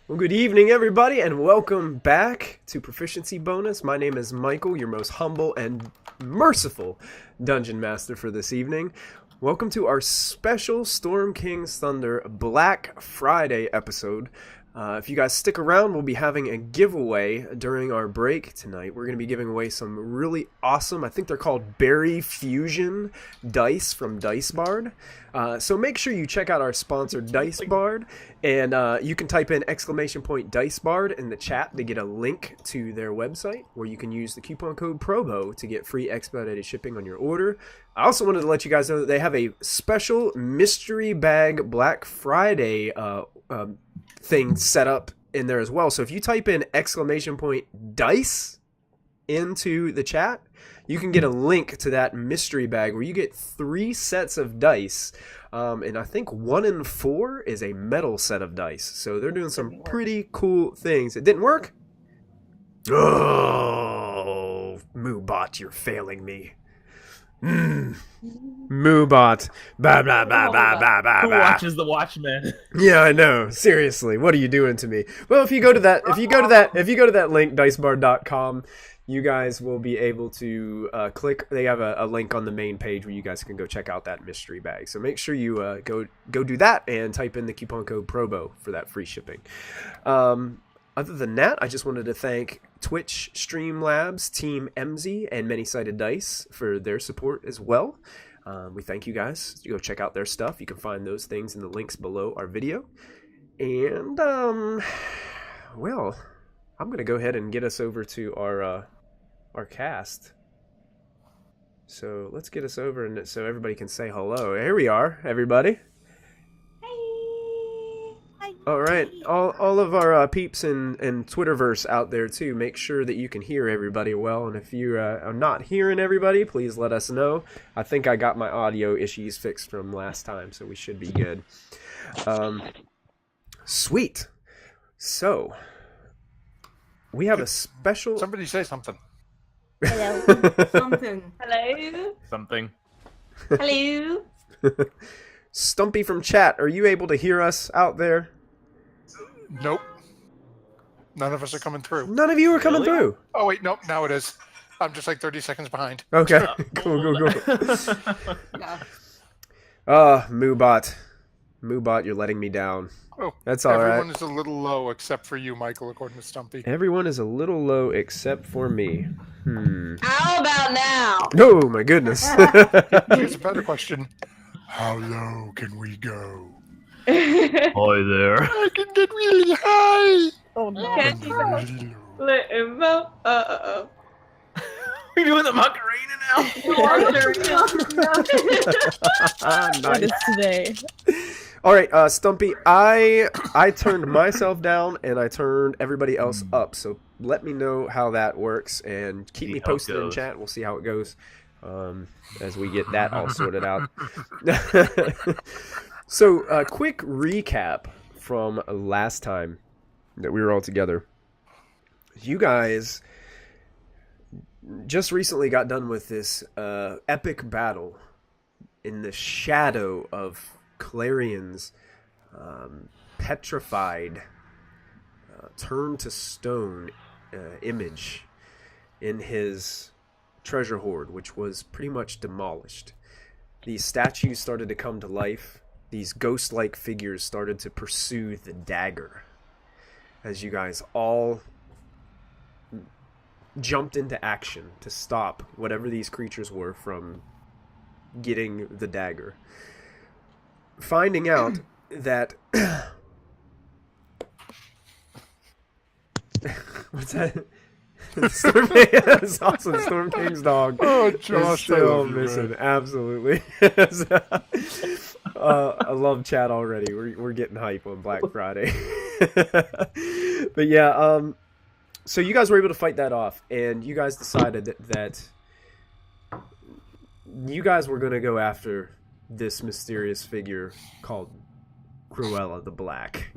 Well, good evening, everybody, and welcome back to Proficiency Bonus. My name is Michael, your most humble and merciful Dungeon Master for this evening. Welcome to our special Storm King's Thunder Black Friday episode. If you guys stick around, we'll be having a giveaway during our break tonight. We're going to be giving away some really awesome, I think they're called Berry Fusion dice from Dice Bard. So make sure you check out our sponsor, Dice Bard, and you can type in !Dice Bard in the chat to get a link to their website where you can use the coupon code PROBO to get free expedited shipping on your order. I also wanted to let you guys know that they have a special mystery bag Black Friday thing set up in there as well. So if you type in !Dice into the chat, you can get a link to that mystery bag where you get 3 sets of dice. And I think 1 in 4 is a metal set of dice. So they're doing some pretty cool things. It didn't work? Oh, Moobot, you're failing me. Moobot. Bah, blah, blah, blah, blah, blah, Who blah. watches the Watchmen? Yeah, I know. Seriously, what are you doing to me? Well, if you go to that link, dicebard.com, you guys will be able to click. They have a link on the main page where you guys can go check out that mystery bag. So make sure you go do that and type in the coupon code PROBO for that free shipping. Other than that, I just wanted to thank Twitch, Streamlabs, Team MZ, and Many Sided Dice for their support as well. We thank you guys. You go check out their stuff. You can find those things in the links below our video. And, well, I'm going to go ahead and get us over to our cast. So let's get us over and so everybody can say hello. Here we are, everybody. All right, all of our peeps and Twitterverse out there too. Make sure that you can hear everybody well, and if you are not hearing everybody, please let us know. I think I got my audio issues fixed from last time, so we should be good. Sweet. So we have a special. Somebody say something. Hello. Something. Hello. Something. Hello. Stumpy from chat, are you able to hear us out there? Nope. None of us are coming through. None of you are coming through. Oh, wait, nope, now it is. I'm just like 30 seconds behind. Okay, cool. Yeah. Moobot. Moobot, you're letting me down. Oh, That's all right. everyone is a little low except for you, Michael, according to Stumpy. Everyone is a little low except for me. How about now? Oh, my goodness. Here's a better question. How low can we go? Hi there. I can get really high. Oh no. Can't you go? Really low. Let him go. We're doing the Macarena now. Nice. It's today. All right, Stumpy, I turned myself down and I turned everybody else up. So let me know how that works and keep me posted in chat. We'll see how it goes as we get that all sorted out. So, a quick recap from last time that we were all together. You guys just recently got done with this epic battle in the shadow of Clarion's petrified, turned to stone image in his treasure hoard, which was pretty much demolished. These statues started to come to life. These ghost-like figures started to pursue the dagger as you guys all jumped into action to stop whatever these creatures were from getting the dagger. Finding out that... What's that? It's awesome. Storm King's dog. Oh, Josh, still missing. Absolutely. I love chat already. We're getting hype on Black Friday. But yeah, so you guys were able to fight that off, and you guys decided that you guys were going to go after this mysterious figure called Kruella the Black.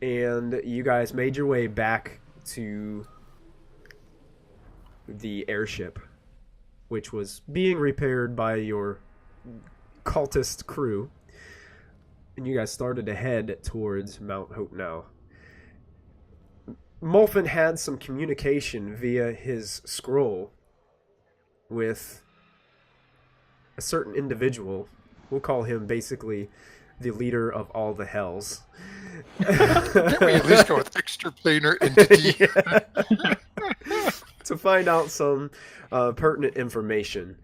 And you guys made your way back to the airship, which was being repaired by your cultist crew, and you guys started to head towards Mount Hope now. Molfin had some communication via his scroll with a certain individual. We'll call him basically the leader of all the hells. Can we at least go with extraplanar entity? To find out some pertinent information,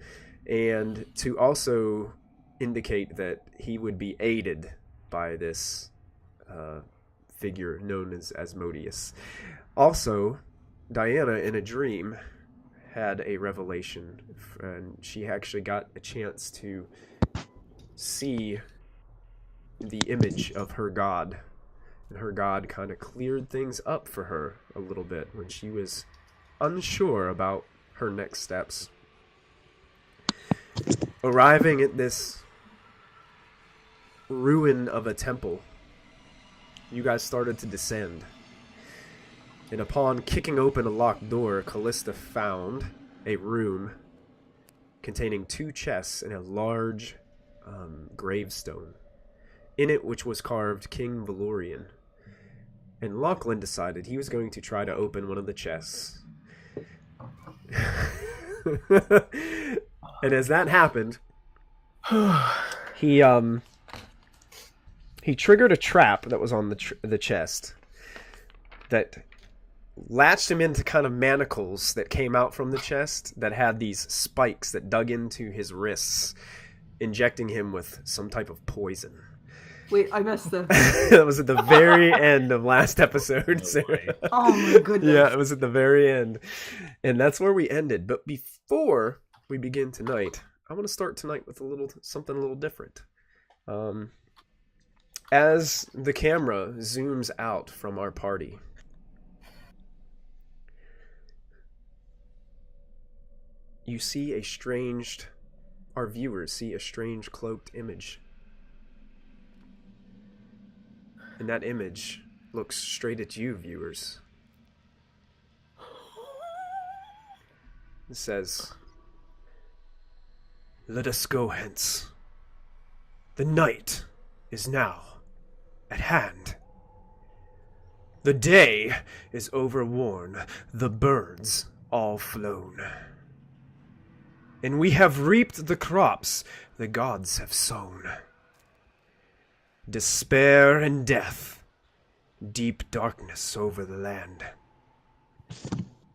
and to also indicate that he would be aided by this figure known as Asmodeus. Also, Diana, in a dream, had a revelation, and she actually got a chance to see the image of her god. And her god kind of cleared things up for her a little bit when she was unsure about her next steps. Arriving at this ruin of a temple, you guys started to descend. And upon kicking open a locked door, Callista found a room containing 2 chests and a large gravestone. In it, which was carved King Valorian. And Lachlan decided he was going to try to open one of the chests. And as that happened, he triggered a trap that was on the chest that latched him into kind of manacles that came out from the chest that had these spikes that dug into his wrists, injecting him with some type of poison. Wait, I missed the... That was at the very end of last episode, Sarah. Oh my goodness. Yeah, it was at the very end. And that's where we ended. But before we begin tonight, I want to start tonight with something a little different. As the camera zooms out from our party, you see our viewers see a strange cloaked image. And that image looks straight at you, viewers. It says, "Let us go hence. The night is now at hand. The day is overworn, the birds all flown. And we have reaped the crops the gods have sown. Despair and death, deep darkness over the land.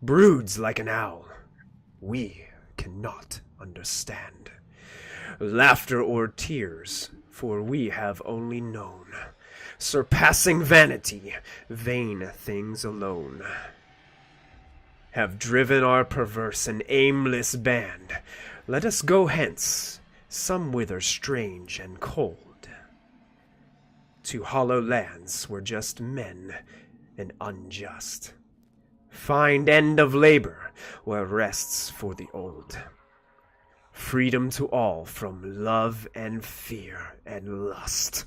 Broods like an owl, we cannot understand. Laughter or tears, for we have only known surpassing vanity, vain things alone. Have driven our perverse and aimless band. Let us go hence, some whither strange and cold, to hollow lands where just men and unjust find end of labor where rests for the old. Freedom to all from love and fear and lust.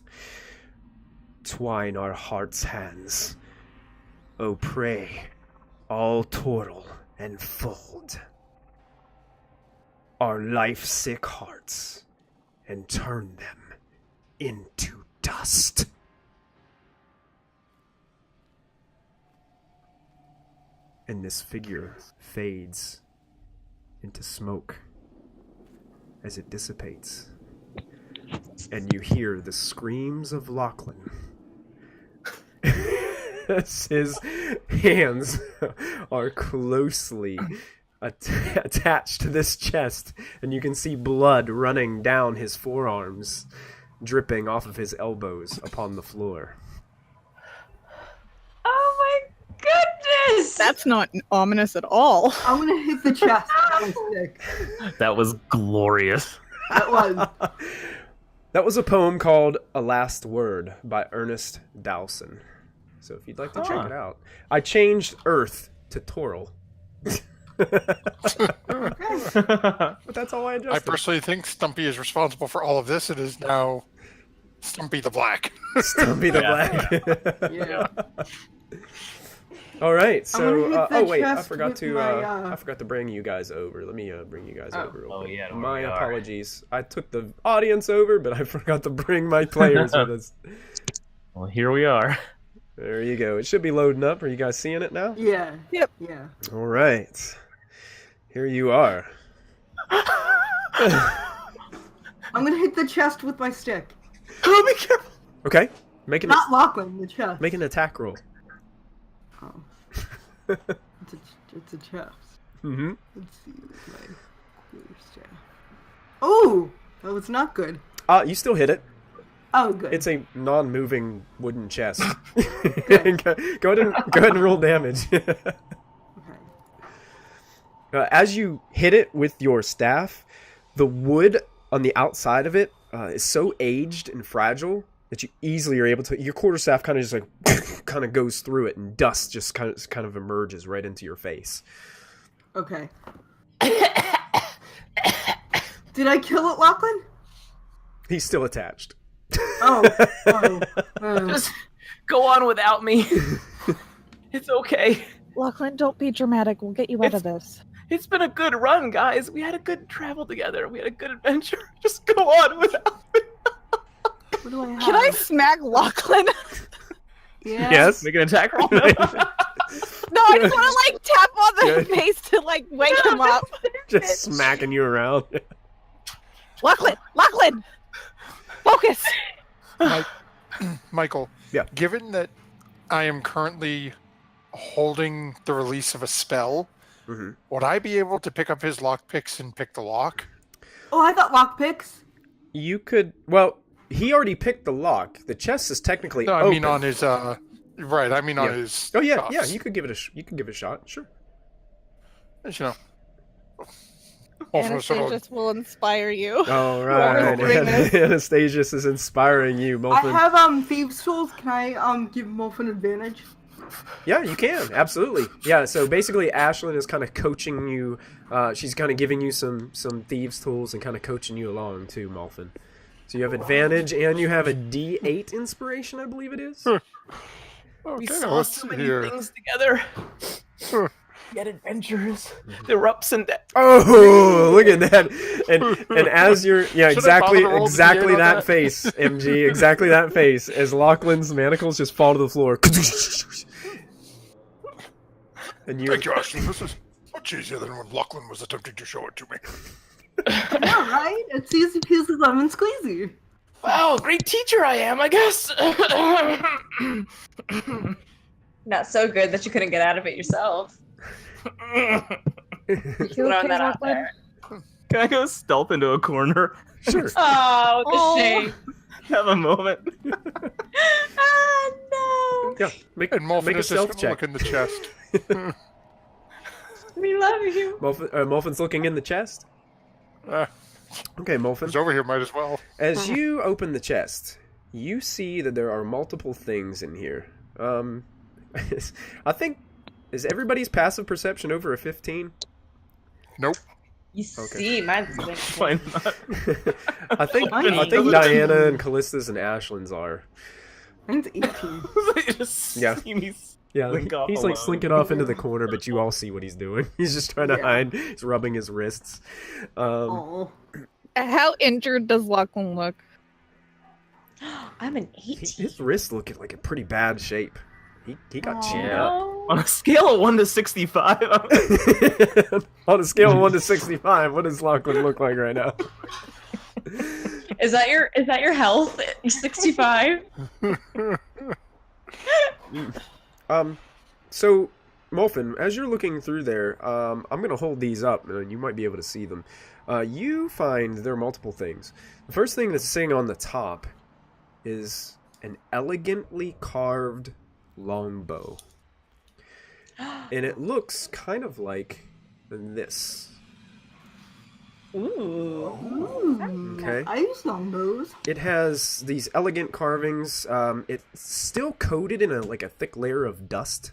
Twine our hearts' hands, O pray, all toil and fold our life-sick hearts and turn them into dust." And this figure fades into smoke as it dissipates. And you hear the screams of Lachlan as his hands are closely attached to this chest, and you can see blood running down his forearms, dripping off of his elbows upon the floor. Oh my goodness! That's not ominous at all. I'm gonna hit the chest with my stick. That was glorious. That was. That was a poem called A Last Word by Ernest Dowson. So if you'd like to check it out. I changed Earth to Toril. But that's all I adjusted. I personally think Stumpy is responsible for all of this. It is now Stumpy the Black. Stumpy the Black. Yeah. All right. I'm gonna So, hit the oh wait, I chest forgot with to my, I forgot to bring you guys over. Let me bring you guys over. Real Oh, quick. yeah, don't My worry, all right. apologies. I took the audience over, but I forgot to bring my players with us. Well, here we are. There you go. It should be loading up. Are you guys seeing it now? Yeah. Yep. Yeah. All right. Here you are. I'm gonna hit the chest with my stick. Oh, be careful. Okay. Not Lachlan, the chest. Make an attack roll. Oh. It's a chest. Mm-hmm. Let's see my quarterstaff. Oh! That was not good. You still hit it. Oh, good. It's a non-moving wooden chest. Go ahead and roll damage. Okay. As you hit it with your staff, the wood on the outside of it is so aged and fragile that you easily are able to. Your quarterstaff kind of just like kind of goes through it, and dust just kind of emerges right into your face. Okay. Did I kill it, Lachlan? He's still attached. Oh. Just go on without me. It's okay. Lachlan, don't be dramatic. We'll get you out of this. It's been a good run, guys. We had a good travel together. We had a good adventure. Just go on without me. What do I have? Can I smack Lachlan? Yeah. Yes. Make an attack roll. No, I just want to tap on the face to wake him up. Just smacking you around. Lachlan, focus. Michael. Yeah. Given that I am currently holding the release of a spell, would I be able to pick up his lockpicks and pick the lock? Oh, I thought lockpicks. You could. Well, he already picked the lock. The chest is technically No, I open. mean on his. Right. I mean on Yeah. his. Oh yeah, cuffs. yeah. You could give it a shot. Sure. You know. Anastasia will inspire you. All right. doing this. Anastasius is inspiring you, I Molfin. have thieves tools. Can I give Wolf an advantage? Yeah, you can. Absolutely. Yeah, so basically Ashlyn is kind of coaching you. She's kind of giving you some thieves tools and kind of coaching you along too, Molfin. So you have advantage and you have a D8 inspiration, I believe it is. Okay, We saw let's so see many here. things together. We had adventures. There were ups and downs. Oh, look at that. And as you're Should I bother to roll the exactly D8 on that that? face, MG, exactly that face as Lachlan's manacles just fall to the floor. And you Thank you, Ashley. This is much easier than when Lachlan was attempting to show it to me. Yeah, right? It's easy peasy lemon squeezy. Wow, great teacher I am, I guess. Not so good that you couldn't get out of it yourself. You Throwing okay, that out Lachlan? there. Can I go stealth into a corner? sure. Oh, the Oh. shame. Have a moment. Oh, Yeah, make And Molfin a is just stealth going to check. look in the chest. no. We love you. Molfin's looking in the chest. Okay, Molfin. He's over here, might as well. As you open the chest, you see that there are multiple things in here. I think, is everybody's passive perception over a 15? Nope. You Okay. see, mine's Why not? I think Fine. Diana and Callista's and Ashlyn's are. Mine's 18. You just Yeah. see me Yeah, slink off he's like alone. slinking off into the corner, but you all see what he's doing. He's just trying to Yeah. hide. He's rubbing his wrists. Oh. How injured does Lachlan look? I'm an 18. His wrists look like a pretty bad shape. He got chewed Yeah. up. On a scale of 1 to 65, On a scale of 1 to 65, what does Lachlan look like right now? Is that your health? 65? So, Molfin, as you're looking through there, I'm going to hold these up, and you might be able to see them. You find there are multiple things. The first thing that's sitting on the top is an elegantly carved longbow. And it looks kind of like this. Ooh. Okay. I use longbows. It has these elegant carvings. It's still coated in a thick layer of dust.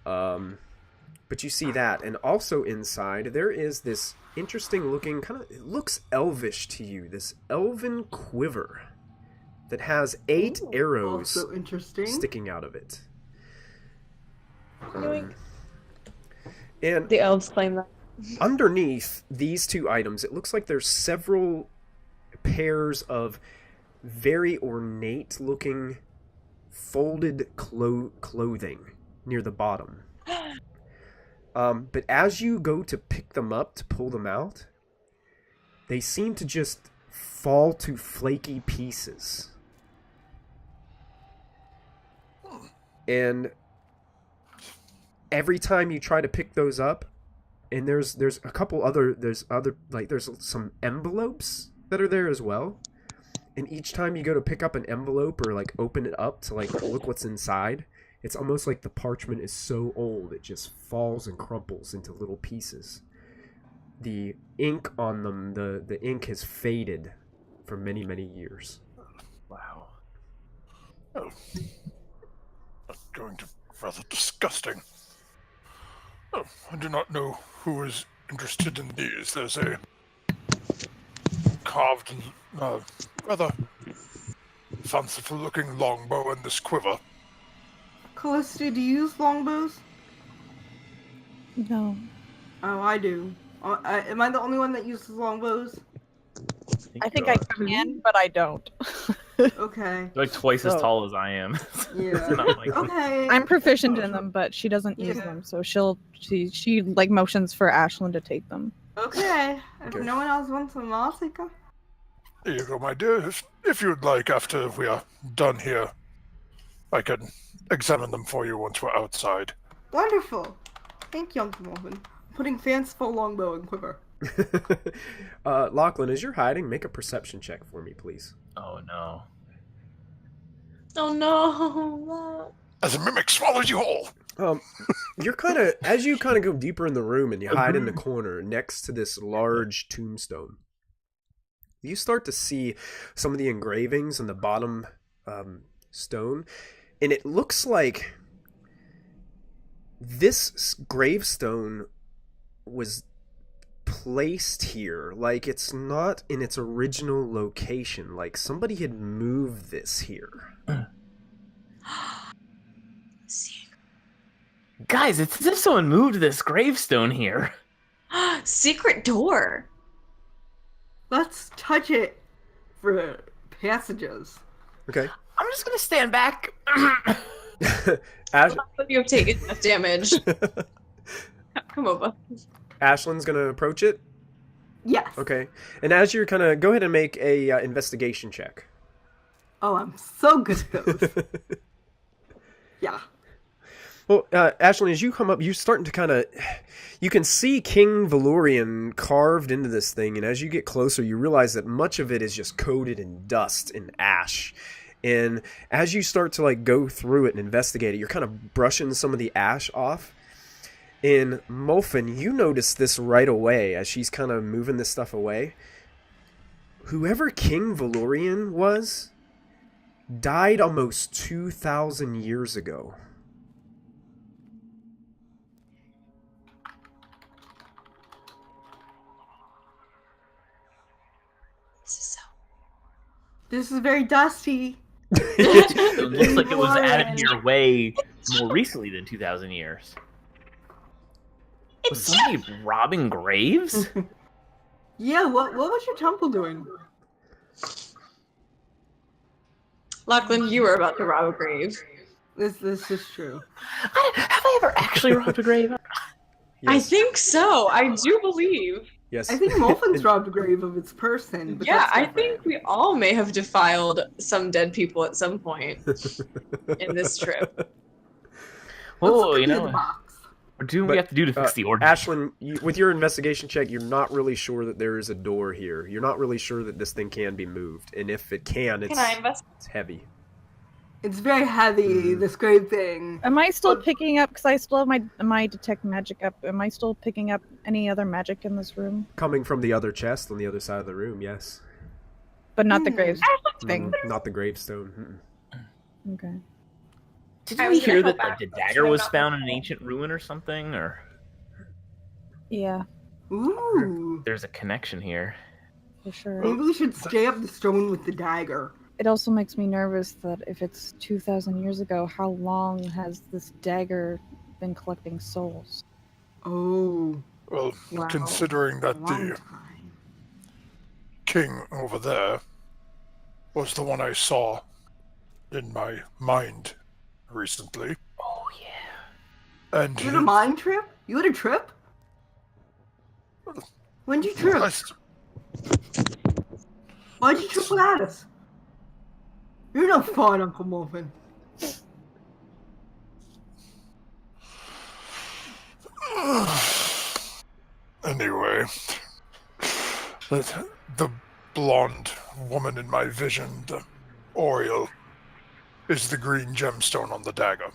But you see that, and also inside there is this interesting looking it looks elvish to you. This elven quiver that has 8 arrows Also interesting. sticking out of it. Yoink. And The elves claim that. underneath these 2 items, it looks like there's several pairs of very ornate looking folded clothing near the bottom. But as you go to pick them up to pull them out, they seem to just fall to flaky pieces. And every time you try to pick those up, and there's a couple other there's some envelopes that are there as well. And each time you go to pick up an envelope or like open it up to like look what's inside, it's almost like the parchment is so old it just falls and crumples into little pieces. The ink on them, the ink has faded for many, many years. Wow. Oh. That's going to rather disgusting. Oh, I do not know who is interested in these. There's a carved and rather fanciful-looking longbow in this quiver. Callista, do you use longbows? No. Oh, I do. Am I the only one that uses longbows? I think I can, but I don't. Okay. You're like twice as tall as I am. Yeah. Not like- Okay. I'm proficient in them, but she doesn't use them, so she like motions for Ashlyn to take them. Okay. If Okay. no one else wants them, I'll take them. Here you go, my dear. If you'd like, after we are done here, I can examine them for you once we're outside. Wonderful. Thank you, Uncle Morgan. Putting fanciful longbow in quiver. Lachlan, as you're hiding, make a perception check for me, please. Oh no. Oh no. As a mimic swallows you whole. You're kind of, as you kind of go deeper in the room and you hide in the corner next to this large tombstone, you start to see some of the engravings in the bottom stone, and it looks like this gravestone was placed here, like it's not in its original location, like somebody had moved this here. Guys, it's as if someone moved this gravestone here. Secret door. Let's touch it for passages. Okay. I'm just gonna stand back. Ash- You have taken enough damage. Come over. Ashlyn's gonna approach it. Yes. Okay, and as you're kind of, go ahead and make a investigation check. Oh, I'm so good at those. Yeah. Well, Ashlyn, as you come up, you're starting to kind of, you can see King Valorian carved into this thing, and as you get closer, you realize that much of it is just coated in dust and ash. And as you start to like go through it and investigate it, you're kind of brushing some of the ash off. And Molfin, you notice this right away as she's kind of moving this stuff away. Whoever King Valorian was died almost 2,000 years ago. This is very dusty. It looks like it was added here way more recently than 2,000 years. Was somebody robbing graves? Yeah, what was your temple doing? Lachlan, you were about to rob a grave. This is true. Have I ever actually robbed a grave? I Yes. think so. I do believe. Yes. I think Molfin's robbed a grave of its person. But Yeah, that's I different. think we all may have defiled some dead people at some point in this trip. Let's Oh, look you into the know, box. we're doing what But, we have to do to fix the ordinance. Ashlyn, with your investigation check, you're not really sure that there is a door here. You're not really sure that this thing can be moved. And if it can, Can I invest? it's heavy. It's very heavy, this grave thing. Am I still picking up, because I still have my detect magic up, am I still picking up any other magic in this room? Coming from the other chest on the other side of the room, yes. But not the graves thing. Not the gravestone. Okay. Did I we was gonna hear go that like, back, the but dagger I'm was not- found in an ancient ruin or something? Or Yeah, Ooh. there's a connection here. for sure. Maybe we should stay up the stone with the dagger. It also makes me nervous that if it's 2,000 years ago, how long has this dagger been collecting souls? Oh. Well, Wow. considering that Long the time. king over there was the one I saw in my mind recently. Oh yeah. And You had a mind trip? You had a trip? When'd you trip? Why'd you trip without us? You're no fun, Uncle Muffin. Anyway, the blonde woman in my vision, the Oriole, is the green gemstone on the dagger.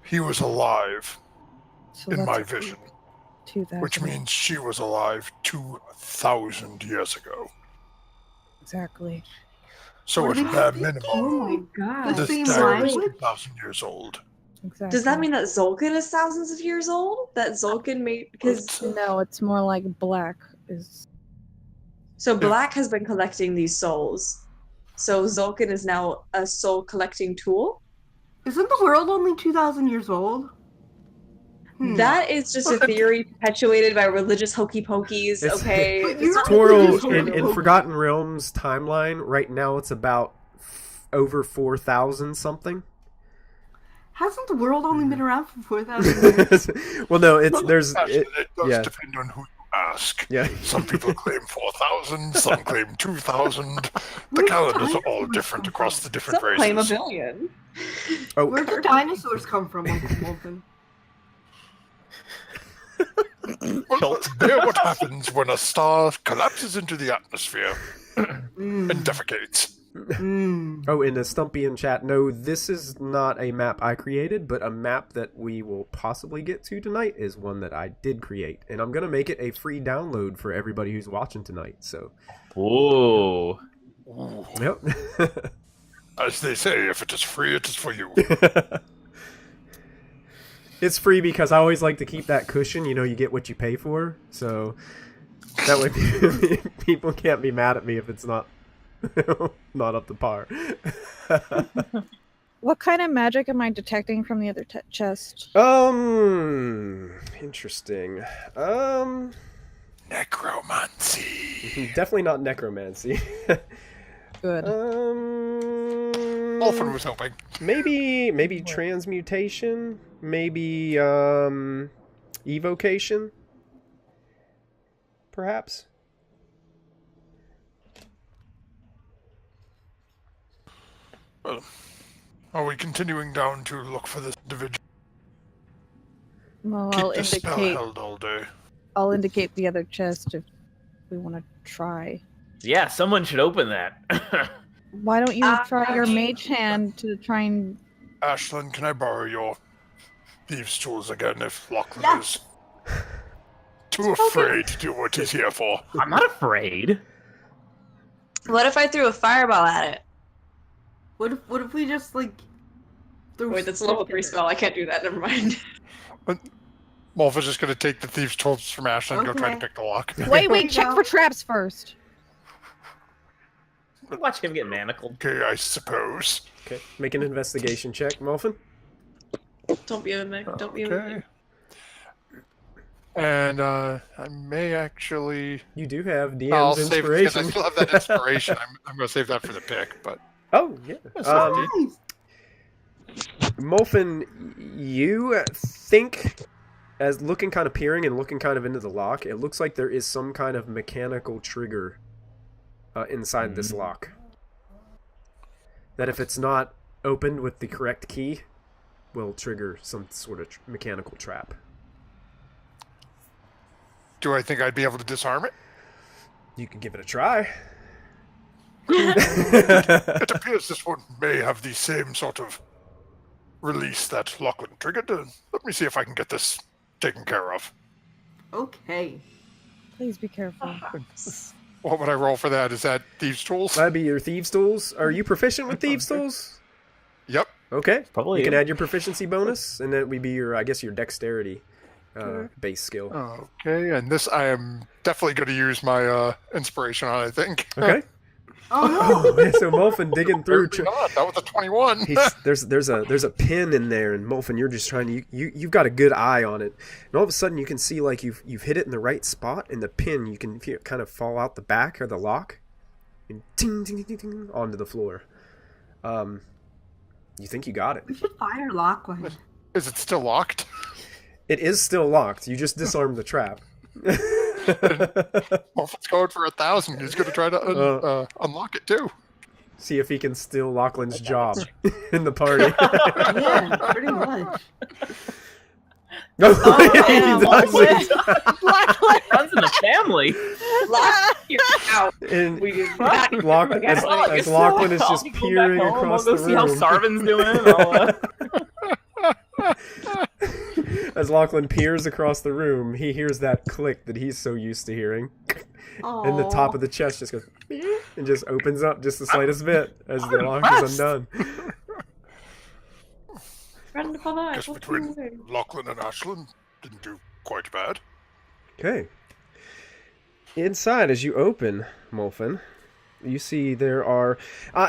He was alive So in that's my vision, 2000. which means she was alive 2,000 years ago. Exactly. So What at did bare you minimum, Oh my god. The this same dagger is language? 2,000 years old. Exactly. Does that mean that Zolkin is thousands of years old? That Zolkin made because No, it's more like black is. so Black has been collecting these souls. So Zolkin is now a soul collecting tool. Isn't the world only 2,000 years old? That is just a theory perpetuated by religious hokey pokies. It's- Okay, But It's you're not- right. Toral Religious in hope. Forgotten Realms timeline right now it's about over 4,000 something. Hasn't the world only been around for 4,000 years? Well, no, it's there's Actually, it does yeah. depend on who you ask. Yeah. Some people claim 4,000, some claim 2,000. The Where'd calendars are all dinosaurs different come across from? the different Some claim races. 1 billion. Oh, Where'd the dinosaurs come from, Uncle Muffin? Well, they're what happens when a star collapses into the atmosphere and defecates. oh, in the Stumpy in chat, no, this is not a map I created, but a map that we will possibly get to tonight is one that I did create, and I'm gonna make it a free download for everybody who's watching tonight. So, Whoa. Ooh. yep. As they say, if it is free, it is for you. It's free because I always like to keep that cushion. You know, you get what you pay for, so that way people can't be mad at me if it's not not up to par. What kind of magic am I detecting from the other chest? Interesting. Necromancy. Definitely not necromancy. Good. Often was hoping. Maybe transmutation, maybe evocation, perhaps. Well, are we continuing down to look for this individual? Well, Keep I'll the spell indicate. held all day. I'll indicate the other chest if we want to try. Yeah, someone should open that. Why don't you try your mage hand to try and? Ashlyn, can I borrow your thieves' tools again if Lachlan Yeah. is too afraid to do what he's here for? I'm not afraid. What if I threw a fireball at it? What if we just, like... threw Wait, that's a level 3 spell. I can't do that. Never mind. Molva's just going to take the thieves' tools from Ashlyn and go try to Okay. pick the lock. Wait! Check for traps first. Watch him get manacled. Okay, I suppose. Okay, make an investigation check, Muffin. Don't be a Mick. Don't be a Okay. Mick. And I may actually... You do have I'll DM's save because I inspiration. still have that inspiration. I'm going to save that for the pick, but... Oh yeah. Nice. Molfin, you think, as looking kind of peering and looking kind of into the lock, it looks like there is some kind of mechanical trigger inside this lock. That if it's not opened with the correct key, will trigger some sort of mechanical trap. Do I think I'd be able to disarm it? You can give it a try. It appears this one may have the same sort of release that Lachlan triggered. Let me see if I can get this taken care of. Okay. Please be careful. What would I roll for that? Is that thieves' tools? That'd be your thieves' tools. Are you proficient with thieves' tools? Yep. Okay. Probably You can you. add your proficiency bonus, and that would be your, I guess, your dexterity base skill. Okay, and this I am definitely going to use my inspiration on, I think. Okay. Oh Oh, man, so Molfin digging through. Apparently not. That was a 21. There's a pin in there, and Molfin, you're just trying to you've got a good eye on it, and all of a sudden you can see like you've hit it in the right spot, and the pin you can feel it kind of fall out the back or the lock, and ting ting ting ting, ting onto the floor. You think you got it. We should fire Lachlan. Is it still locked? It is still locked. You just disarmed the trap. Well, if it's going for 1,000, he's going to try to unlock it too. See if he can steal Lachlan's job in the party. Yeah, pretty much. No, Damn, he doesn't. Lachlan runs in the family. You're out. And We did not. As Lachlan is just peering across the I'll go see how room. Sarvin's doing. As Lachlan peers across the room, he hears that click that he's so used to hearing. And the top of the chest just goes and just opens up just the slightest bit as the lock is undone. Guess between Lachlan and Ashlyn didn't do quite bad. Okay. Inside, as you open, Molfin, you see there are...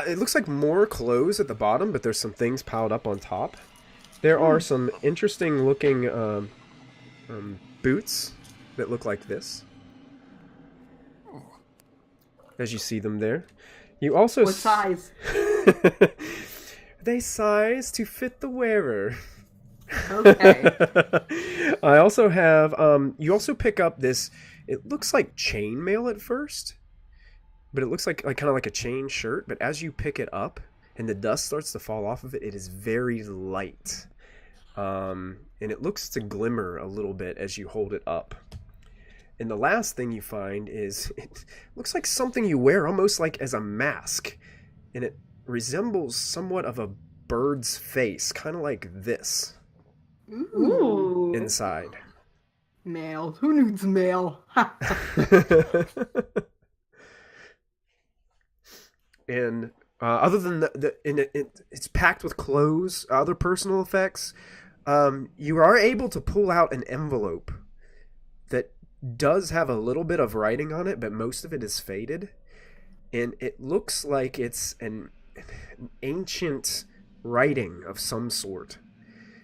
it looks like more clothes at the bottom, but there's some things piled up on top. There are some interesting-looking boots that look like this. As you see them there. You also... What size? They size to fit the wearer. Okay. I also have... you also pick up this... It looks like chainmail at first. But it looks like kind of like a chain shirt. But as you pick it up and the dust starts to fall off of it, it is very light. And it looks to glimmer a little bit as you hold it up. And the last thing you find is it looks like something you wear almost like as a mask. And it resembles somewhat of a bird's face, kind of like this Ooh. inside. Mail. Who needs mail? And other than it's packed with clothes, other personal effects, you are able to pull out an envelope that does have a little bit of writing on it, but most of it is faded. And it looks like it's an ancient writing of some sort.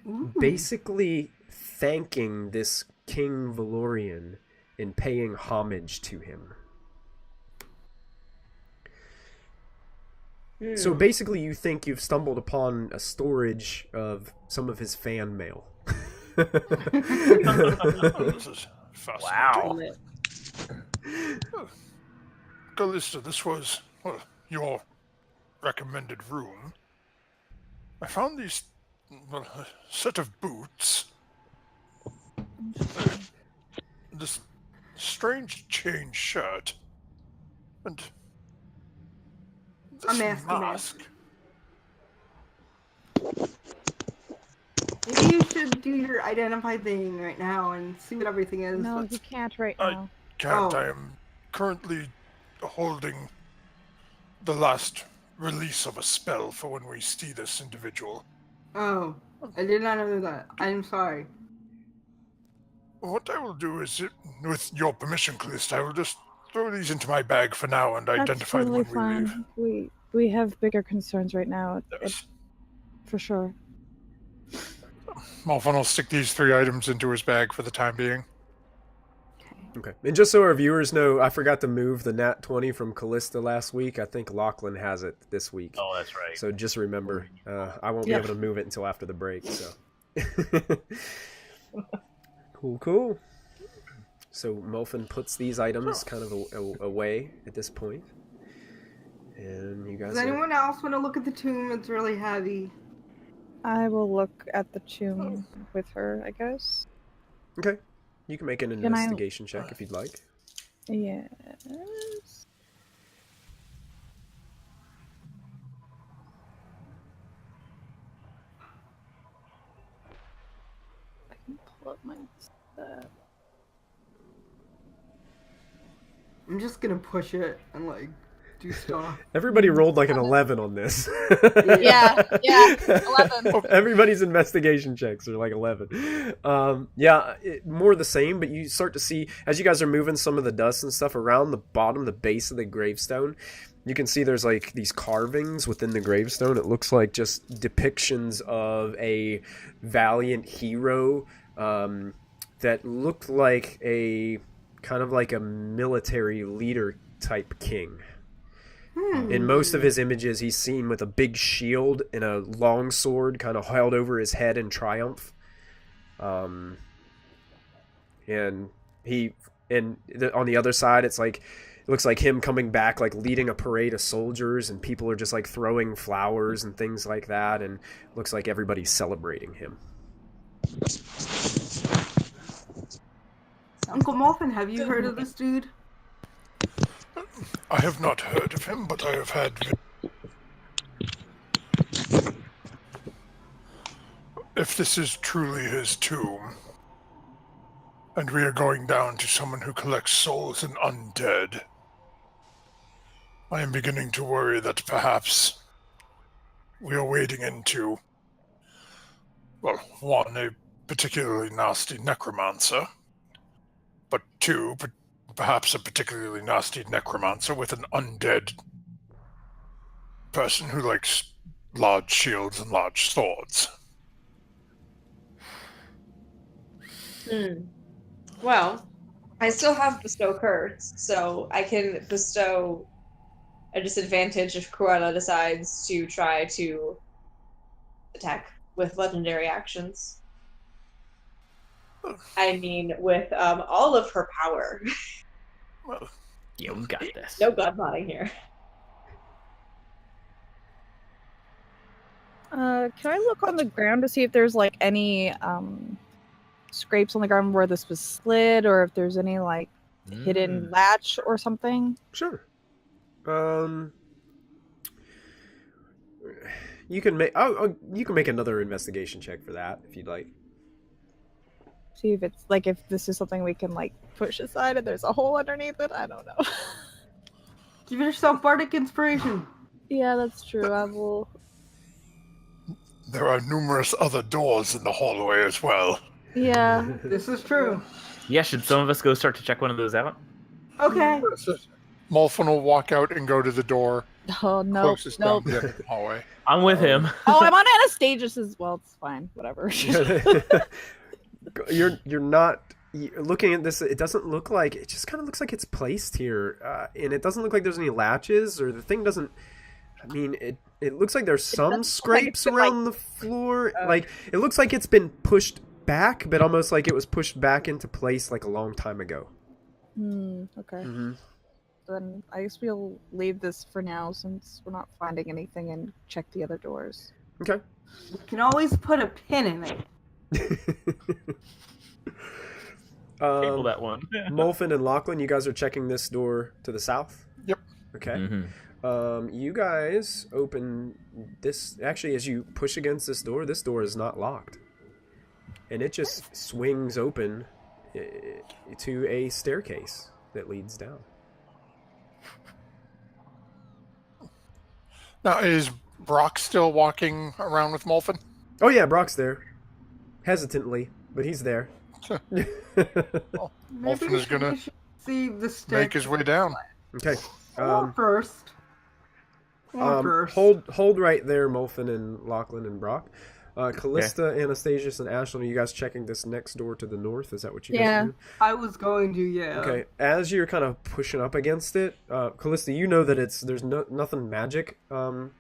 Ooh. Basically thanking this King Valorian and paying homage to him. So basically you think you've stumbled upon a storage of some of his fan mail. This is fascinating. Wow. Callista, this was, well, your recommended room. I found these, well, a set of boots. This strange chain shirt. And this mask. Maybe you should do your identify thing right now and see what everything is. No, Let's- you can't right now. Can't. Oh. I am currently holding the last release of a spell for when we see this individual. Oh, I did not know that. I'm sorry. What I will do is, with your permission, Callista, I will just throw these into my bag for now and That's identify them totally when we leave. fine. We have bigger concerns right now, Yes. for sure. Malfon will stick these 3 items into his bag for the time being. Okay. And just so our viewers know, I forgot to move the Nat 20 from Callista last week. I think Lachlan has it this week. Oh, that's right. So just remember, I won't be Yeah. able to move it until after the break. So cool. So Molfin puts these items kind of away at this point, and you guys. Does anyone else want to look at the tomb? It's really heavy. I will look at the tomb with her, I guess. Okay. You can make an Can I- investigation check if you'd like. Yes. I can pull up my stuff. I'm just gonna push it and like do stuff. Everybody rolled like an 11 on this. Yeah, 11. Everybody's investigation checks are like 11. More the same, but you start to see, as you guys are moving some of the dust and stuff around the bottom, the base of the gravestone, you can see there's like these carvings within the gravestone. It looks like just depictions of a valiant hero that looked like a kind of like a military leader type king. In most of his images, he's seen with a big shield and a long sword kind of held over his head in triumph. And on the other side, it looks like him coming back, like leading a parade of soldiers, and people are just like throwing flowers and things like that, and looks like everybody's celebrating him. Uncle Muffin, have you heard of this dude? I have not heard of him, but I have had. If this is truly his tomb, and we are going down to someone who collects souls and undead, I am beginning to worry that perhaps we are wading into, well, one, a particularly nasty necromancer, but two, perhaps a particularly nasty necromancer with an undead person who likes large shields and large swords. Well, I still have bestow curse, so I can bestow a disadvantage if Cruella decides to try to attack with legendary actions. I mean, with all of her power. Well, Yeah, we got this. No god modding here. Can I look on the ground to see if there's like any scrapes on the ground where this was slid, or if there's any like hidden latch or something? Sure. You can make you can make another investigation check for that if you'd like. See if it's like if this is something we can like push aside and there's a hole underneath it. I don't know. Give yourself bardic inspiration. Yeah, that's true. I will. there are numerous other doors in the hallway as well. Yeah. This is true. Yeah, should some of us go start to check one of those out? Okay. Molfin will walk out and go to the door Oh no. closest Nope. down the end of the hallway. I'm with him. Oh, I'm on Anastasius as well. It's fine. Whatever. You're not looking at this. It doesn't look like, it just kind of looks like it's placed here, and it doesn't look like there's any latches, or the thing doesn't. I mean, it looks like there's some scrapes around the floor. Like it looks like it's been pushed back, but almost like it was pushed back into place like a long time ago. Okay. Mm-hmm. Then I guess we'll leave this for now since we're not finding anything and check the other doors. Okay. We can always put a pin in it. Table that one. Molfin and Lachlan, you guys are checking this door to the south? Yep. Okay. Mm-hmm. You guys open this. Actually, as you push against this door is not locked. And it just swings open to a staircase that leads down. Now, is Brock still walking around with Molfin? Oh yeah, Brock's there. Hesitantly, but he's there. Maybe Molfin is going to see the make his way down. Okay. Or first. Or first. Hold right there, Molfin and Lachlan and Brock. Callista, Anastasius, and Ashlyn, are you guys checking this next door to the north? Is that what you guys are doing? I was going to, yeah. Okay. As you're kind of pushing up against it, Callista, you know that there's nothing magic going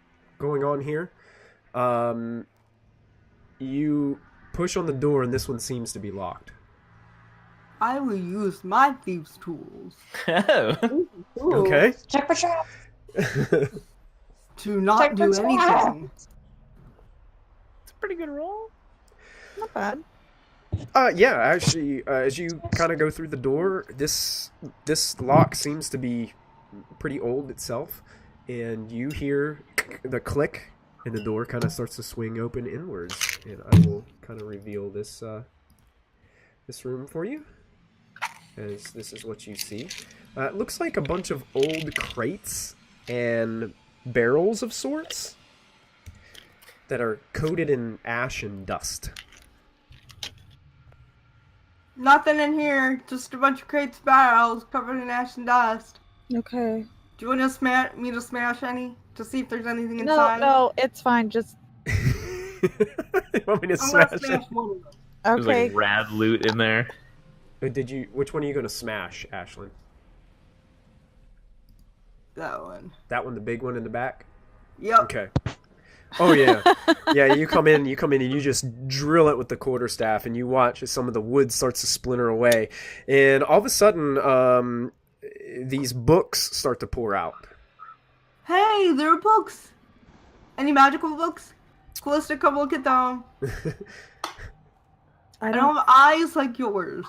on here. You push on the door, and this one seems to be locked. I will use my thieves' tools Oh. Ooh. Okay. Check for traps. to not Check do for anything. traps. It's a pretty good roll. Not bad. Yeah, actually, as you kind of go through the door, this lock seems to be pretty old itself, and you hear the click, and the door kind of starts to swing open inwards. And I will kind of reveal this room for you, as this is what you see. It looks like a bunch of old crates and barrels of sorts that are coated in ash and dust. Nothing in here. Just a bunch of crates, barrels covered in ash and dust. Okay. Do you want me to smash any to see if there's anything No, inside? no, it's fine. Just You want me to I'm smash gonna smash it? one of them. There's okay. like rad loot in there. Which one are you going to smash, Ashlyn? That one. That one, the big one in the back? Yep. Okay. Oh yeah. Yeah, you come in and you just drill it with the quarterstaff, and you watch as some of the wood starts to splinter away. And all of a sudden, these books start to pour out. Hey, there are books. Any magical books? Callista, come look at them. I I don't. don't have eyes like yours.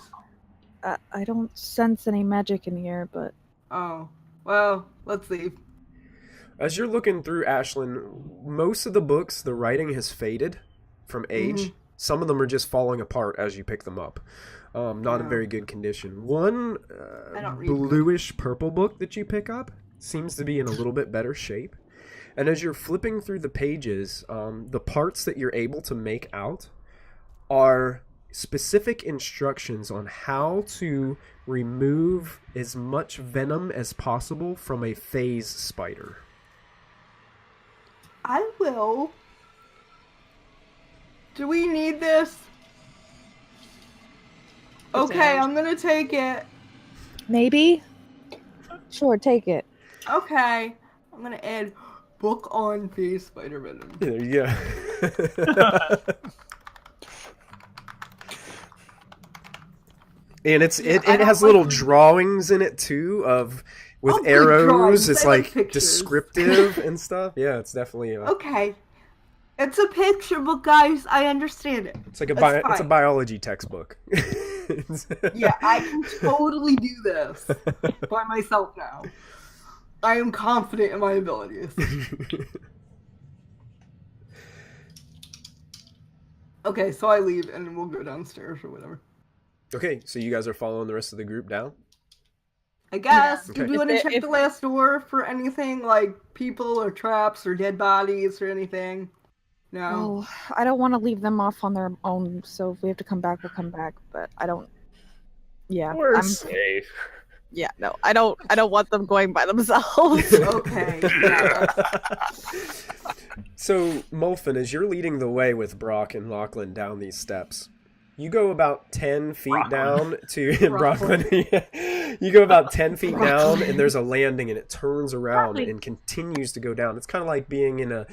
I don't sense any magic in here, but Oh. Well, let's leave. As you're looking through, Ashlyn, most of the books, the writing has faded from age. Some of them are just falling apart as you pick them up. Not in very good condition. One I don't read bluish purple book that you pick up seems to be in a little bit better shape. And as you're flipping through the pages, the parts that you're able to make out are specific instructions on how to remove as much venom as possible from a phase spider. I will. Do we need this? Okay, I'm gonna take it. maybe. Sure, take it. Okay. I'm gonna add book on face spider venom. There you go. And it has little drawings in it too with good arrows. drawings. It's I like like pictures. descriptive and stuff. Yeah, it's definitely Okay. It's a picture book, guys. I understand it. it's like That's it's a fine. biology textbook. Yeah, I can totally do this by myself now. I am confident in my abilities. Okay, so I leave and we'll go downstairs or whatever. Okay, so you guys are following the rest of the group down? I guess. Okay. Do we want to check the last door for anything like people or traps or dead bodies or anything? No. Oh, I don't want to leave them off on their own. So if we have to come back, we'll come back. But I don't. Yeah, We're safe. yeah. No, I don't. I don't want them going by themselves. Okay. Yeah. So, Mulfin, as you're leading the way with Brock and Lachlan down these steps, you go about 10 feet down to Brooklyn. You go about 10 feet down, and there's a landing, and it turns around and continues to go down. It's kind of like being in a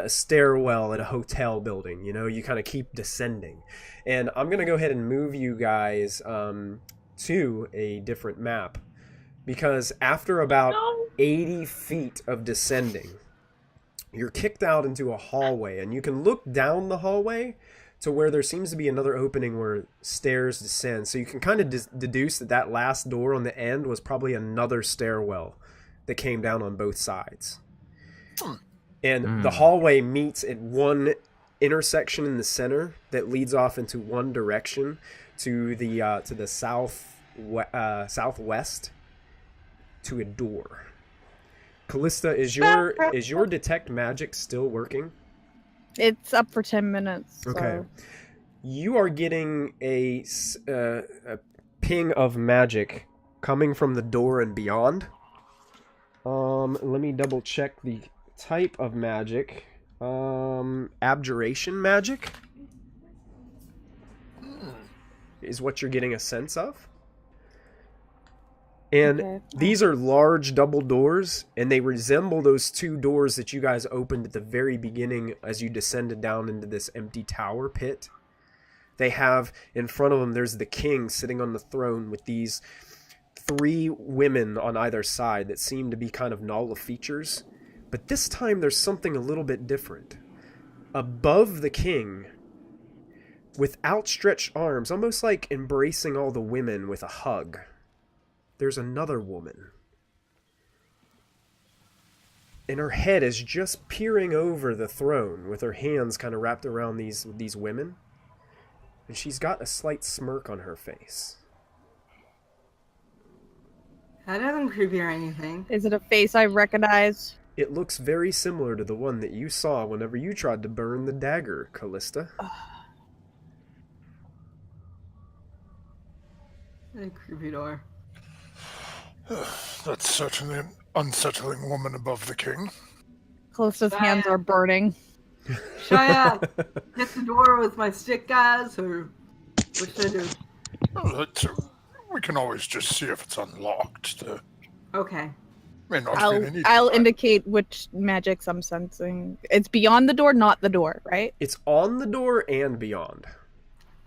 stairwell at a hotel building. You know, you kind of keep descending. And I'm going to go ahead and move you guys to a different map, because after about 80 feet of descending, you're kicked out into a hallway, and you can look down the hallway to where there seems to be another opening where stairs descend. So you can kind of deduce that last door on the end was probably another stairwell that came down on both sides. And the hallway meets at one intersection in the center that leads off into one direction to the southwest to a door. Callista, is your detect magic still working? It's up for 10 minutes. So. Okay. You are getting a ping of magic coming from the door and beyond. Let me double check the type of magic. Abjuration magic is what you're getting a sense of. And these are large double doors, and they resemble those two doors that you guys opened at the very beginning as you descended down into this empty tower pit. They have in front of them, there's the king sitting on the throne with these 3 women on either side that seem to be kind of novel features. But this time there's something a little bit different. Above the king, with outstretched arms, almost like embracing all the women with a hug, there's another woman. And her head is just peering over the throne with her hands kind of wrapped around these women. And she's got a slight smirk on her face. That doesn't creepy or anything. Is it a face I recognize? It looks very similar to the one that you saw whenever you tried to burn the dagger, Callista. A creepy door. That's certainly an unsettling woman above the king. Callista's hands are burning. Should I hit the door with my stick, guys, or what should I do? We can always just see if it's unlocked. Okay. May not feel any I'll but indicate which magics I'm sensing. It's beyond the door, not the door, right? It's on the door and beyond.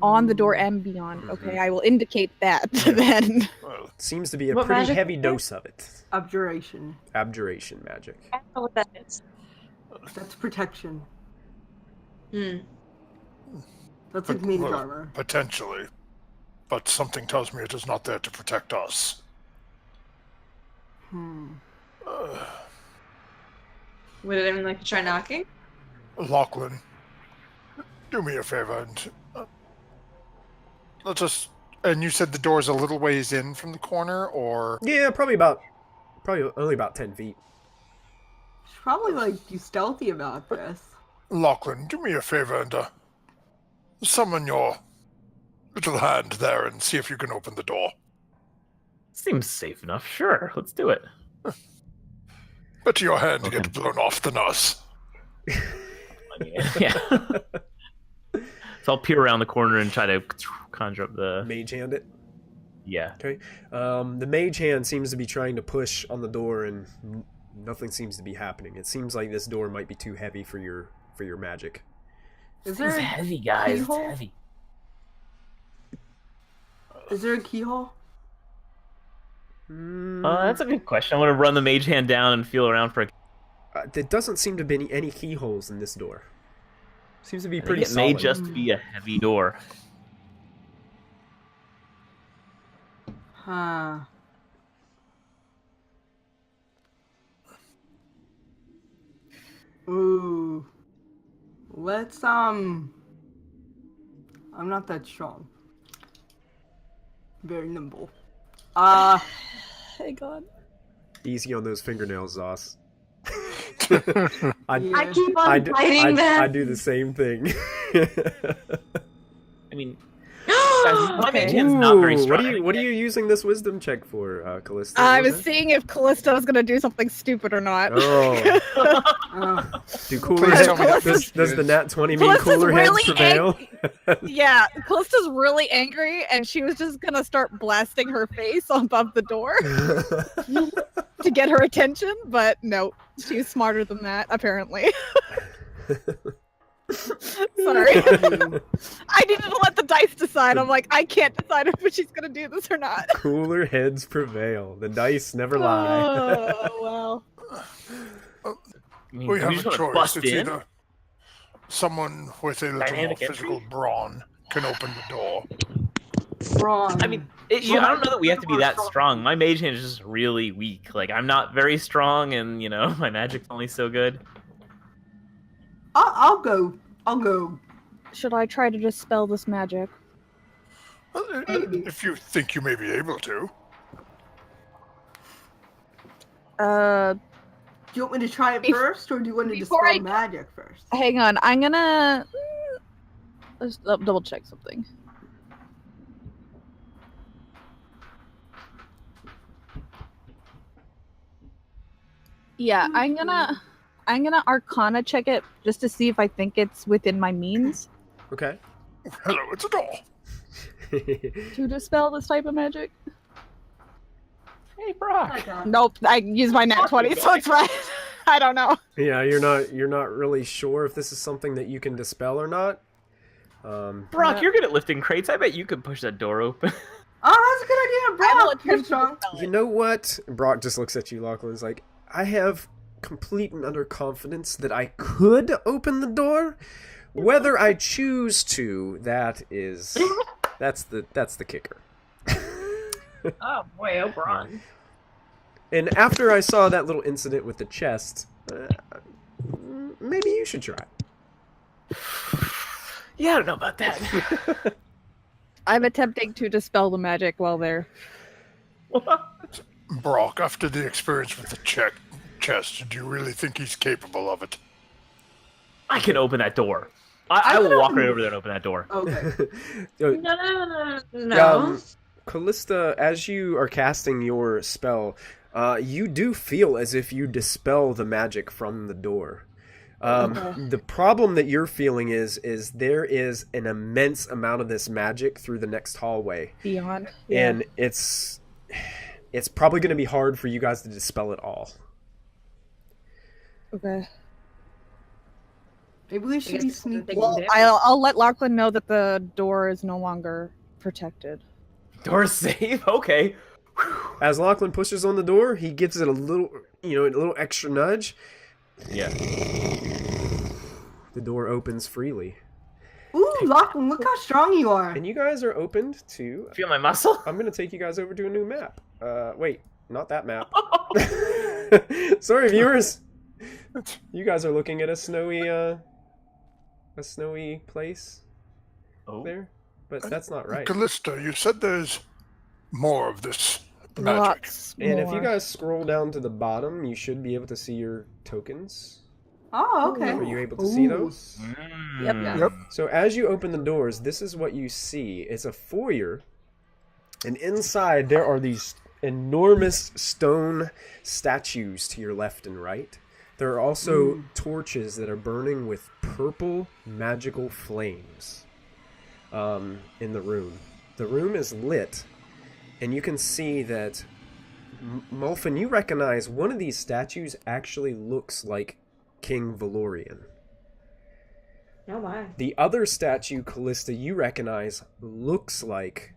On the door and beyond. Okay, I will indicate that then. Well, Seems to be a What pretty magic heavy is it? dose of it. Abjuration. Abjuration magic. I don't know what that is. That's protection. Hmm. That's like mage well, armor. potentially. But something tells me it is not there to protect us. Would anyone like to try knocking? Lachlan, do me a favor and let's just. And you said the door's a little ways in from the corner, or Yeah, probably only about 10 feet. Should probably like be stealthy about this. Lachlan, do me a favor and summon your little hand there and see if you can open the door. Seems safe enough. Sure, let's do it. Better your hand get blown off than us. I mean, yeah. So I'll peer around the corner and try to conjure up the. Mage hand it. Yeah. Okay. The mage hand seems to be trying to push on the door, and nothing seems to be happening. It seems like this door might be too heavy for your magic. Is It's there heavy, guys. It's keyhole? heavy. is there a keyhole? That's a good question. I want to run the mage hand down and feel around for a. There doesn't seem to be any keyholes in this door. Seems to be I think pretty it may solid. just be a heavy door. Huh. Ooh. Let's I'm not that strong. Very nimble. Hang on. Easy on those fingernails, Zoss. Yeah. I keep on fighting them. I do the same thing. I mean, guys, my mage hand's not very Ooh, strong. what are you using this wisdom check for, Callista? I What was seeing if Callista was gonna do something stupid or not. Oh, do cooler Please heads, tell me that does the nat 20 mean Callista's cooler heads really prevail? Yeah, Callista's really angry, and she was just gonna start blasting her face above the door to get her attention, but no, she's smarter than that, apparently. Sorry. I needed to let the dice decide. I'm like, I can't decide if she's gonna do this or not. Cooler heads prevail. The dice never lie. Oh, well. I mean, We do have just a wanna choice. bust It's in? either someone with a little more Dynamic physical entry? brawn can open the door. Brawn. I mean, I don't know that we have to be that strong. My mage hand is just really weak. Like, I'm not very strong, and, my magic's only so good. I'll go. Should I try to dispel this magic? If you think you may be able to. Uh, Do you want me to try it Bef- first, or do you want to before dispel I- magic first? hang on. I'm gonna let's double check something. Yeah, I'm gonna Arcana check it just to see if I think it's within my means Okay. Hello, it's a door. to dispel this type of magic. Hey, Brock. Nope, I use my nat 20, so it's fine. I don't know. Yeah, you're not really sure if this is something that you can dispel or not. Brock, you're good at lifting crates. I bet you could push that door open. Oh, that's a good idea, I will bro. You're attempt to strong. dispel You it. know what? Brock just looks at you, Lachlan. Is like, I have complete and utter confidence that I could open the door. Whether I choose to, that's the kicker. Oh boy, Oberon. And after I saw that little incident with the chest, maybe you should try. Yeah, I don't know about that. I'm attempting to dispel the magic while there. Brock, after the experience with the chest, do you really think he's capable of it? I can open that door. I will walk right over there and open that door. Okay. No. Callista, as you are casting your spell, you do feel as if you dispel the magic from the door. The problem that you're feeling is there is an immense amount of this magic through the next hallway. Beyond. And it's it's probably going to be hard for you guys to dispel it all. Okay. Maybe we should be sneaky. Well, I'll let Lachlan know that the door is no longer protected. Door's safe? Okay. As Lachlan pushes on the door, he gives it a little extra nudge. Yeah. The door opens freely. Ooh, Lachlan, look how strong you are. And you guys are opened to... Feel my muscle? I'm going to take you guys over to a new map. Wait, not that map. Sorry, viewers. You guys are looking at a snowy place there. But that's not right. Callista, you said there's more of this magic. Lots And if more. you guys scroll down to the bottom, you should be able to see your tokens. Oh, okay. Are you able to see Ooh. those? Yep. Yep. So as you open the doors, this is what you see. It's a foyer, and inside there are these enormous stone statues to your left and right. There are also torches that are burning with purple magical flames in the room. The room is lit, and you can see that, Mulfin, you recognize one of these statues actually looks like King Valorian. Oh my. The other statue, Callista, you recognize looks like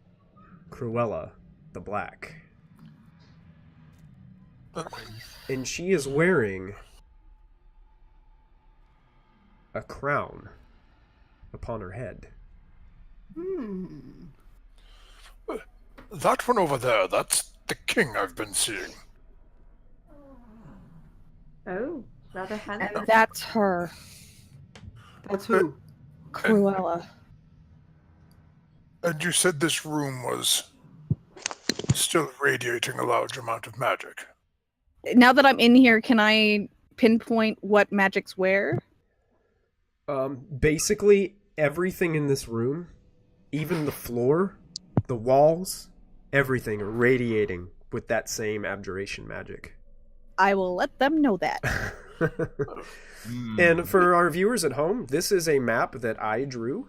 Cruella the Black. And she is wearing a crown upon her head. That one over there, that's the king I've been seeing. Oh, rather handsome. And that's her, That's who? Cruella. And you said this room was still radiating a large amount of magic. Now that I'm in here, can I pinpoint what magics where? Basically, everything in this room, even the floor, the walls, everything are radiating with that same abjuration magic. I will let them know that. And for our viewers at home, this is a map that I drew.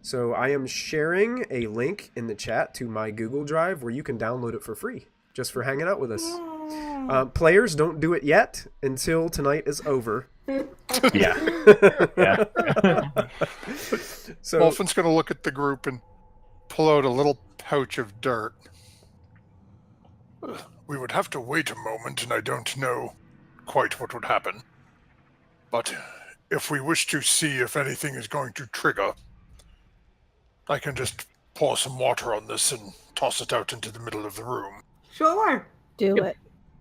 So I am sharing a link in the chat to my Google Drive where you can download it for free, just for hanging out with us. Players, don't do it yet until tonight is over. Yeah. Yeah. So Wolfen's going to look at the group and pull out a little pouch of dirt. We would have to wait a moment, and I don't know quite what would happen. But if we wish to see if anything is going to trigger, I can just pour some water on this and toss it out into the middle of the room. Sure. Do it.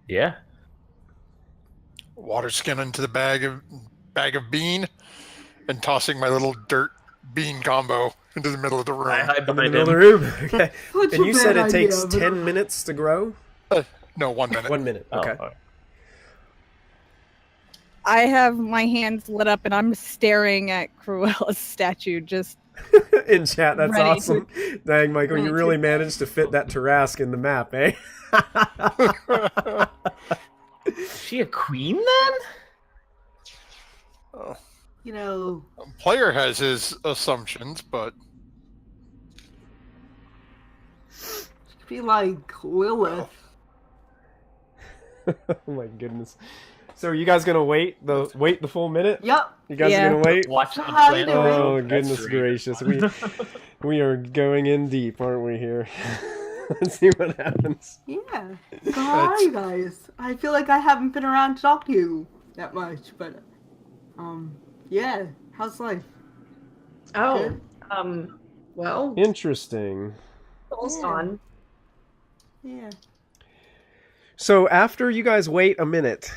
Yeah. Water skin into the bag of bean, and tossing my little dirt bean combo into the middle of the room. I hide in the behind middle of him. the room. Okay. Such And a you said bad it takes idea, but- 10 minutes to grow? No, 1 minute. 1 minute. Oh, Okay. all right. I have my hands lit up and I'm staring at Cruella's statue. Just In chat, that's Ready awesome. Dang, Michael, you really managed to fit that Tarrasque in the map, eh? Is she a queen then? You know, Player has his assumptions, but she could be like Lilith. Oh my goodness. So are you guys gonna wait the full minute? Yep. You guys Yeah. are gonna wait? Watch the How you planet. doing? Oh That's goodness great. gracious. We are going in deep, aren't we here? Let's see what happens. Yeah. So how are you guys? I feel like I haven't been around to talk to you that much, but yeah. How's life? Oh, Good. well, Interesting. almost on. Yeah. So after you guys wait a minute,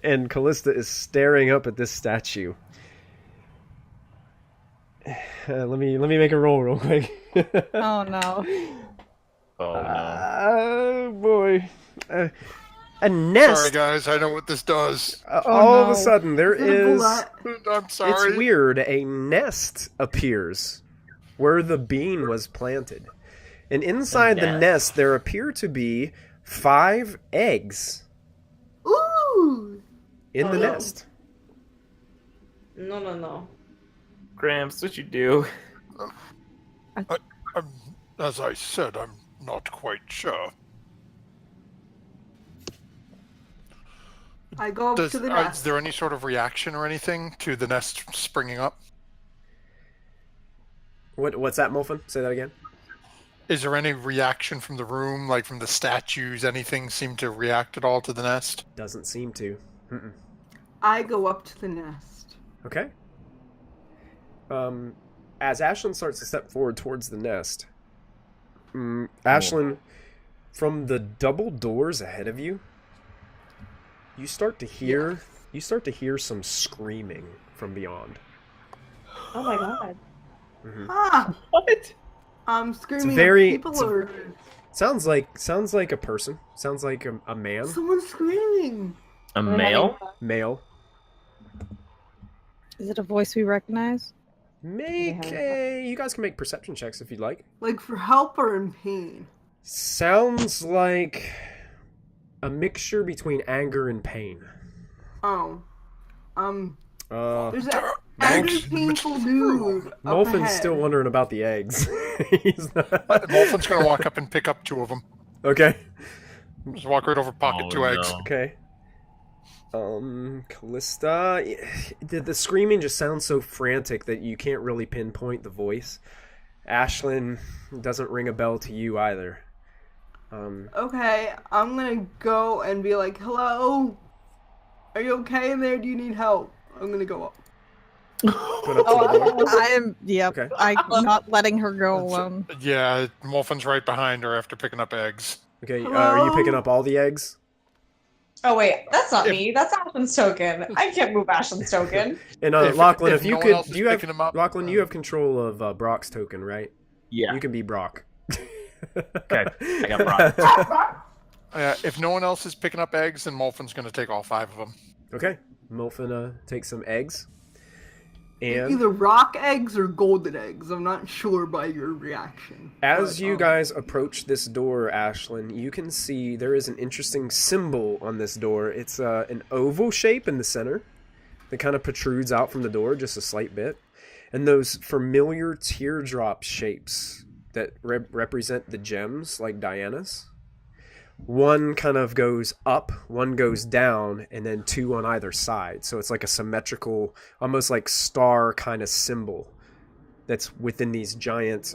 and Callista is staring up at this statue. Let me make a roll real quick. oh no. Oh no. Oh boy. A nest. sorry guys, I know what this does. All of no. a sudden, there is. I'm sorry. It's weird. A nest appears where the bean was planted. And inside the nest. nest, there appear to be 5 eggs Ooh. in the Oh, no. nest. No. Gramps, what you do? As I said, I'm not quite sure. I go up to the Is nest. there any sort of reaction or anything to the nest springing up? What's that, Molfin? Say that again. Is there any reaction from the room, like from the statues? Anything seem to react at all to the nest? Doesn't seem to. Mm-mm. I go up to the nest. Okay. As Ashlyn starts to step forward towards the nest, Ashlyn, from the double doors ahead of you, you start to hear some screaming from beyond. Oh my god. Ah! What? I'm screaming It's very- at people it's a- or Sounds like a person. Sounds like a man. someone's screaming. A male? Male. Is it a voice we recognize? You guys can make perception checks if you'd like. Like for help or in pain. Sounds like a mixture between anger and pain. Oh. There's an Thanks. angry, painful dude. up Molfin's ahead. still wondering about the eggs. He's not... Molfin's going to walk up and pick up 2 of them. Okay. Just walk right over, pocket Oh, 2 eggs. no. Okay. Callista, the screaming just sounds so frantic that you can't really pinpoint the voice. Ashlyn, doesn't ring a bell to you either. Okay, I'm gonna go and be like, hello? Are you okay in there? Do you need help? I'm gonna go up. Going up to the door. I am. Yep. Okay. I'm not letting her go alone. Yeah, Molfin's right behind her after picking up eggs. Okay, are you picking up all the eggs? Oh wait, that's not me. That's Ashlyn's token. I can't move Ashlyn's token. And If- Lachlan, if if you no one could, else is picking them up, Lachlan, you have control of Brock's token, right? Yeah. You can be Brock. Okay, I got Brock. If no one else is picking up eggs, then Molfin's going to take all 5 of them. Okay, Molfin takes some eggs, and Either rock eggs or golden eggs. I'm not sure by your reaction. as But, you guys approach this door, Ashlyn, you can see there is an interesting symbol on this door. It's an oval shape in the center that kind of protrudes out from the door just a slight bit, and those familiar teardrop shapes that represent the gems, like Diana's. One kind of goes up, one goes down, and then 2 on either side. So it's like a symmetrical, almost like star kind of symbol that's within these giant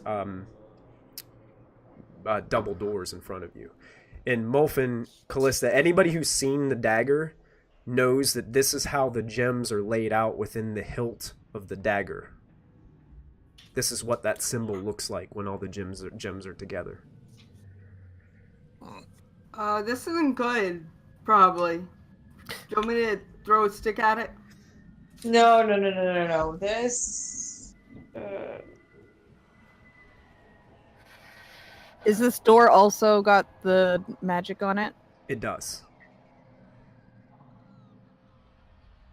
double doors in front of you. And Molfin, Callista, anybody who's seen the dagger knows that this is how the gems are laid out within the hilt of the dagger. This is what that symbol looks like when all the gems are together. This isn't good, probably. Do you want me to throw a stick at it? No. This. Is this door also got the magic on it? It does.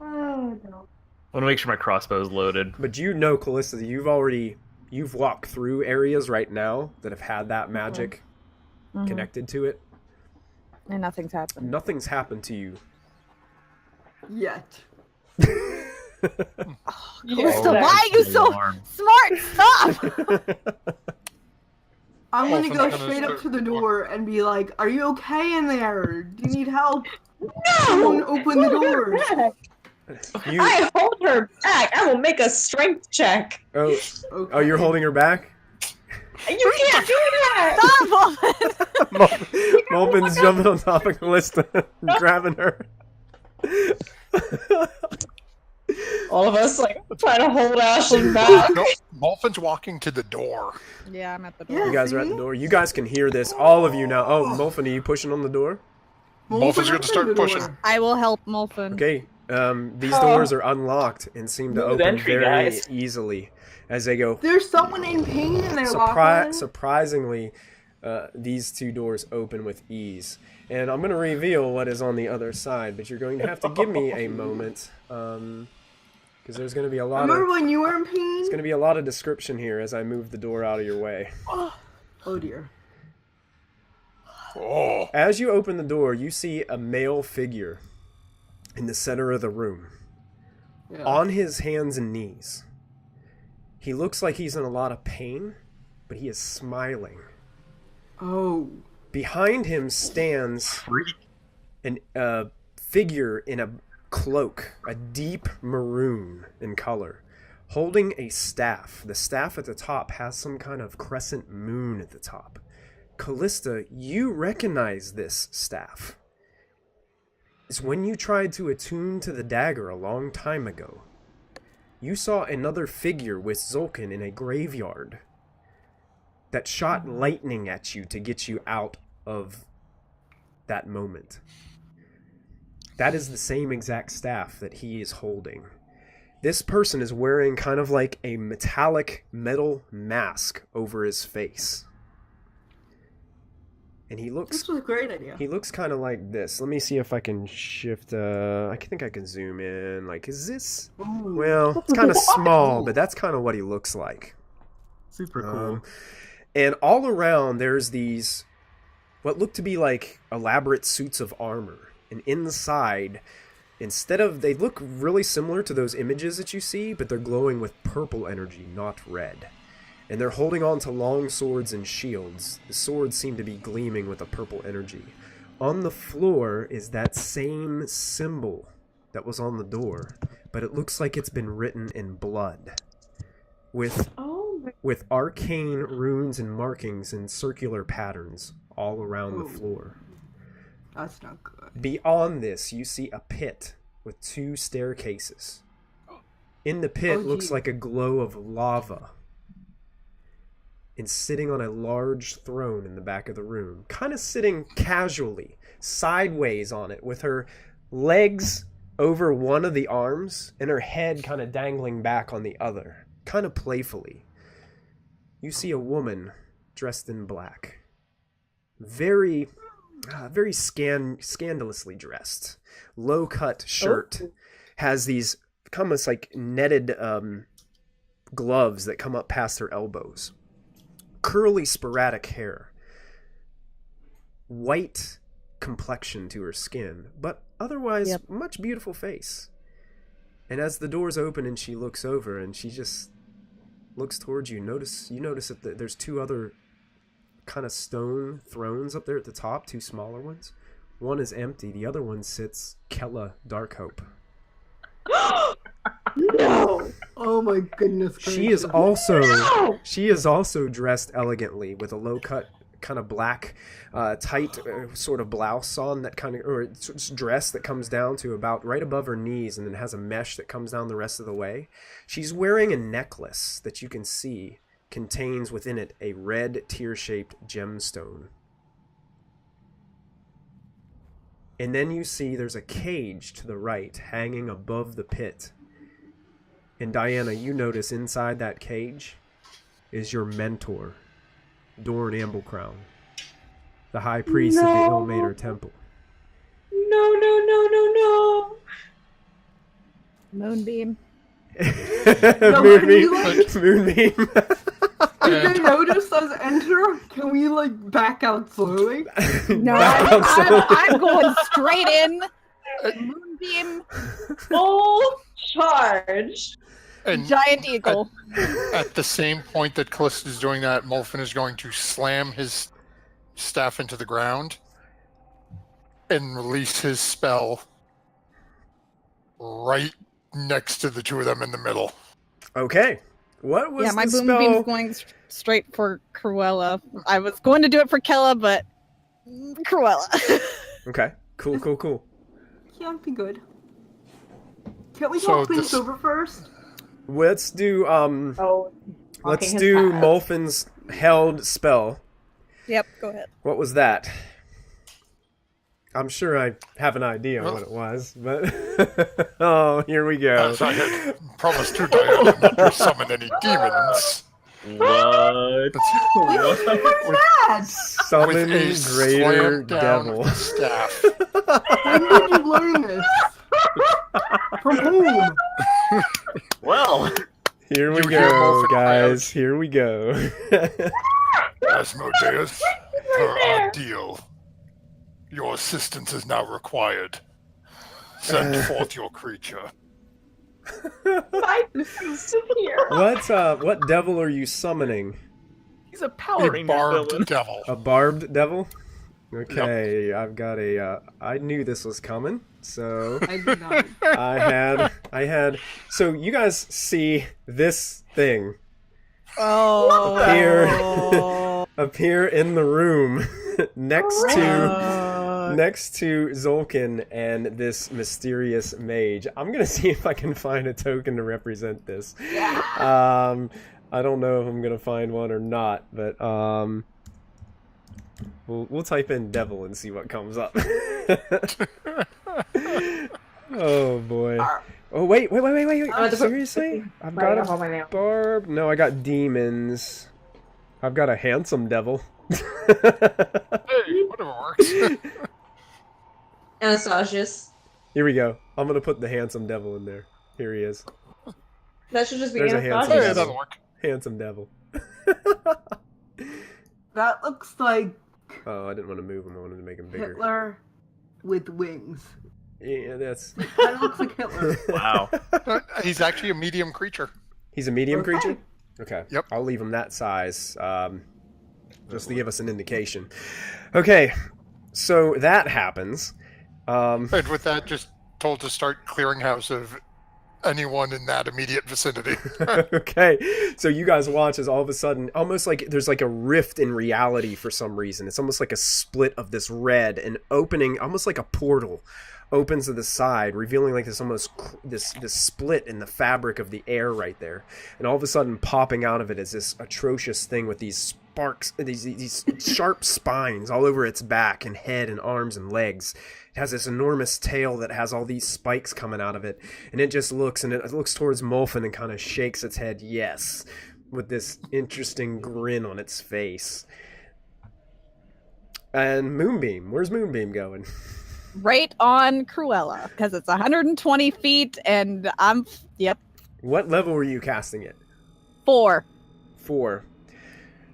Oh no. I want to make sure my crossbow is loaded. But you know, Callista, that you've walked through areas right now that have had that magic Mhm. connected to it. And nothing's happened. Nothing's happened to you. Yet. Callista, why are you so smart? Stop! I'm gonna Molfin's go gonna straight up start- to the door and be like, are you okay in there? Do you need help? No! Someone open the door. You, I hold her back. I will make a strength check. oh, Okay. you're holding her back? You can't do that. Stop, Molfin! Molfin's jumping on top of Callista and grabbing her. All of us like trying to hold Ashlyn back. No, Molfin's walking to the door. Yeah, I'm at the door. Yeah. You guys are at the See? door. You guys can hear this, all of you now. Oh, Molfin, are you pushing on the door? Molfin's gonna open start the pushing. door. I will help Molfin. Okay, these doors are unlocked and seem to Smooth open entry, very guys. easily as they go. There's someone in pain in there, Lachlan. Surprisingly, these 2 doors open with ease. And I'm going to reveal what is on the other side, but you're going to have to give me a moment, because there's going to be a lot Remember of when you were in pain? it's going to be a lot of description here as I move the door out of your way. Oh dear. Oh, As you open the door, you see a male figure in the center of the room, Yeah. on his hands and knees. He looks like he's in a lot of pain, but he is smiling. Oh. Behind him stands a figure in a cloak, a deep maroon in color, holding a staff. The staff at the top has some kind of crescent moon at the top. Callista, you recognize this staff. It's when you tried to attune to the dagger a long time ago. You saw another figure with Zulkin in a graveyard that shot lightning at you to get you out of that moment. That is the same exact staff that he is holding. This person is wearing kind of like a metallic metal mask over his face. And he looks... This was a great idea. He looks kind of like this. Let me see if I can shift... I think I can zoom in. Like, is this... Ooh. Well, it's kind of small, but that's kind of what he looks like. Super cool. And all around, there's these... what look to be like elaborate suits of armor. And inside, instead of... they look really similar to those images that you see, but they're glowing with purple energy, not red. And they're holding on to long swords and shields. The swords seem to be gleaming with a purple energy. On the floor is that same symbol that was on the door, but it looks like it's been written in blood. With arcane runes and markings and circular patterns all around the floor. That's not good. Beyond this, you see a pit with 2 staircases. In the pit looks like a glow of lava. And sitting on a large throne in the back of the room, kind of sitting casually, sideways on it, with her legs over one of the arms and her head kind of dangling back on the other, kind of playfully. You see a woman dressed in black, very scandalously dressed, low-cut shirt, has these almost like netted gloves that come up past her elbows. Curly, sporadic hair. White complexion to her skin, but otherwise much beautiful face. And as the doors open and she looks over and she just looks towards you, you notice that there's 2 other kind of stone thrones up there at the top, 2 smaller ones. One is empty, the other one sits Kruella Darkhope. No. Oh my goodness gracious. She is also dressed elegantly with a low-cut kind of black tight sort of blouse on that kind of, or dress that comes down to about right above her knees and then has a mesh that comes down the rest of the way. She's wearing a necklace that you can see contains within it a red tear-shaped gemstone. And then you see there's a cage to the right hanging above the pit. And Diana, you notice inside that cage is your mentor, Dorn Amblecrown, the high priest of the Ilmater Temple. No. Moonbeam. Moonbeam. Did they notice us enter? Can we back out slowly? No, I'm going straight in. Moonbeam. Full charge. And Giant eagle. At the same point that Callista is doing that, Molfin is going to slam his staff into the ground and release his spell right next to the 2 of them in the middle. Okay. What was my the boom spell? beam's going straight for Cruella. I was going to do it for Kella, but Cruella. Okay. Cool. Yeah, be good. Can't we talk things over first? Let's do Walking his path. Molfin's held spell. Yep, go ahead. What was that? I'm sure I have an idea what it was, but oh, here we go. I had promised to Diana not to summon any demons. What? Where's that? Summon With a greater slam down devil. staff. When did you learn this? From whom? Well, Here we You hear go, Molfin guys. Here we go. Asmodeus, per our deal, your assistance is now required. Send forth your creature. My sister here. What devil are you summoning? He's a Power A Rangers barbed villain. devil. A barbed devil? Okay, I've got a, I knew this was coming, so I did not. I had, so you guys see this thing Oh. appear in the room next to Uh, Zolkin and this mysterious mage. I'm gonna see if I can find a token to represent this. I don't know if I'm gonna find one or not, but we'll type in devil and see what comes up. Oh boy. Oh wait. Seriously? I've got a barb. No, I got demons. I've got a handsome devil. Hey, whatever works. Anastasius. Here we go. I'm gonna put the handsome devil in there. Here he is. That should just be There's a handsome Hey, Anastasius. that'll work. Handsome devil. That looks like Oh, I didn't want to move him. I wanted to make him bigger. Hitler with wings. Yeah, that's. That looks like Hitler. Wow. He's actually a medium creature. He's a medium Okay. creature? Okay. Yep. I'll leave him that size, just to give us an indication. Okay, so that happens. And with that, just told to start clearing house of anyone in that immediate vicinity. Okay, so you guys watch as all of a sudden, almost like there's like a rift in reality for some reason. It's almost like a split of this red, and opening, almost like a portal, opens to the side, revealing like this almost this split in the fabric of the air right there. And all of a sudden, popping out of it is this atrocious thing with these sparks, these sharp spines all over its back and head and arms and legs. It has this enormous tail that has all these spikes coming out of it, and it just looks, and it looks towards Molfin and kind of shakes its head yes, with this interesting grin on its face. And Moonbeam, where's Moonbeam going? right on Cruella, because it's 120 feet, and yep, What level were you casting it? 4. 4.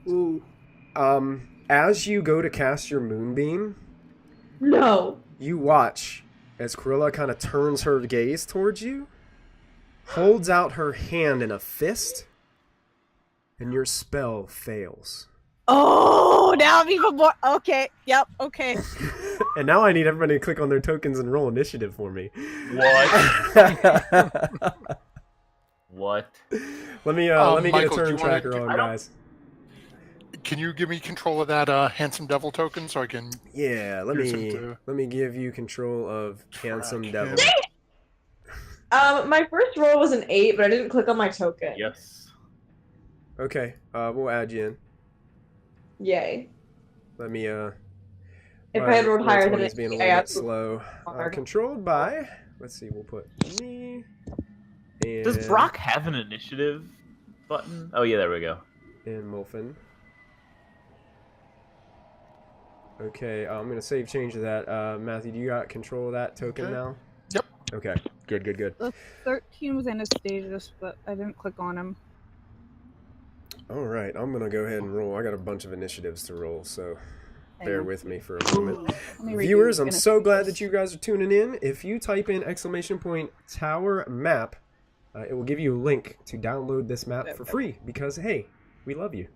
Ooh. As you go to cast your Moonbeam, No. you watch as Cruella kind of turns her gaze towards you, holds out her hand in a fist, and your spell fails. Oh, now I'm even more. Okay, yep, okay. And now I need everybody to click on their tokens and roll initiative for me. What? What? Let me get Michael, a do turn you wanna tracker do- on, I don't- guys. Can you give me control of that handsome devil token so I can... Yeah, let Use him me to give you control of handsome track devil. him. My first roll was an 8, but I didn't click on my token. Yes. Okay, we'll add you in. Yay. Let me If I had rolled higher than it's it, being a I little bit absolutely- slow. Controlled by. Let's see. We'll put me. And, Does Brock have an initiative button? Oh yeah, there we go. and Molfin. Okay, I'm gonna save change to that. Matthew, do you got control of that token Okay. now? Yep. Okay. Good. The 13 was Anastasius, but I didn't click on him. All right, I'm gonna go ahead and roll. I got a bunch of initiatives to roll, so Hang bear on. with me for a moment. Let me redo Viewers, I'm so glad Anastasius. that you guys are tuning in. If you type in !tower map, it will give you a link to download this map for free because, hey, we love you.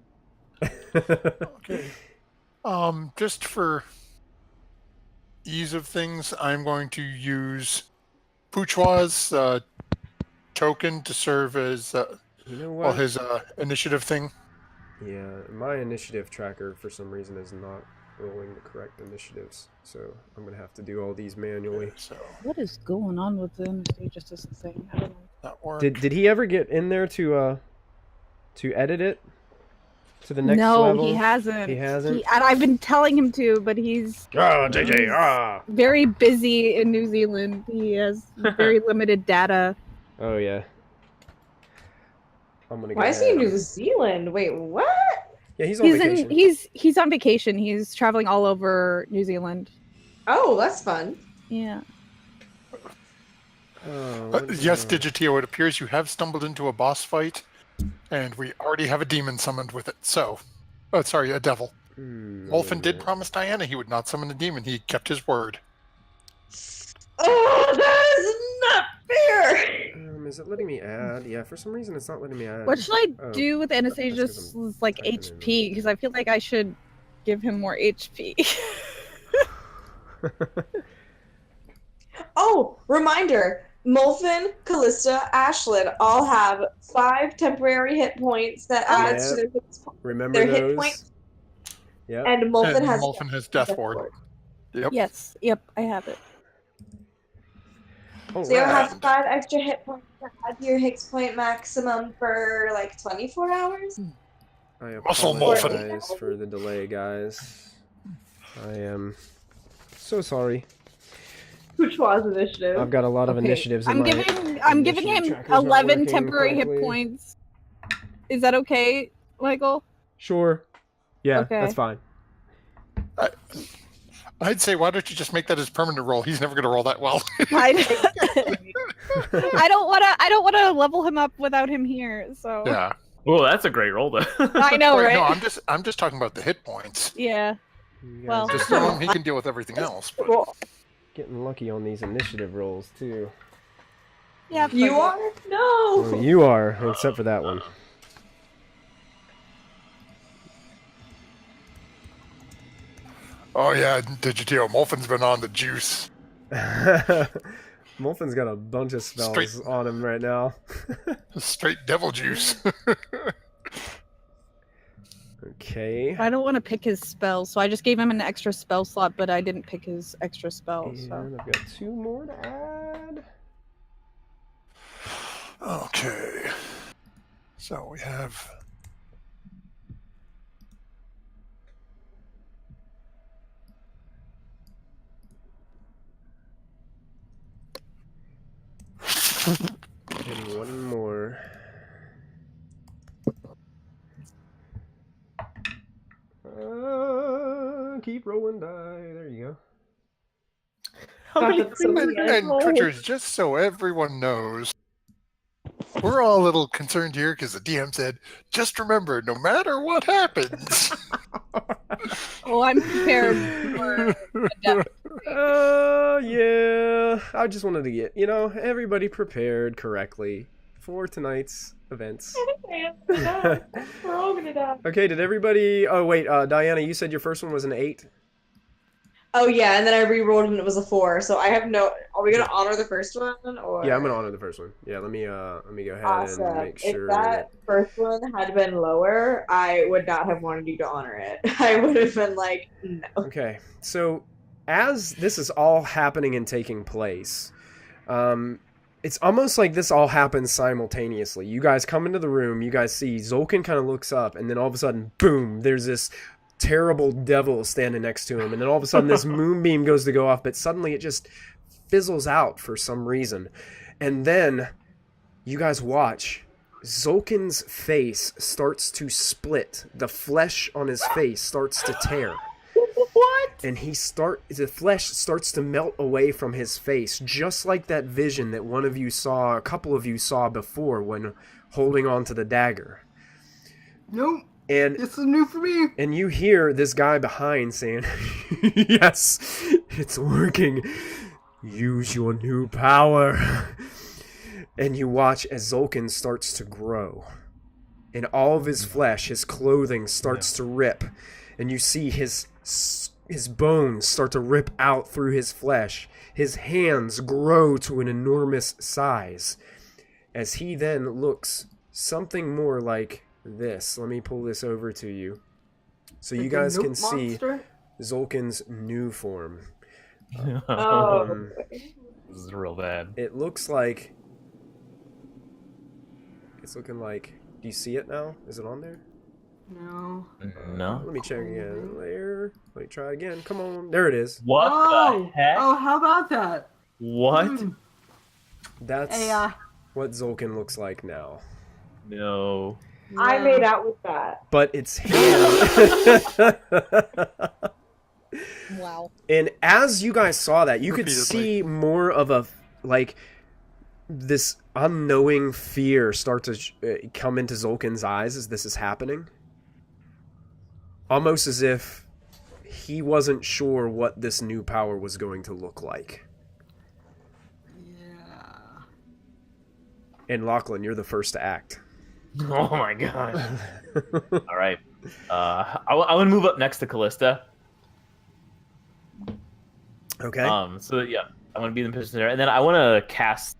Okay. Just for ease of things, I'm going to use Pouchoir's token to serve as You know what? his initiative thing. Yeah, my initiative tracker for some reason is not rolling the correct initiatives, so I'm gonna have to do all these manually. So What is going on with the Anastasius thing? I don't know. that works. Did he ever get in there to edit it to the next No, level? he hasn't. He hasn't? And I've been telling him to, but he's JJ, very busy in New Zealand. He has very limited data. Oh yeah. I'm gonna. Why is he in New Zealand? Wait, what? Yeah, he's on He's vacation. he's on vacation. He's traveling all over New Zealand. Oh, that's fun. Yeah. Oh, what is Yes, going on? Digitio, it appears you have stumbled into a boss fight, and we already have a demon summoned with it. So, a devil. Wolfen did promise Diana he would not summon a demon. He kept his word. Oh, that is not fair. Let me Is it letting me add? Yeah, for some reason it's not letting me add. What should I Oh, do with that's 'cause Anastasia's I'm like typing in. HP? Because I feel like I should give him more HP. Oh, reminder. Molfin, Callista, Ashlyn all have 5 temporary hit points that adds to Remember their those? hit points. Yeah. And Molfin And has Molfin has Death Ward. Yep. Yes. Yep. I have it. Oh, So you'll right. have 5 extra hit points to add to your hit point maximum for like 24 hours. I Muscle apologize for the delay, guys. I am so sorry. Bourgeois initiative. I've got a lot of Okay. initiatives. I'm giving him tracker's not 11 working temporary hit correctly. points. Is that okay, Michael? Sure. Yeah, Okay. that's fine. I'd say, why don't you just make that his permanent roll? He's never going to roll that well. I don't want to level him up without him here. So Yeah. Oh, that's a great roll, though. I know, Wait, right? no, I'm just talking about the hit points. Yeah. You Well- guys Just are throw him. He can deal with everything else. But Cool. getting lucky on these initiative rolls too. Yeah. You are? No! Well, you are, except for that one. oh yeah, Digitio, Molfin's been on the juice. Molfin's got a bunch of spells Straight- on him right now. Straight devil juice. Okay. I don't want to pick his spell, so I just gave him an extra spell slot, but I didn't pick his extra spell. So And I've got 2 more to add. Okay. So we have. And 1 more. Keep rolling die. There you go. How many That's so things- weird. And Twitchers, just so everyone knows, we're all a little concerned here because the DM said, just remember, no matter what happens. oh, I'm prepared for death. Yeah. I just wanted to get, everybody prepared correctly for tonight's events. We're all gonna die. Okay, did everybody... Oh, wait, Diana, you said your first one was an 8? Oh yeah, and then I re-rolled and it was a 4. So I have no. Are we gonna honor the first one or? Yeah, I'm gonna honor the first one. Yeah, let me go ahead Awesome. and make sure If that first one had been lower, I would not have wanted you to honor it. I would have been like, no. Okay, so as this is all happening and taking place, it's almost like this all happens simultaneously. You guys come into the room, you guys see Zolkin kind of looks up, and then all of a sudden, boom, there's this terrible devil standing next to him, and then all of a sudden this moonbeam goes to go off, but suddenly it just fizzles out for some reason. And then you guys watch Zolkin's face starts to split. The flesh on his face starts to tear. What? And the flesh starts to melt away from his face, just like that vision that a couple of you saw before when holding on to the dagger. Nope. And This is new for me. And you hear this guy behind saying, yes, it's working. Use your new power. And you watch as Zolkin starts to grow. And all of his flesh, his clothing starts to rip. And you see his bones start to rip out through his flesh. His hands grow to an enormous size. As he then looks something more like this. Let me pull this over to you so you Like a guys can note see monster? Zolkin's new form. Oh. This is real bad. It looks like it's looking like, do you see it now? Is it on there? No. No. Let me check again. There. Let me try it again. Come on. There it is. What oh. the heck? Oh, how about that? What? That's Hey, what Zolkin looks like now. No. I yeah. made out with that. But its hand. Wow. And as you guys saw that, you could Repeatedly. see more of a, like, this unknowing fear start to come into Zolkin's eyes as this is happening. Almost as if he wasn't sure what this new power was going to look like. Yeah. And Lachlan, you're the first to act. Oh my gosh. All right. I want to move up next to Callista. Okay. So yeah, I want to be in the position there, and then I want to cast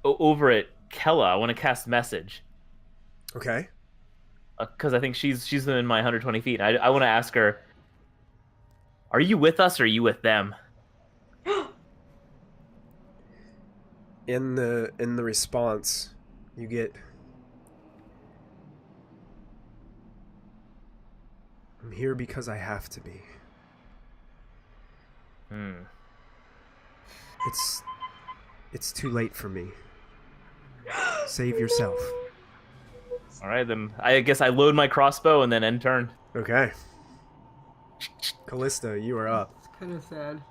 over at Kella. I want to cast message Okay. because I think she's in my 120 feet. I want to ask her, are you with us or are you with them? In the response, you get, I'm here because I have to be. It's too late for me. Save yourself. All right, then I guess I load my crossbow and then end turn. Okay. Callista, you are up. It's kind of sad.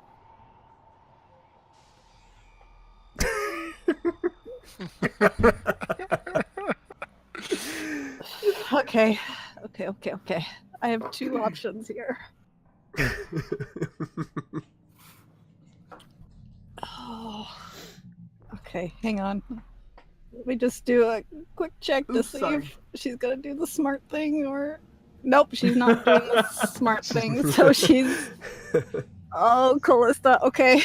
Okay. I have two options here. Oh. Okay, hang on. Let me just do a quick check to see if she's gonna do the smart thing or... Nope, she's not doing the smart thing, so she's... Oh, Callista, okay.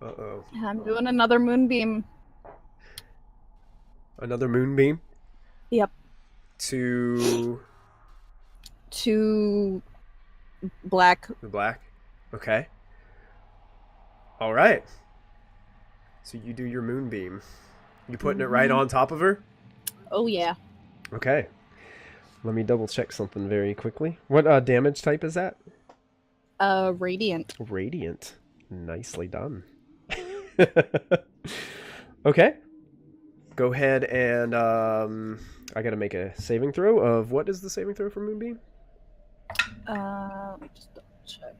Uh-oh. I'm doing another moonbeam. Another moonbeam? Yep. To Black. the black? Okay. All right. So you do your moonbeam. You putting it right on top of her? Oh, yeah. Okay. Let me double check something very quickly. What damage type is that? Radiant. Radiant. Nicely done. Okay. Go ahead and I gotta make a saving throw of what is the saving throw for Moonbeam? Let me just double check.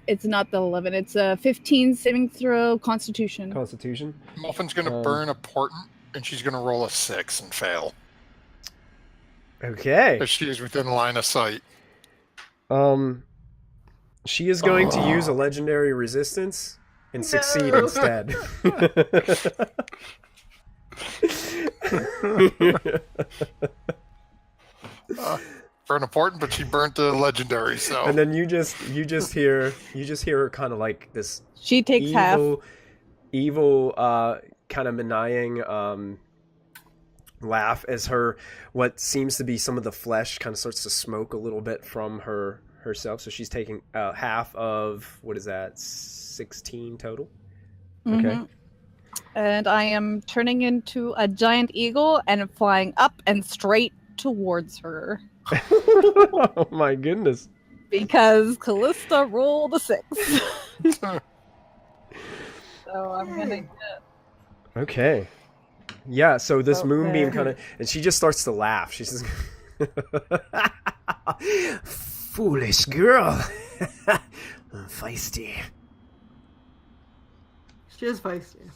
It's not the 11. It's a 15 saving throw, Constitution. Constitution. Muffin's gonna burn a portent, and she's gonna roll a 6 and fail. Okay. Because she is within line of sight. She is going to use a legendary resistance and succeed instead. Burn a portent, but she burnt the legendary. So. And then you just hear her kind of like this. She takes evil, kind of denying laugh as what seems to be some of the flesh kind of starts to smoke a little bit from herself. So she's taking half of, what is that, 16 total? Mm-hmm. Okay. And I am turning into a giant eagle and flying up and straight towards her. Oh my goodness. Because Callista rolled a 6. So I'm gonna get... Okay. Yeah, so this moonbeam kind of, and she just starts to laugh. She says, "Foolish girl, feisty." She is feisty.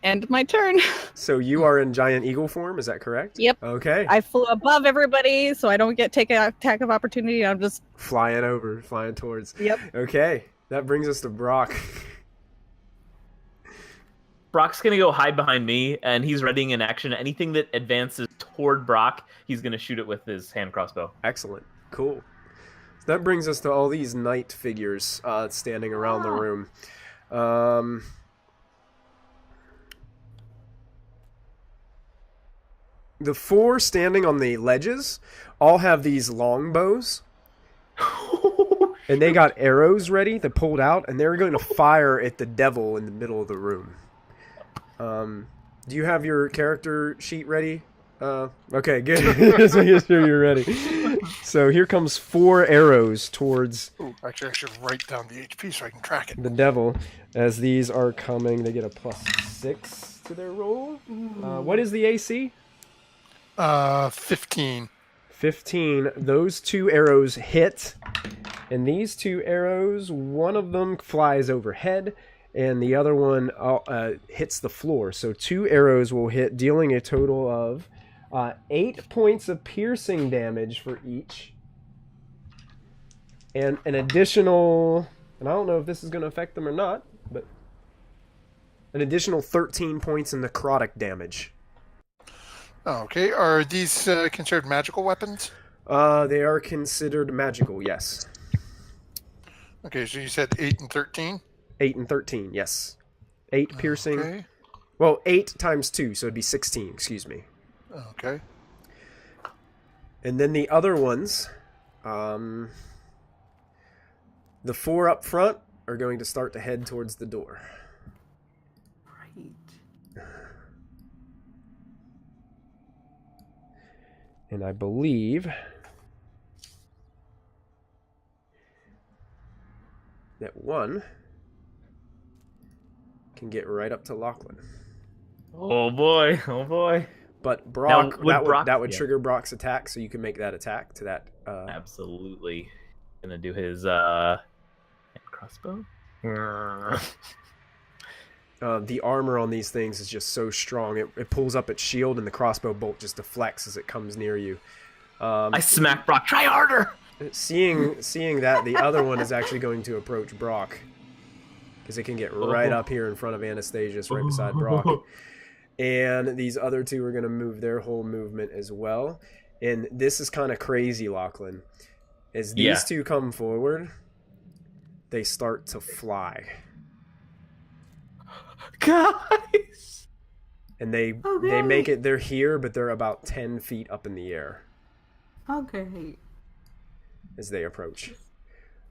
End my turn. So you are in giant eagle form, is that correct? Yep. Okay. I flew above everybody, so I don't get take an attack of opportunity. I'm just flying towards. Yep. Okay, that brings us to Brock. Brock's gonna go hide behind me, and he's readying an action. Anything that advances toward Brock, he's gonna shoot it with his hand crossbow. Excellent. Cool. So that brings us to all these knight figures standing around the room. The 4 standing on the ledges all have these long bows. And they got arrows ready. They pulled out, and they're going to fire at the devil in the middle of the room. Do you have your character sheet ready? Okay, good. Just making sure you're ready. So here comes 4 arrows towards... Ooh, actually, I should write down the HP so I can track it. The devil. As these are coming, they get a +6 to their roll. What is the AC? 15. 15. Those 2 arrows hit. And these 2 arrows, one of them flies overhead, and the other one hits the floor. So 2 arrows will hit, dealing a total of 8 points of piercing damage for each. And an additional, and I don't know if this is going to affect them or not, but an additional 13 points in necrotic damage. Okay, are these considered magical weapons? They are considered magical, yes. Okay, so you said 8 and 13? 8 and 13, yes. 8 piercing. Okay. Well, 8 times 2, so it'd be 16, excuse me. Okay. And then the other ones, the 4 up front are going to start to head towards the door. Right. And I believe that one can get right up to Lachlan. Oh boy! Oh boy! But Brock, Now, that would yeah. trigger Brock's attack, so you can make that attack to that. Absolutely. Gonna do his crossbow. The armor on these things is just so strong. It pulls up its shield, and the crossbow bolt just deflects as it comes near you. I smack Brock. Try harder. Seeing that, the other one is actually going to approach Brock, because it can get right up here in front of Anastasius, right beside Brock. And these other 2 are going to move their whole movement as well. And this is kind of crazy, Lachlan. As these 2 come forward, they start to fly. Guys! And they Okay. make it, they're here, but they're about 10 feet up in the air Okay. as they approach.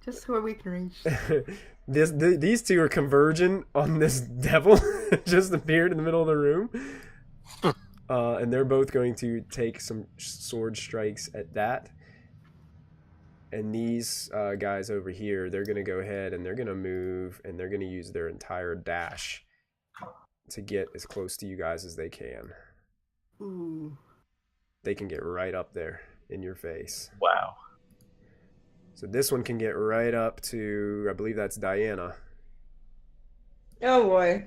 Just where we can reach. These 2 are converging on this devil that just appeared in the middle of the room. And they're both going to take some sword strikes at that. And these guys over here, they're going to go ahead and they're going to move, and they're going to use their entire dash to get as close to you guys as they can. Ooh. They can get right up there in your face. Wow. So this one can get right up to, I believe that's Diana. Oh boy.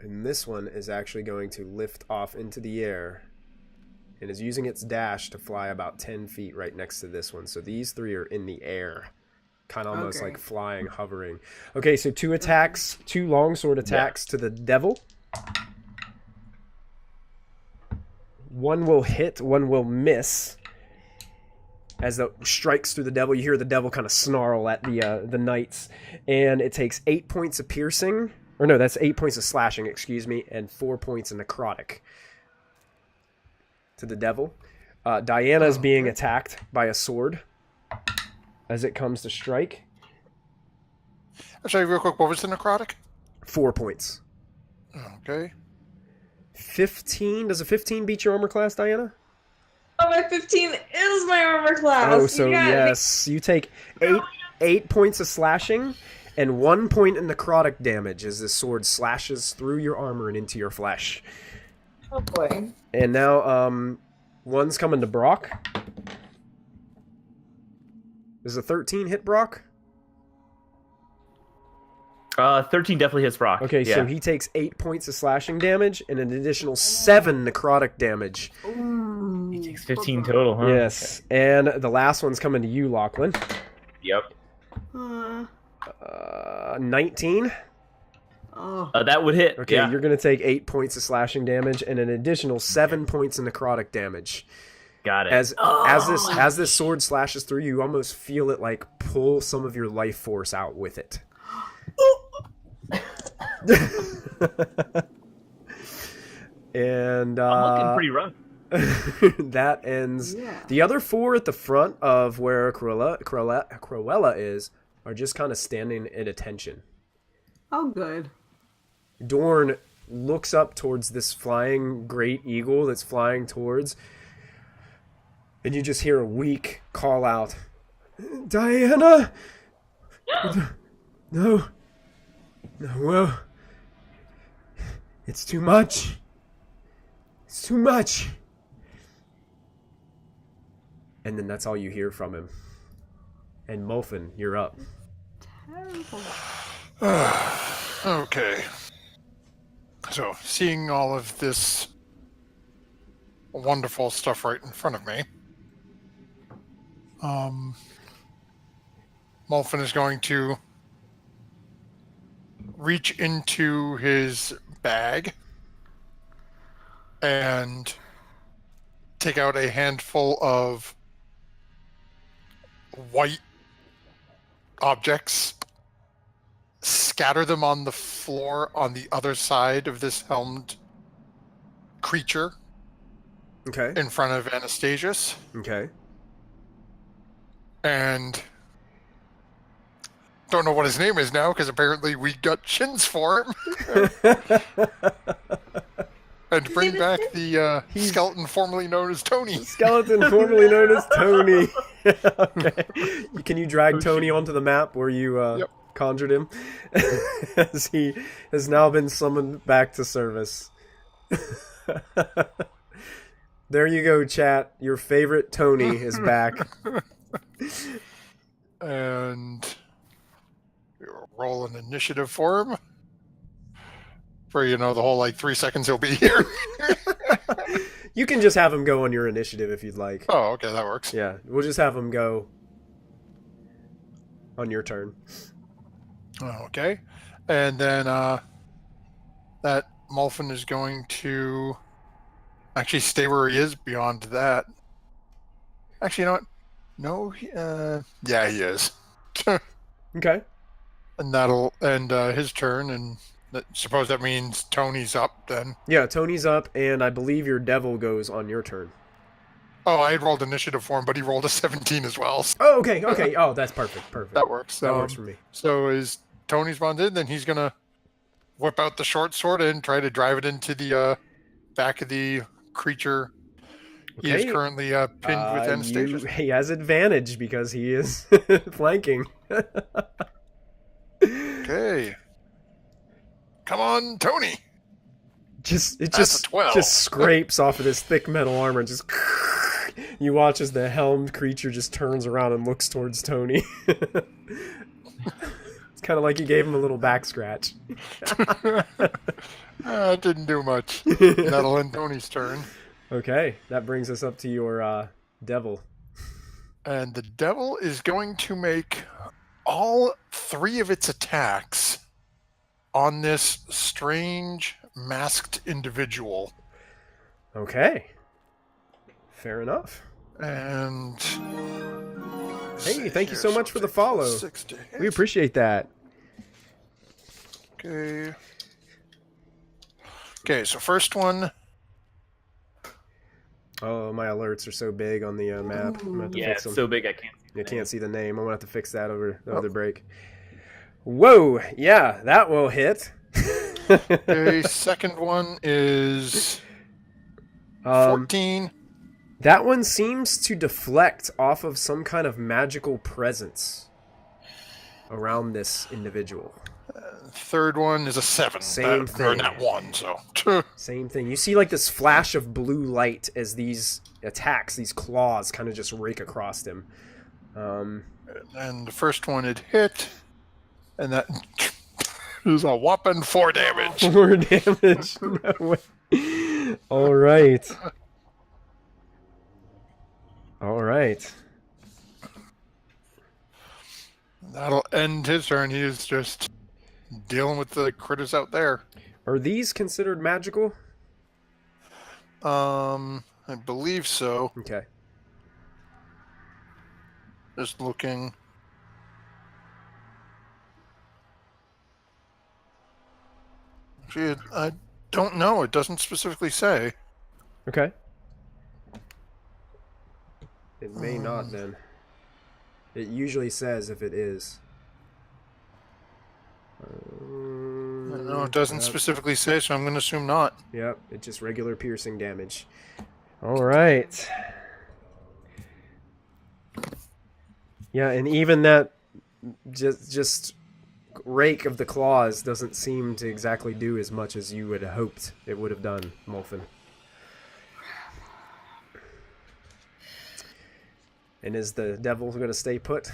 And this one is actually going to lift off into the air and is using its dash to fly about 10 feet right next to this one. So these 3 are in the air, kind of almost like flying, hovering. Okay, so 2 attacks, 2 longsword attacks to the devil. One will hit, one will miss. As it strikes through the devil, you hear the devil kind of snarl at the knights. And it takes 8 points of piercing. Or no, that's 8 points of slashing, excuse me, and 4 points of necrotic to the devil. Diana is being attacked by a sword as it comes to strike. Sorry, real quick, what was the necrotic? 4 points. Okay. 15. Does a 15 beat your armor class, Diana? Oh, my 15 is my armor class. Oh, so You got me. yes. You take 8 points of slashing and 1 point in necrotic damage as this sword slashes through your armor and into your flesh. Oh boy. And now, one's coming to Brock. Does a 13 hit Brock? 13 definitely hits Brock. Okay, yeah. so he takes 8 points of slashing damage and an additional 7 necrotic damage. Ooh. He takes 15 total, huh? Yes, and the last one's coming to you, Lachlan. Yep. 19. Oh. That would hit. Okay, yeah. you're going to take 8 points of slashing damage and an additional 7 points of necrotic damage. Got it. As this sword slashes through you, you almost feel it like pull some of your life force out with it. And I'm looking pretty rough. that ends. Yeah. The other 4 at the front of where Cruella is are just kind of standing at attention. Oh, good. Dorn looks up towards this flying great eagle that's flying towards, and you just hear a weak call out, Diana! No. Well, it's too much. It's too much. And then that's all you hear from him. And Mulfin, you're up. Okay. So, seeing all of this wonderful stuff right in front of me, Molfin is going to reach into his bag and take out a handful of white objects, scatter them on the floor on the other side of this helmed creature Okay. in front of Anastasius, Okay. and don't know what his name is now because apparently we got chins for him. And bring back the skeleton formerly known as Tony. Skeleton formerly known as Tony. Okay. Can you drag Tony onto the map where you conjured him? As he has now been summoned back to service. There you go, chat. Your favorite Tony is back. And roll an initiative for him. For, the whole, 3 seconds he'll be here. You can just have him go on your initiative if you'd like. Oh, okay, that works. Yeah, we'll just have him go on your turn. Okay. And then that Molfin is going to actually stay where he is beyond that. Actually, you know what? No, yeah, he is. Okay. And that'll end his turn, and suppose that means Tony's up then. Yeah, Tony's up, and I believe your devil goes on your turn. Oh, I had rolled initiative for him, but he rolled a 17 as well. So Oh, okay, okay. Oh, that's perfect, perfect. that works. That works for me. So is Tony's bonded, then he's going to whip out the short sword and try to drive it into the back of the creature. Okay. He is currently pinned with Anastasia. He has advantage because he is flanking. Okay. Come on, Tony. It That's a 12. just scrapes off of this thick metal armor and just you watch as the helmed creature just turns around and looks towards Tony. It's kind of like you gave him a little back scratch. It didn't do much. That'll end Tony's turn. Okay, that brings us up to your devil. And the devil is going to make all 3 of its attacks on this strange masked individual. Okay. Fair enough. And hey, thank you so much for the follow. 6 to hit. We appreciate that. Okay. Okay, so first one. Oh, my alerts are so big on the map. I'm gonna have to Yeah, fix it's them. so big I can't see. I can't see the name. I'm gonna have to fix that over the break. Whoa! Yeah, that will hit. Okay, second one is 14. That one seems to deflect off of some kind of magical presence around this individual. Third one is a 7. Same Or thing. not 1, so. Same thing. You see like this flash of blue light as these attacks, these claws, kind of just rake across him. And the first one it hit, and that is a whopping 4 damage. 4 damage. No way. All right. All right. That'll end his turn. He is just dealing with the critters out there. Are these considered magical? I believe so. Okay. Just looking. Gee, I don't know. It doesn't specifically say. Okay. It may not then. It usually says if it is. No, it doesn't specifically say, so I'm going to assume not. Yep, it's just regular piercing damage. All right. Yeah, and even that just rake of the claws doesn't seem to exactly do as much as you would have hoped it would have done, Molfin. And is the devil going to stay put?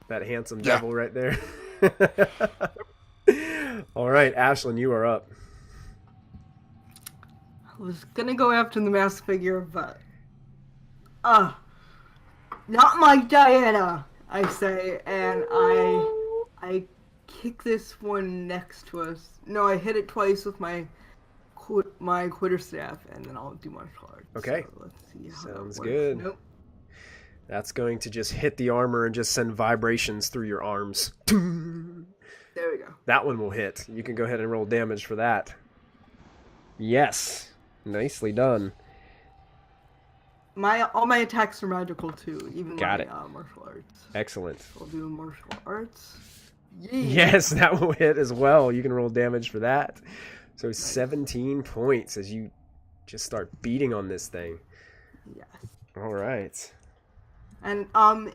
That handsome Yeah. devil right there. All right, Ashlyn, you are up. I was gonna go after the mask figure, but not my Diana, I say, and I kick this one next to us. No, I hit it twice with my quarterstaff, and then I'll do martial arts. Okay. So let's see how Sounds that works. good. Nope. That's going to just hit the armor and just send vibrations through your arms. There we go. That one will hit. You can go ahead and roll damage for that. Yes. Nicely done. All my attacks are magical too, even Got my it. martial arts. Excellent. I'll do martial arts. Yeah. Yes, that will hit as well. You can roll damage for that. So 17 points as you just start beating on this thing. Yes. All right. And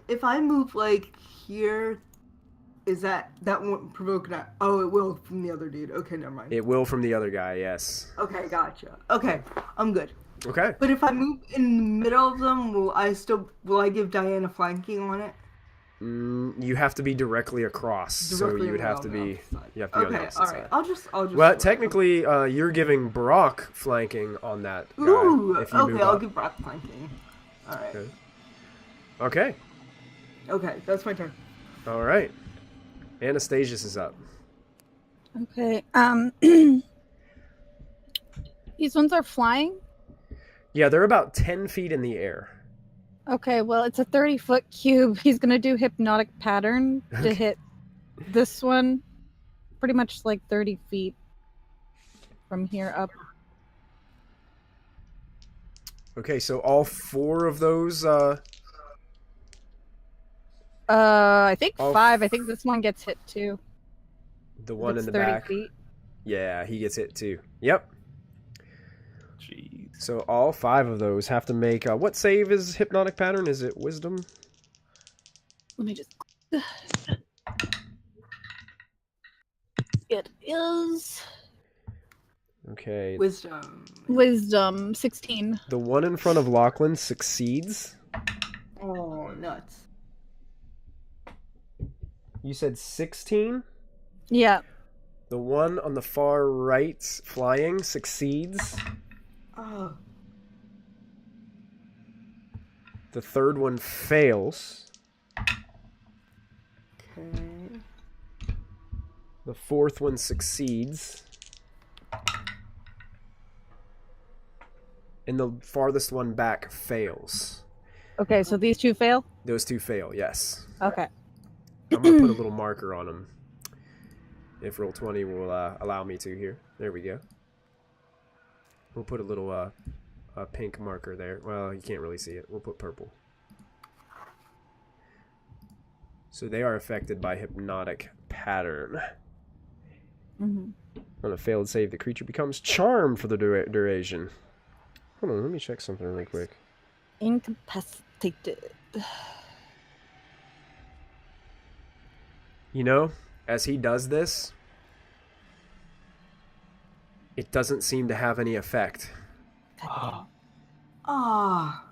if I move like here, is that won't provoke that? Oh, it will from the other dude. Okay, never mind. It will from the other guy, yes. Okay, gotcha. Okay, I'm good. Okay. But if I move in the middle of them, will I give Diana flanking on it? You have to be directly across, so you would have to be on the Okay, opposite all right. side. I'll just. Well, technically, you're giving Brock flanking on that guy. Ooh. If you Okay, move I'll up. give Brock flanking. All right. Okay. Okay, that's my turn. All right. Anastasius is up. Okay. These ones are flying. Yeah, they're about 10 feet in the air. Okay, well, it's a 30-foot cube. He's gonna do hypnotic pattern to hit this one, pretty much like 30 feet from here up. Okay, so all 4 of those. I think All 5. I think this one gets hit too. The one in It's the 30 back. feet. Yeah, he gets hit too. Yep. Jeez. So all 5 of those have to make. What save is hypnotic pattern? Is it wisdom? Let me just. It is Okay. Wisdom. 16. The one in front of Lachlan succeeds. Oh, nuts. You said 16? Yeah. The one on the far right flying succeeds. Oh. The third one fails. Okay. The fourth one succeeds. And the farthest one back fails. Okay, so these 2 fail? Those 2 fail, yes. Okay. I'm going to put a little marker on them. If Roll20 will allow me to here. There we go. We'll put a little pink marker there. Well, you can't really see it. We'll put purple. So they are affected by hypnotic pattern. Mm-hmm. On a failed save, the creature becomes charmed for the duration. Hold on, let me check something really quick. Incapacitated. You know, as he does this, it doesn't seem to have any effect. Oh, Ah.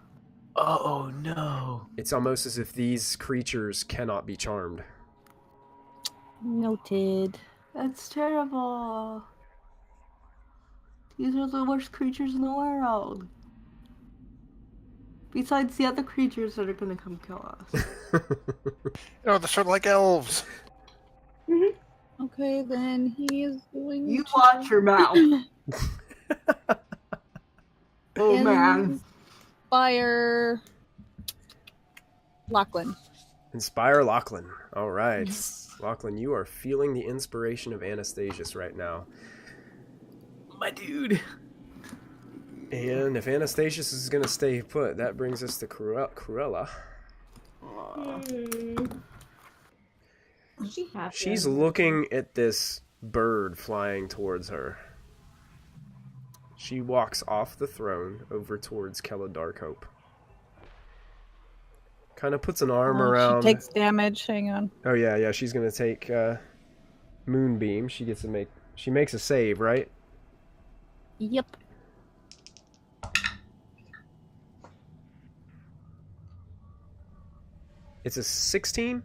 oh no. It's almost as if these creatures cannot be charmed. Noted. That's terrible. These are the worst creatures in the world. Besides the other creatures that are gonna come kill us. No, they're sort of like elves. Okay, then he is going You to watch your mouth. Oh man. inspire Lachlan. Inspire Lachlan. All right. Lachlan, you are feeling the inspiration of Anastasius right now. My dude. And if Anastasius is going to stay put, that brings us to Cruella. Is she happy? She's looking at this bird flying towards her. She walks off the throne over towards Kella Darkhope. Kind of puts an arm around. She takes damage. Hang on. Oh yeah, she's gonna take Moonbeam. She gets to make. She makes a save, right? Yep. It's a 16.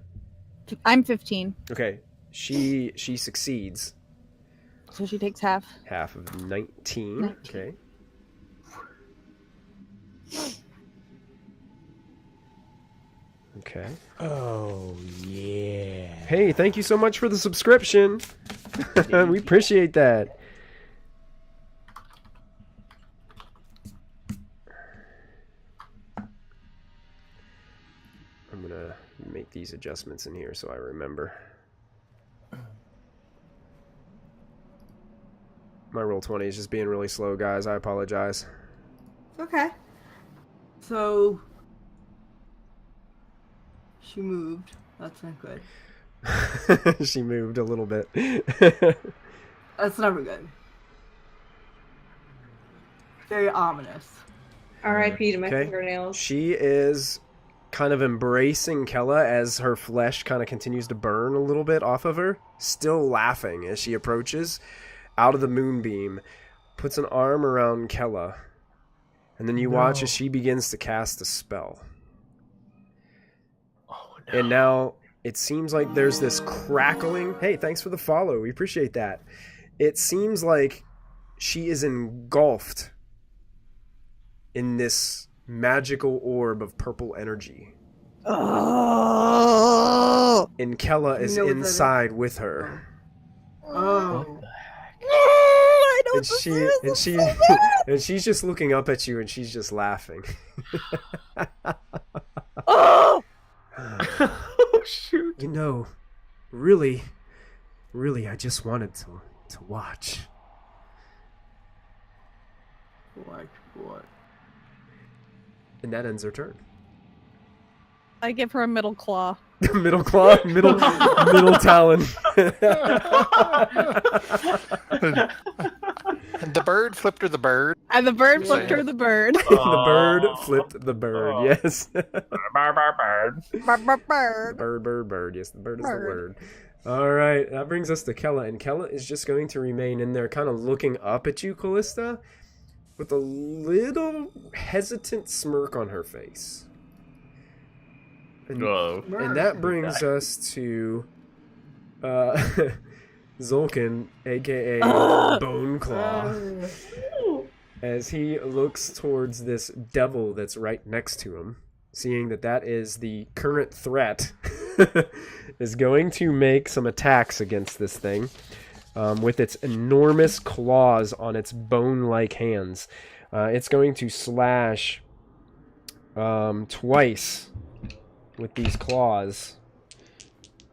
I'm 15, Okay, she succeeds. so she takes half. Half of 19. 19. Okay. Okay. Oh, yeah. Hey, thank you so much for the subscription. We appreciate that. I'm gonna make these adjustments in here so I remember. My roll 20 is just being really slow, guys. I apologize. Okay. So she moved. That's not good. She moved a little bit. That's never good. Very ominous. R.I.P. to my Okay. fingernails. She is kind of embracing Kella as her flesh kind of continues to burn a little bit off of her, still laughing as she approaches out of the moonbeam, puts an arm around Kella, and then you watch as she begins to cast a spell. Oh no. And now it seems like there's this crackling. Hey, thanks for the follow. We appreciate that. It seems like she is engulfed in this magical orb of purple energy. Oh! And Kella is You know what that inside with her. Oh. I know And what this she is. and It's she so bad. and she's just looking up at you and she's just laughing. Oh! Oh shoot. You know, really, I just wanted to watch. What? And that ends her turn. I give her a middle claw. Middle claw, middle talon. And the bird flipped her the bird. And the bird Yeah. flipped her the bird. The bird flipped the bird. Oh. Yes. Bird. Bird. Bird. Yes, the bird is the Bird. word. All right, that brings us to Kella, and Kella is just going to remain in there, kind of looking up at you, Callista, with a little hesitant smirk on her face. And, Whoa. and that brings us to Zolkin, aka Bone Claw, as he looks towards this devil that's right next to him, seeing that is the current threat, is going to make some attacks against this thing with its enormous claws on its bone-like hands. It's going to slash twice with these claws.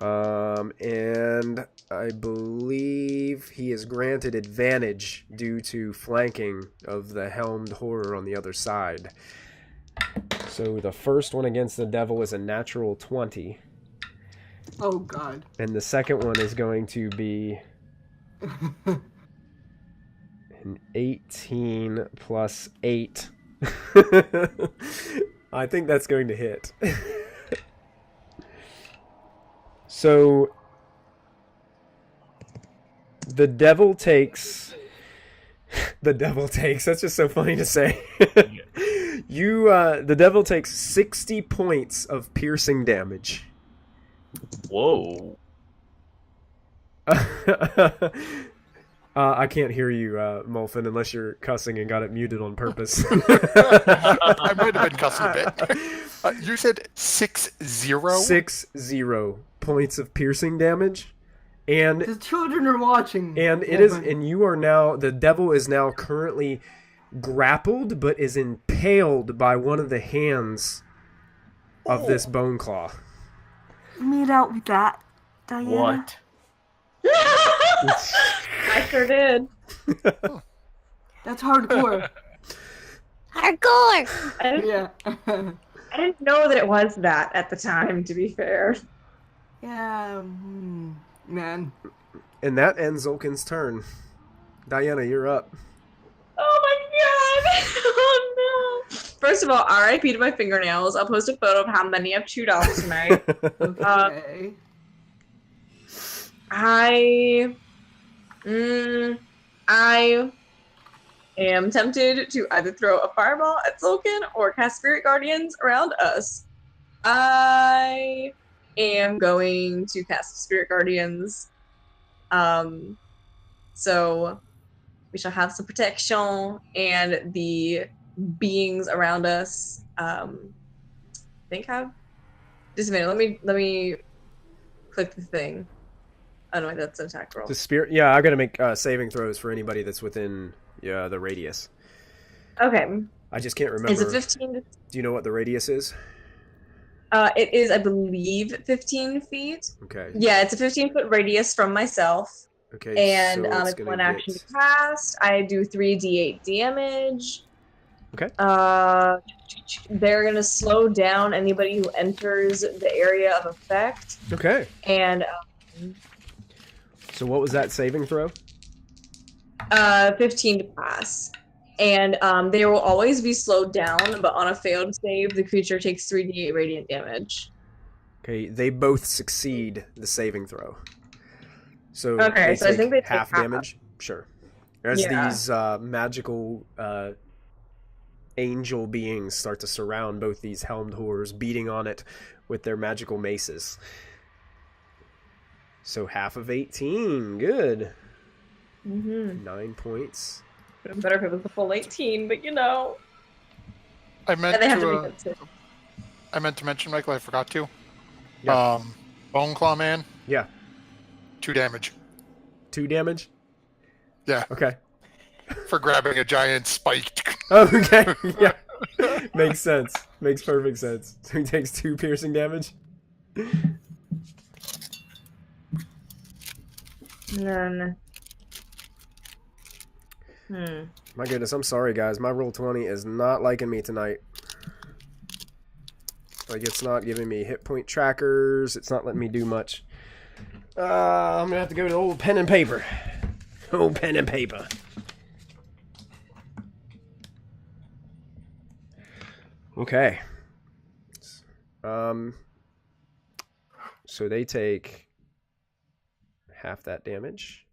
And I believe he is granted advantage due to flanking of the helmed horror on the other side. So the first one against the devil is a natural 20. Oh God. And the second one is going to be an 18 plus 8. I think that's going to hit. So the devil takes, that's just so funny to say. The devil takes 60 points of piercing damage. Whoa. I can't hear you, Molfin, unless you're cussing and got it muted on purpose. I might have been cussing a bit. You said 6-0? 6-0 points of piercing damage, and The children are watching. it is, and you are now, the devil is now currently grappled, but is impaled by one of the hands of this bone claw. You made out with that, Diana. What? I sure did. That's hardcore. Hardcore! Yeah. I didn't know that it was that at the time, to be fair. Yeah. Man. And that ends Zolkin's turn. Diana, you're up. Oh my god! Oh no! First of all, RIP to my fingernails. I'll post a photo of how many I've chewed off tonight. Okay. I am tempted to either throw a fireball at Zolkin or cast Spirit Guardians around us. I am going to cast Spirit Guardians. So we shall have some protection, and the beings around us, I think have. Just a minute. Let me click the thing. Oh no, that's an attack roll. The spirit. Yeah, I gotta make saving throws for anybody that's within the radius. Okay. I just can't remember. Is it 15? Do you know what the radius is? It is, I believe, 15 feet. Okay. Yeah, it's a 15-foot radius from myself. Okay. And so it's one action to cast. I do 3d8 damage. Okay. They're gonna slow down anybody who enters the area of effect. Okay. And so what was that saving throw? 15 to pass. And they will always be slowed down, but on a failed save, the creature takes 3d8 radiant damage. Okay, they both succeed the saving throw. So okay, they so I think they take half damage. Sure. As these magical angel beings start to surround both these helmed horrors, beating on it with their magical maces. So half of 18, good. 9 points. Would have been better if it was the full 18, but you know. I meant they have to mention, Michael, I forgot to. Yeah. Bone Claw Man, Yeah. 2 damage. 2 damage? Yeah, Okay. for grabbing a giant spiked. Oh, okay. Yeah. Makes sense. Makes perfect sense. So he takes 2 piercing damage? None. My goodness, I'm sorry, guys. My roll 20 is not liking me tonight. Like, it's not giving me hit point trackers. It's not letting me do much. I'm gonna have to go to old pen and paper. Old pen and paper. Okay. So they take half that damage.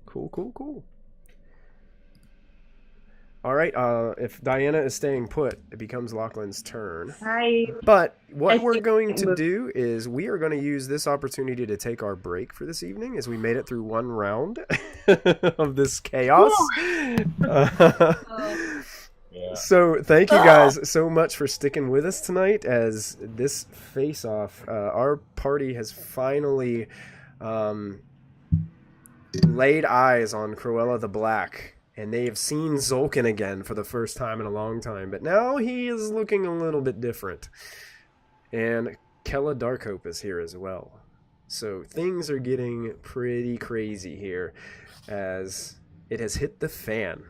Cool. All right. If Diana is staying put, it becomes Lachlan's turn. But what we're going to do is we are going to use this opportunity to take our break for this evening, as we made it through one round of this chaos. So thank you guys so much for sticking with us tonight, as this face-off, our party has finally laid eyes on Cruella the Black, and they have seen Zolkin again for the first time in a long time, but now he is looking a little bit different. And Kella Darkhope is here as well. So things are getting pretty crazy here, as it has hit the fan.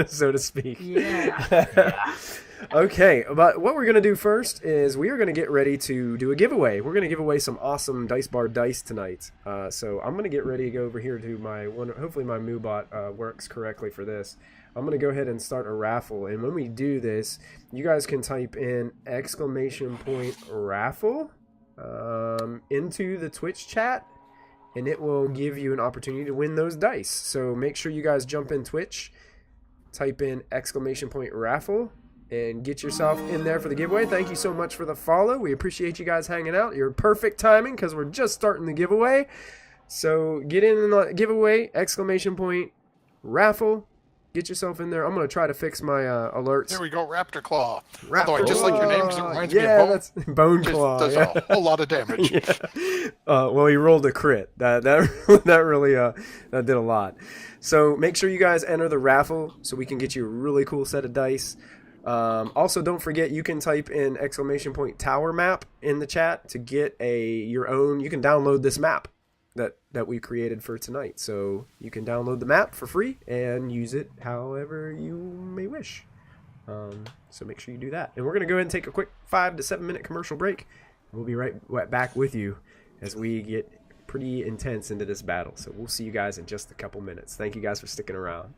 So to speak. Yeah. Okay, but what we're going to do first is we are going to get ready to do a giveaway. We're going to give away some awesome Dice Bar dice tonight. So I'm going to get ready to go over here to my one. Hopefully my MooBot works correctly for this. I'm going to go ahead and start a raffle. And when we do this, you guys can type in !raffle into the Twitch chat, and it will give you an opportunity to win those dice. So make sure you guys jump in Twitch, type in !raffle, and get yourself in there for the giveaway. Thank you so much for the follow. We appreciate you guys hanging out. You're perfect timing because we're just starting the giveaway. So get in the giveaway, !raffle. Get yourself in there. I'm going to try to fix my alerts. There we go, Raptor Claw. Raptor Although I just like your name because it reminds me of yeah, Bone. that's Bone Claw. Does Yeah. a whole lot of damage. Yeah. Well, he rolled a crit. That really that did a lot. So make sure you guys enter the raffle so we can get you a really cool set of dice. Also, don't forget you can type in !tower map in the chat to get your own. You can download this map that we created for tonight. So you can download the map for free and use it however you may wish. So make sure you do that. And we're going to go ahead and take a quick 5 to 7 minute commercial break. We'll be right back with you as we get pretty intense into this battle. So we'll see you guys in just a couple minutes. Thank you guys for sticking around.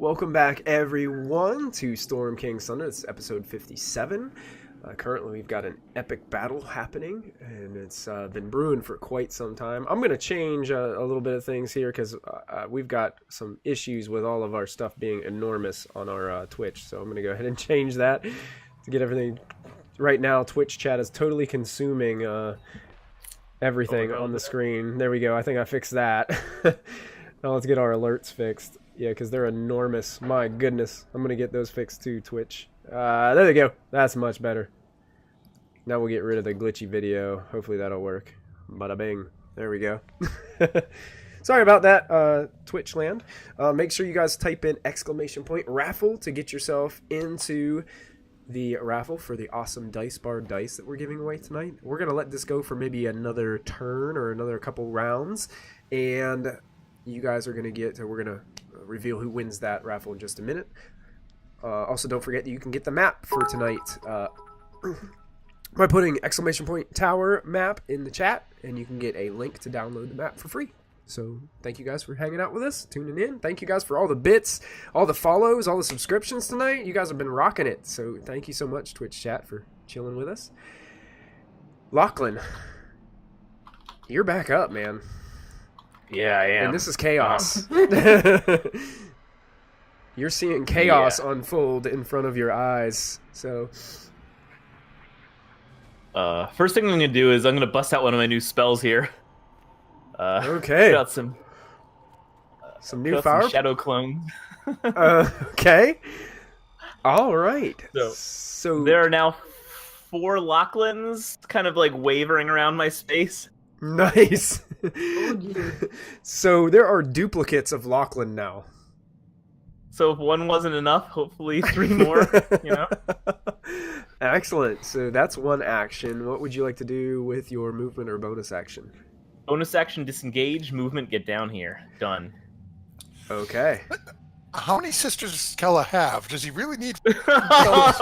welcome back everyone to Storm King's Thunder. It's episode 57. Currently we've got an epic battle happening, and it's been brewing for quite some time. I'm going to change a little bit of things here because we've got some issues with all of our stuff being enormous on our Twitch, so I'm going to go ahead and change that to get everything. Right now, Twitch chat is totally consuming everything on the screen. There we go. I think I fixed that. Now let's get our alerts fixed. Yeah, because they're enormous. My goodness. I'm going to get those fixed too, Twitch. There they go. That's much better. Now we'll get rid of the glitchy video. Hopefully that'll work. Bada bing. There we go. Sorry about that, Twitch land. Make sure you guys type in !raffle to get yourself into the raffle for the awesome dice bar dice that we're giving away tonight. We're going to let this go for maybe another turn or another couple rounds. And you guys are going to get, we're going to reveal who wins that raffle in just a minute. Also, don't forget that you can get the map for tonight by putting !tower map in the chat, and you can get a link to download the map for free. So thank you guys for hanging out with us, tuning in. Thank you guys for all the bits, all the follows, all the subscriptions tonight. You guys have been rocking it. So thank you so much, Twitch chat, for chilling with us. Lachlan, you're back up, man. Yeah, I am. And this is chaos. You're seeing chaos unfold in front of your eyes. So first thing I'm going to do is I'm going to bust out one of my new spells here. Okay. Got some new power. Some shadow clones. Okay. All right. So there are now 4 Lachlans kind of like wavering around my space. Nice. Oh, dear. So there are duplicates of Lachlan now. So if one wasn't enough, hopefully 3 more, you know? Excellent. So that's one action. What would you like to do with your movement or bonus action? Bonus action, disengage, movement, get down here. Done. Okay. How many sisters does Kella have? Does he really need... Well,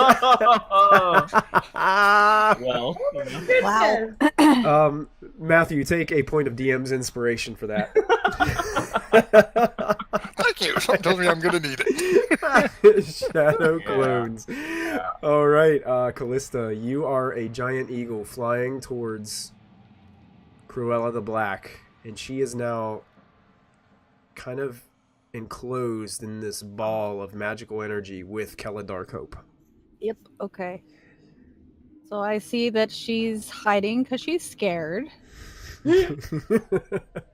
Wow. Matthew, take a point of DM's inspiration for that. Thank you. Something tells me I'm going to need it. Shadow clones. Yeah. All right, Callista, you are a giant eagle flying towards Kruella the Black, and she is now kind of enclosed in this ball of magical energy with Kella Darkhope. Yep. Okay. So I see that she's hiding because she's scared.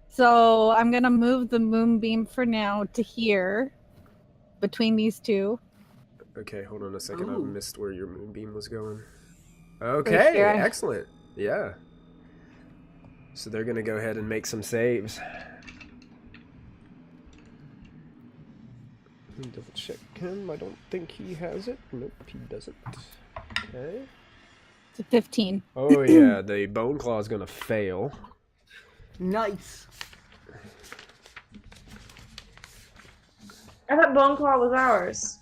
So I'm gonna move the moonbeam for now to here, between these two. Okay, hold on a second. I Ooh. missed where your moonbeam was going. Right Okay, here. excellent. Yeah. So they're gonna go ahead and make some saves. Let me double check him. I don't think he has it. Nope, he doesn't. Okay. It's a 15. Oh yeah, the bone claw is gonna fail. Nice. I thought Bone Claw was ours.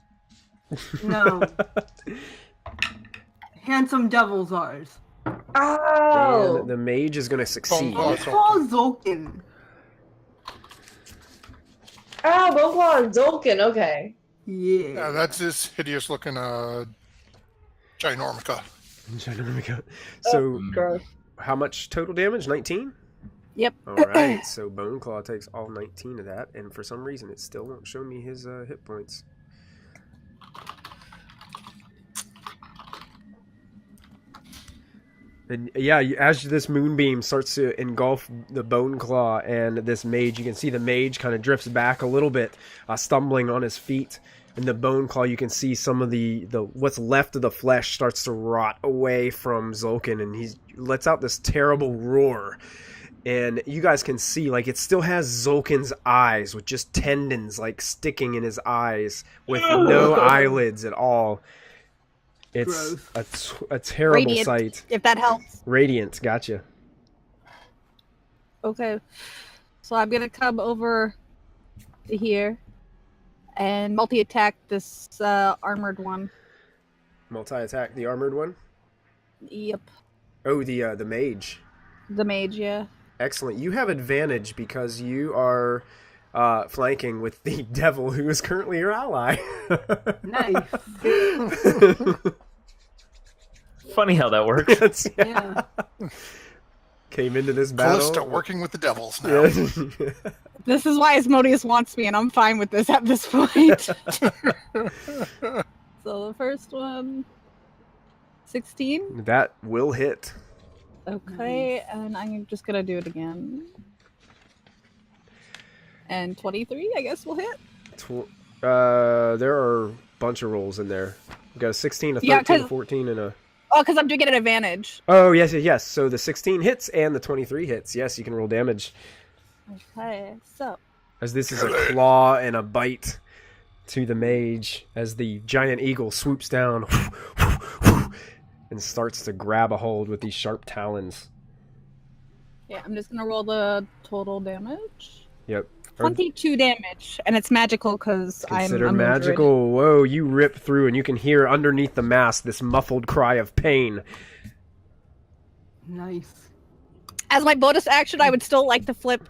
No. Handsome Devil's ours. Oh! And the mage is gonna succeed. Claw. It's called Zolkin. Oh, Bone Claw is Dolkin, okay. Yeah. Yeah, that's this hideous-looking Ginormica. So, Gross. how much total damage? 19? Yep. Alright, so Bone Claw takes all 19 of that, and for some reason it still won't show me his hit points. And yeah, as this moonbeam starts to engulf the Bone Claw and this mage, you can see the mage kind of drifts back a little bit, stumbling on his feet. And the Bone Claw, you can see some of the what's left of the flesh starts to rot away from Zolkin, and he lets out this terrible roar. And you guys can see, like, it still has Zolkin's eyes with just tendons, like, sticking in his eyes with no eyelids at all. It's a terrible Radiant, sight. if that helps. Radiant, gotcha. Okay. So I'm gonna come over to here and multi-attack this armored one. Multi-attack the armored one? Yep. Oh, the mage. The mage, yeah. Excellent. You have advantage because you are flanking with the devil, who is currently your ally. Nice. Funny how that works. It's- Yeah. Came into this battle. Callista working with the devils now. Yeah. This is why Asmodeus wants me, and I'm fine with this at this point. So the first one, 16. That will hit. Okay, and I'm just gonna do it again. And 23, I guess, will hit. There are a bunch of rolls in there. We got a 16, a 13, Yeah, a 'cause- 14, and a... Oh, because I'm doing it at advantage. Oh, yes, yes, yes. So the 16 hits and the 23 hits. Yes, you can roll damage. Okay, so As this is a claw and a bite to the mage as the giant eagle swoops down and starts to grab a hold with these sharp talons. yeah, I'm just gonna roll the total damage. Yep. 22 damage, and it's magical because I'm Consider a druid. magical. Whoa, you rip through and you can hear underneath the mask this muffled cry of pain. Nice. As my bonus action, I would still like to flip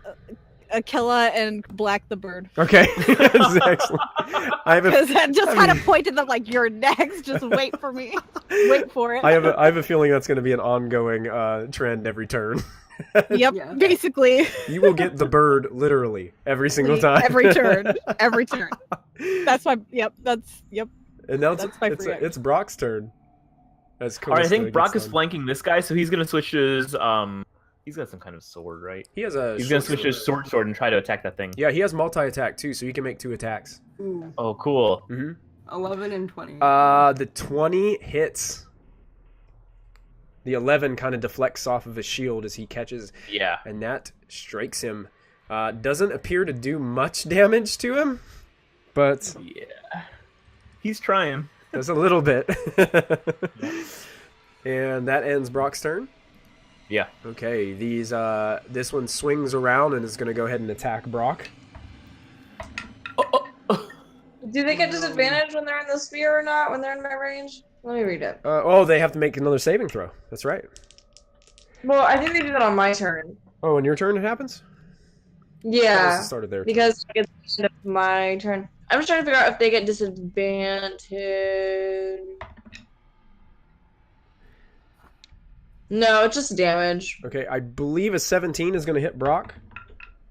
Aquila and Black the Bird. Okay. That's excellent. I have a Because I just kind of pointed them like, you're next, just wait for me. Wait for it. I have a feeling that's going to be an ongoing trend every turn. Yep, Yeah. basically. You will get the bird literally every single time. Every turn. Every turn. That's my, yep. And now that's my free action. it's Brock's turn. As All right, I Callista think Brock gets is done. flanking this guy, so he's gonna switch his he's got some kind of sword, right? He has a. He's gonna short switch his sword and try to attack that thing. Yeah, he has multi-attack too, so he can make 2 attacks. Ooh. Oh, cool. Mm-hmm. 11 and 20. The 20 hits. The 11 kind of deflects off of his shield as he catches, Yeah. and that strikes him. Doesn't appear to do much damage to him, but Yeah. He's trying. does a little bit. And that ends Brock's turn. Yeah. Okay, this one swings around and is going to go ahead and attack Brock. Do they get disadvantage when they're in the sphere or not? When they're in my range? Let me read it. They have to make another saving throw. That's right. Well, I think they do that on my turn. Oh, on your turn it happens? That was Yeah, the start of their turn. because it's the end of my turn. I'm just trying to figure out if they get disadvantage. No, it's just damage. Okay, I believe a 17 is going to hit Brock.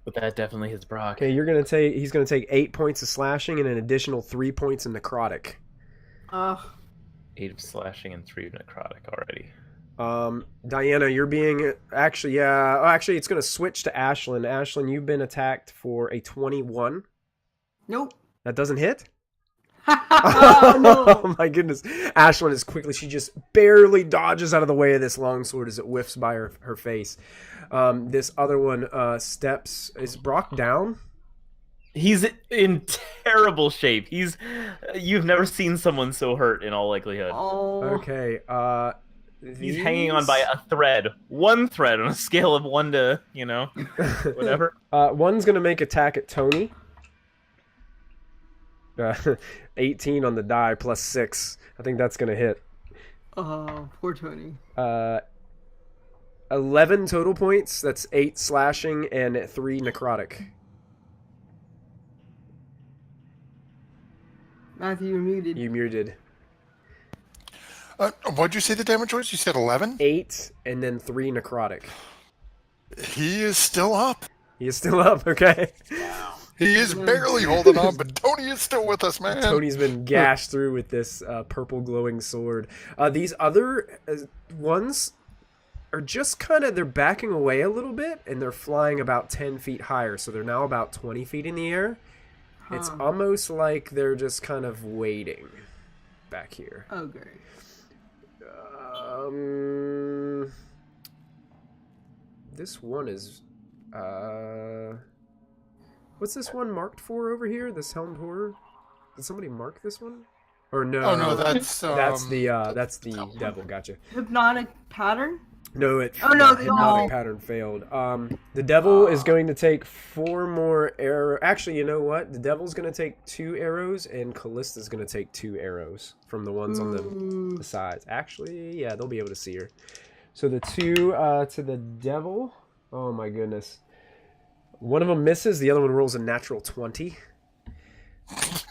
But that definitely hits Brock. Okay, he's going to take 8 points of slashing and an additional 3 points of necrotic. Ugh. 8 of slashing and 3 of necrotic already. Diana, you're being actually it's going to switch to Ashlyn. Ashlyn, you've been attacked for a 21. Nope. That doesn't hit? Oh, no. Oh my goodness. Ashlyn is she just barely dodges out of the way of this longsword as it whiffs by her face. This other one steps. Is Brock down? He's in terrible shape. You've never seen someone so hurt in all likelihood. Oh. Okay. He's hanging on by a thread. One thread on a scale of 1 to, whatever. One's going to make attack at Tony. 18 on the die plus 6. I think that's going to hit. Oh, poor Tony. 11 total points. That's 8 slashing and 3 necrotic. Matthew, you're muted. You muted. What'd you say the damage was? You said 11? 8 and then 3 necrotic. He is still up. He is still up, okay? He is barely holding on, but Tony is still with us, man. Tony's been gashed through with this purple glowing sword. These other ones are just they're backing away a little bit, and they're flying about 10 feet higher, so they're now about 20 feet in the air. It's almost like they're just kind of waiting back here. Oh, great. This one is... what's this one marked for over here? This helmed horror? Did somebody mark this one? Or no? Oh, no, that's... That's the devil. Gotcha. Hypnotic pattern? No, the hypnotic no. pattern failed. The devil is going to take 4 more arrows. Actually, you know what? The devil's going to take 2 arrows, and Callista's going to take 2 arrows from the ones on the sides. Actually, yeah, they'll be able to see her. So the 2 to the devil. Oh my goodness. One of them misses. The other one rolls a natural 20.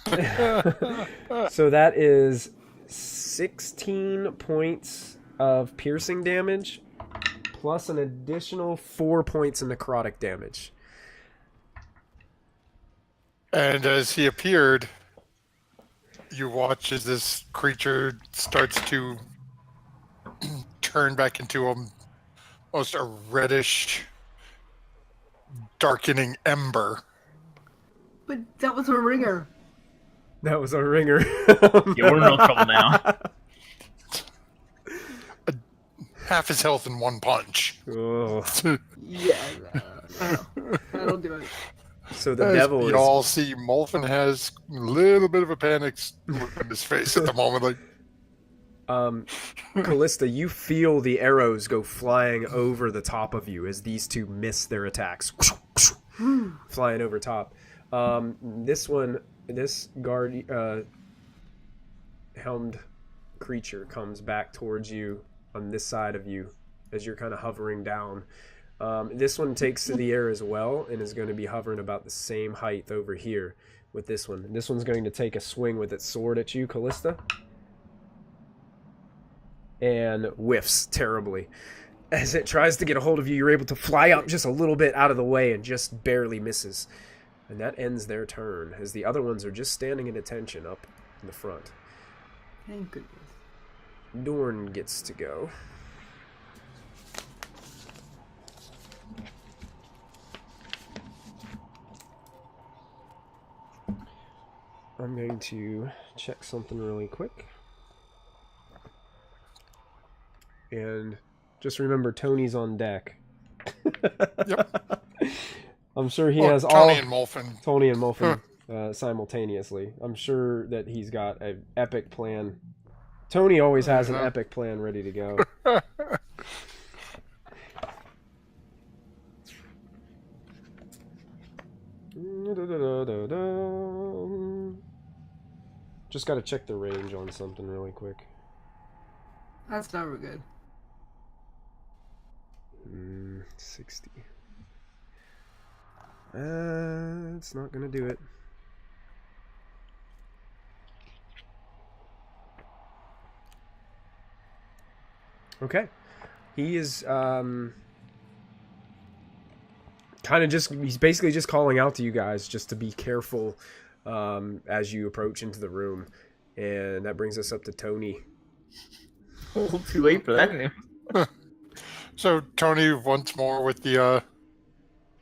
So that is 16 points of piercing damage, plus an additional 4 points of necrotic damage. And as he appeared, you watch as this creature starts to turn back into almost a reddish, darkening ember. But that was a ringer. That was a ringer. Yeah, we're in real trouble now. Half his health in one punch. Oh. Yeah, that'll do it. So the As devil you is... all see, Molfen has a little bit of a panic look on his face at the moment. Like, Callista, you feel the arrows go flying over the top of you as these two miss their attacks. Flying over top. This guard helmed creature comes back towards you on this side of you as you're kind of hovering down. This one takes to the air as well and is going to be hovering about the same height over here with this one. This one's going to take a swing with its sword at you, Callista. And whiffs terribly. As it tries to get a hold of you, you're able to fly up just a little bit out of the way and just barely misses. And that ends their turn, as the other ones are just standing at attention up in the front. Thank goodness. Dorn gets to go. I'm going to check something really quick. And just remember, Tony's on deck. Yep. I'm sure he well, has Tony all... and Molfen. Tony and Molfen simultaneously. I'm sure that he's got an epic plan. Tony always has an epic plan ready to go. Just got to check the range on something really quick. That's never good. 60. It's not gonna do it. Okay. He is kind of just, he's basically just calling out to you guys just to be careful as you approach into the room. And that brings us up to Tony. Too late for that. So Tony once more with the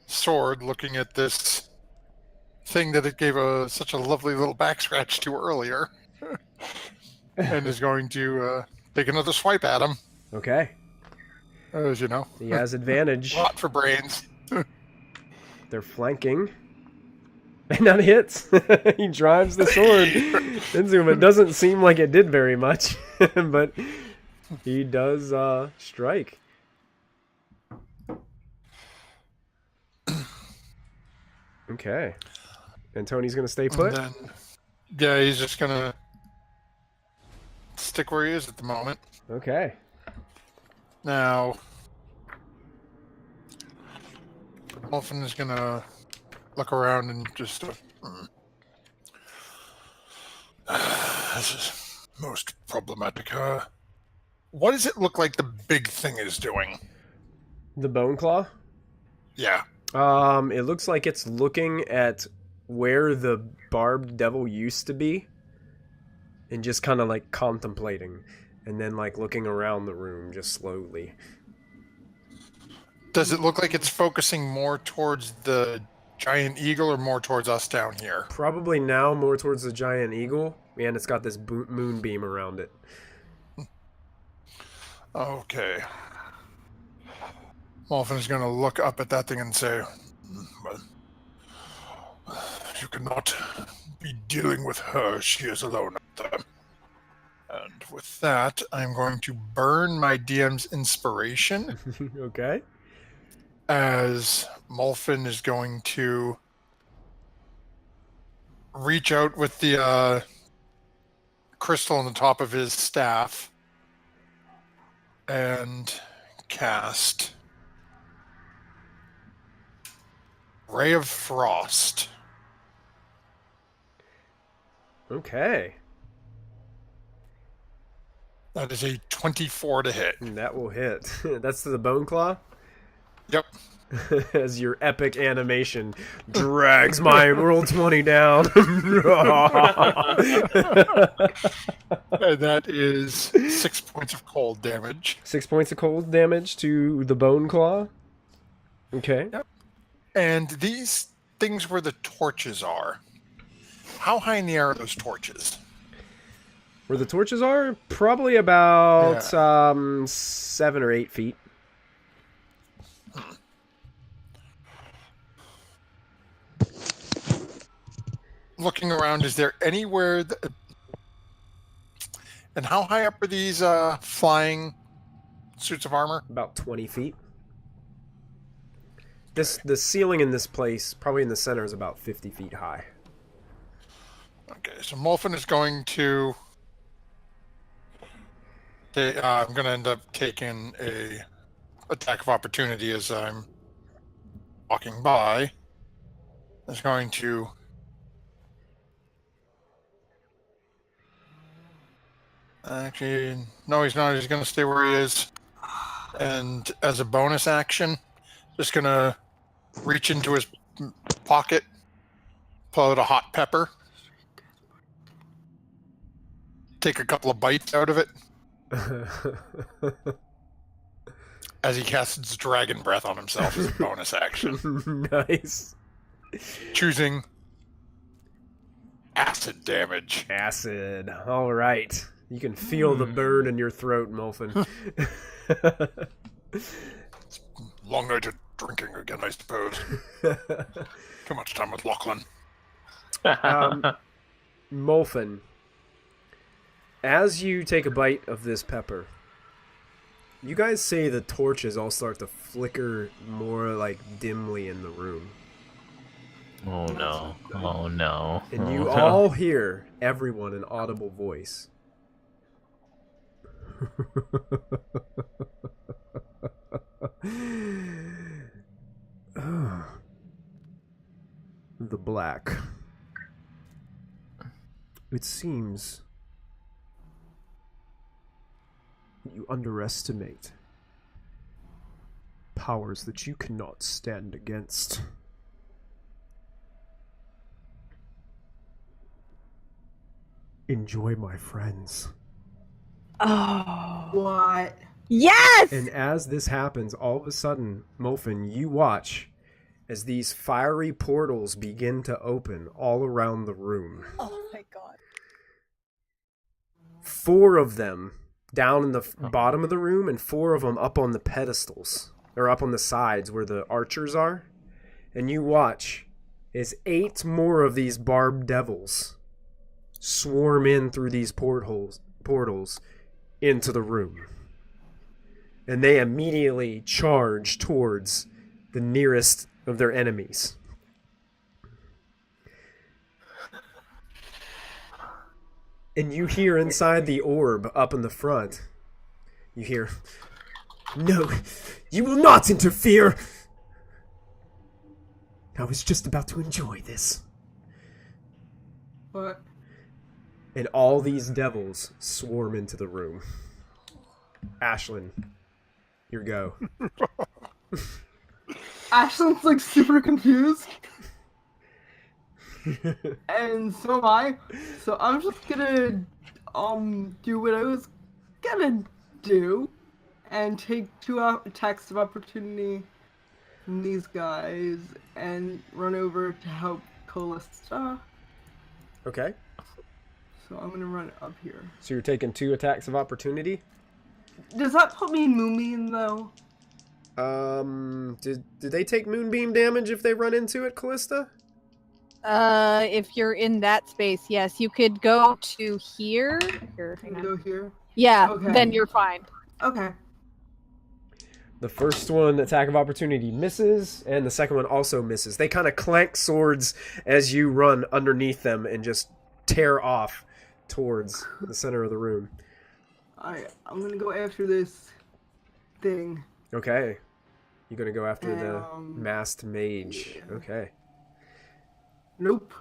sword, looking at this thing that it gave such a lovely little back scratch to earlier, and is going to take another swipe at him. Okay. As you know, He has advantage. a lot for brains. They're flanking. And that hits. He drives the sword into him. It doesn't seem like it did very much, but he does strike. Okay. And Tony's going to stay put? And then, yeah, he's just going to stick where he is at the moment. Okay. Now, Molfen is going to look around and just... this is most problematic. What does it look like the big thing is doing? The bone claw? Yeah. It looks like it's looking at where the barbed devil used to be and just kind of like contemplating and then like looking around the room just slowly. Does it look like it's focusing more towards the giant eagle or more towards us down here? Probably now more towards the giant eagle, and it's got this moonbeam around it. Okay. Molfen is going to look up at that thing and say, well, you cannot be dealing with her. She is alone up there. And with that, I'm going to burn my DM's inspiration. Okay. As Molfen is going to reach out with the crystal on the top of his staff and cast Ray of Frost. Okay. That is a 24 to hit. That will hit. That's to the bone claw? Yep. As your epic animation drags my roll 20 down. And that is 6 points of cold damage. 6 points of cold damage to the bone claw. Okay. Yep. And these things where the torches are. How high in the air are those torches? Where the torches are? Probably about 7 or 8 feet. Looking around, is there anywhere and how high up are these flying suits of armor? About 20 feet. The ceiling in this place, probably in the center, is about 50 feet high. Okay, so Molfin is going to... I'm going to end up taking a attack of opportunity as I'm walking by. Is going to... Actually, no, he's not. He's going to stay where he is. And as a bonus action, just going to reach into his pocket, pull out a hot pepper, take a couple of bites out of it, as he casts dragon breath on himself as a bonus action. Nice. Choosing acid damage. Acid. All right. You can feel the burn in your throat, Molfin. Long night of drinking again, I suppose. Too much time with Lachlan. Molfin, as you take a bite of this pepper, you guys say the torches all start to flicker more like dimly in the room. Oh no. Oh no. And you all hear everyone an audible voice. The Black. It seems you underestimate powers that you cannot stand against. Enjoy, my friends. Oh. What? Yes! And as this happens, all of a sudden, Molfin, you watch as these fiery portals begin to open all around the room. Oh my god. 4 of them down in the bottom of the room, and 4 of them up on the pedestals, or up on the sides where the archers are. And you watch as 8 more of these barbed devils swarm in through these portals into the room. And they immediately charge towards the nearest of their enemies. And you hear inside the orb up in the front, you hear, "No, you will not interfere! I was just about to enjoy this." What? And all these devils swarm into the room. Ashlyn, your go. Ashlyn's like super confused. And so am I. So I'm just gonna do what I was gonna do and take 2 attacks of opportunity from these guys and run over to help Callista. Okay. So I'm gonna run up here. So you're taking 2 attacks of opportunity? Does that put me in Moonbeam though? Did they take moonbeam damage if they run into it, Callista? If you're in that space, yes. You could go to here. Here, hang on. Go here. Yeah, Okay. then you're fine. Okay. The first one, attack of opportunity, misses, and the second one also misses. They kind of clank swords as you run underneath them and just tear off towards the center of the room. I'm gonna go after this thing. Okay. You gonna go after the Um, masked mage? yeah. Okay. Nope.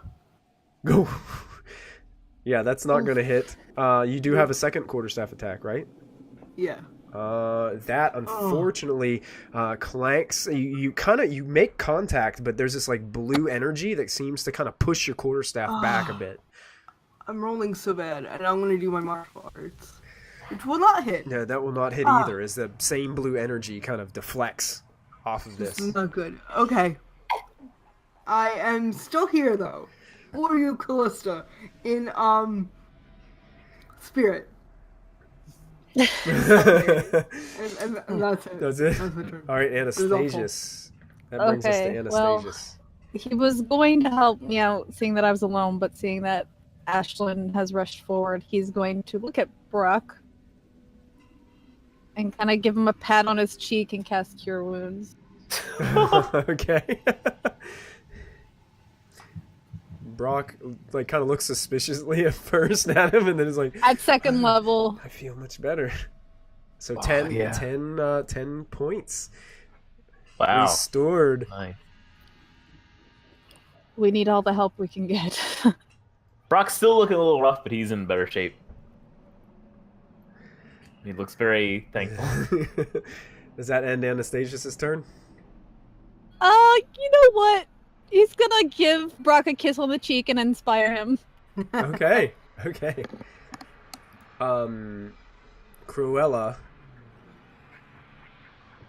Go. Yeah, that's not gonna hit. You do have a second quarterstaff attack, right? Yeah. That unfortunately clanks. You make contact, but there's this like blue energy that seems to kind of push your quarterstaff back a bit. I'm rolling so bad, and I'm gonna do my martial arts, which will not hit. No, that will not hit either, as the same blue energy kind of deflects off of this. This is not good. Okay. I am still here though. For you, Callista, in spirit. And that's it. That's it? That's my turn. All right, Anastasius. That brings us to Okay, well- Anastasius. He was going to help me out, seeing that I was alone, but seeing that Ashlyn has rushed forward, he's going to look at Brock and kind of give him a pat on his cheek and cast Cure Wounds. Okay. Brock like kind of looks suspiciously at first at him, and then is like, At second level, I feel much better. So Wow, 10, yeah. 10 points Wow. restored. Nice. we need all the help we can get. Brock's still looking a little rough, but he's in better shape. He looks very thankful. Does that end Anastasius' turn? You know what? He's gonna give Brock a kiss on the cheek and inspire him. Okay. Okay. Cruella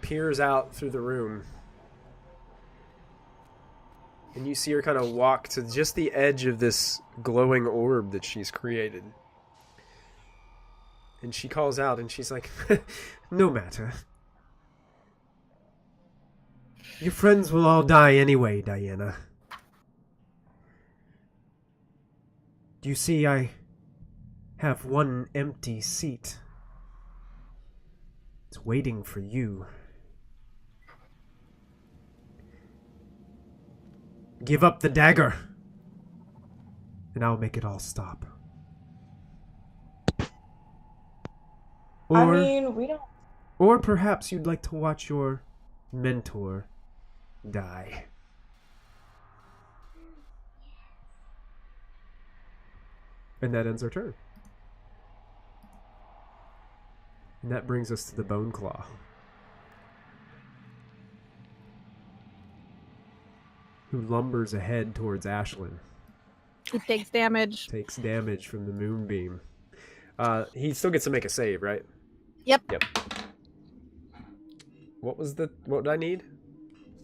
peers out through the room, and you see her kind of walk to just the edge of this glowing orb that she's created. And she calls out, and she's like, no matter. Your friends will all die anyway, Diana. You see, I have one empty seat. It's waiting for you. Give up the dagger, and I'll make it all stop. I mean, we don't. Or perhaps you'd like to watch your mentor die. And that ends our turn. And that brings us to the Bone Claw, who lumbers ahead towards Ashlyn. He takes damage. Takes damage from the moonbeam. He still gets to make a save, right? Yep. Yep. What did I need?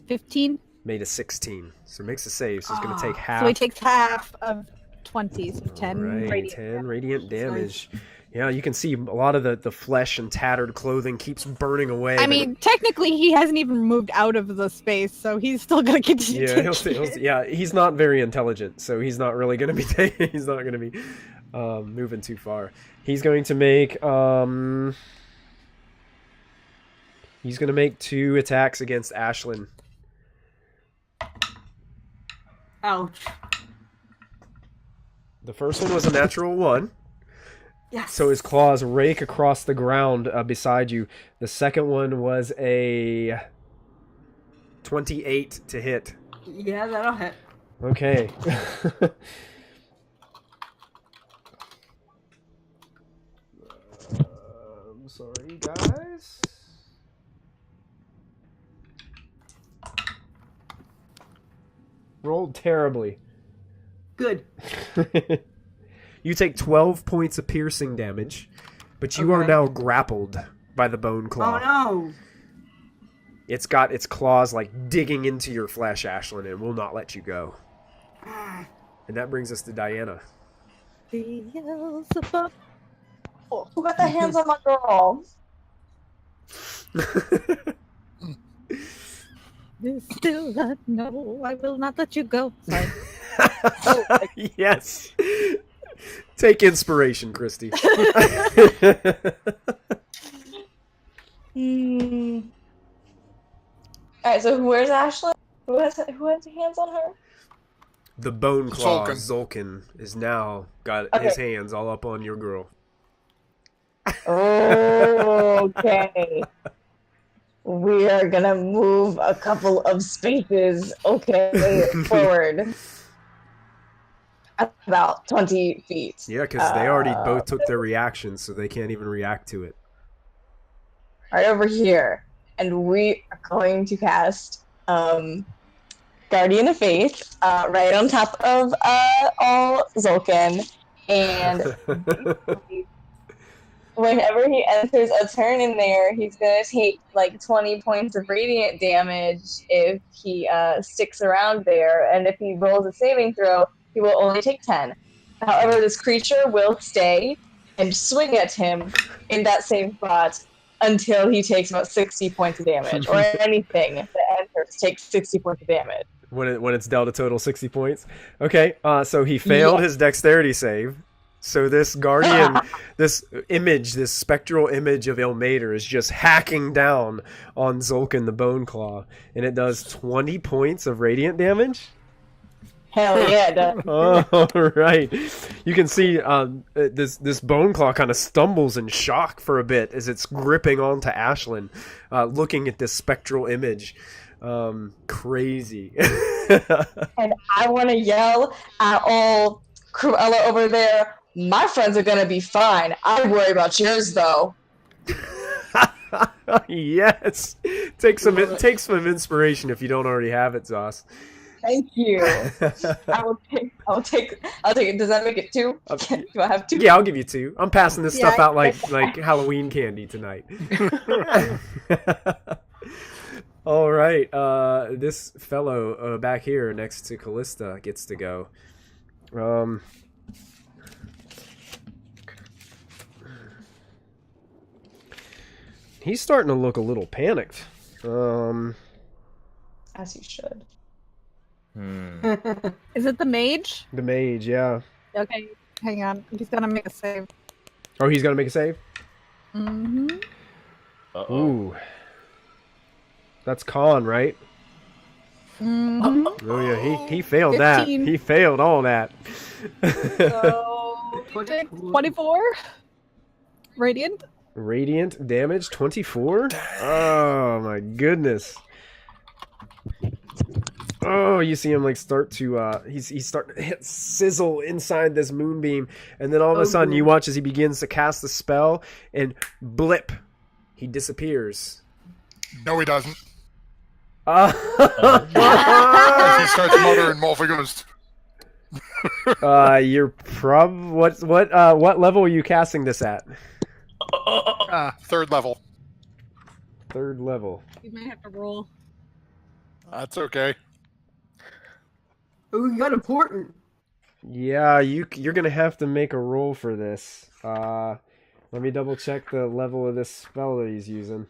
15. Made a 16. So makes a save, so he's going to take half. So he takes half of 20, so 10 Right, radiant. 10 radiant damage. Yeah, you can see a lot of the flesh and tattered clothing keeps burning away. I but mean, technically, he hasn't even moved out of the space, so he's still gonna continue. yeah, he's not very intelligent, so he's not really going to be he's not going to be moving too far. He's going to make he's going to make 2 attacks against Ashlyn. Ouch. The first one was a natural 1. Yes. So his claws rake across the ground beside you. The second one was a 28 to hit. Yeah, that'll hit. Okay. I'm sorry, guys. Rolled terribly. Good. You take 12 points of piercing damage, but you are Okay. now grappled by the bone claw. Oh no. It's got its claws like digging into your flesh, Ashlyn, and will not let you go. And that brings us to Diana. Beelzebub. Oh, who got their hands on my girl? You still not know. I will not let you go. Sorry. Yes. Take inspiration, Christy. Alright, so where's Ashley? Who has hands on her? The bone claw, Zulkin. Zulkin, is now got Okay. his hands all up on your girl. Okay. We are gonna move a couple of spaces, forward. About 20 feet. Yeah, because they already both took their reactions, so they can't even react to it. Right over here. And we are going to cast Guardian of Faith right on top of all Zolkin. And whenever he enters a turn in there, he's going to take like 20 points of radiant damage if he sticks around there. And if he rolls a saving throw, he will only take 10. However, this creature will stay and swing at him in that same spot until he takes about 60 points of damage, or anything that enters takes 60 points of damage. When it's dealt a total 60 points. Okay, so he failed his dexterity save. So this guardian, this spectral image of Ilmater is just hacking down on Zolkin the Bone Claw, and it does 20 points of radiant damage. Hell yeah, it does. All right. You can see this bone claw kind of stumbles in shock for a bit as it's gripping onto Ashlyn, looking at this spectral image. Crazy. And I want to yell at all Cruella over there. My friends are gonna be fine. I worry about yours though. Yes. Take some inspiration if you don't already have it, Zoss. Thank you. I'll take it. Does that make it 2? Do I have 2? Yeah, I'll give you 2. I'm passing this stuff out like Halloween candy tonight. All right. This fellow back here next to Callista gets to go. He's starting to look a little panicked. As you should. Is it the mage? The mage, yeah. Okay, hang on. He's gonna make a save. Oh, he's gonna make a save? Mm-hmm. Uh-oh. Ooh. That's con, right? Mm-hmm. Oh yeah, he failed 15. that. He failed all that. So 24 radiant. Radiant damage 24? Oh my goodness. Oh, you see him like start to he's starting to hit sizzle inside this moonbeam, and then all of a sudden you watch as he begins to cast the spell, and blip, he disappears. No, he doesn't. He He starts muttering, Malfoy goes, you're what level are you casting this at? 3rd level. 3rd level. You may have to roll. That's okay. Oh, you got important. Yeah, you're gonna have to make a roll for this. Let me double check the level of this spell that he's using.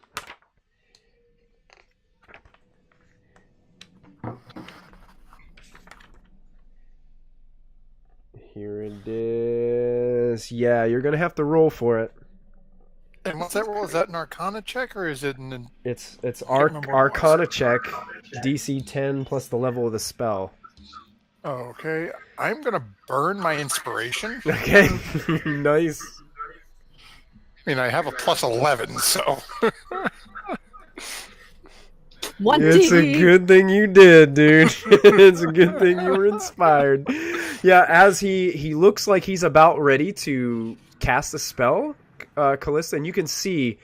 Here it is. Yeah, you're gonna have to roll for it. And what's that roll? Is that an Arcana check, or is it an... It's remember what it Arcana was. check, DC 10 plus the level of the spell. Okay, I'm gonna burn my inspiration. Okay, nice. I mean, I have a plus 11, so... It's a good thing you did, dude. It's a good thing you were inspired. Yeah, as he looks like he's about ready to cast a spell, Callista, and you can see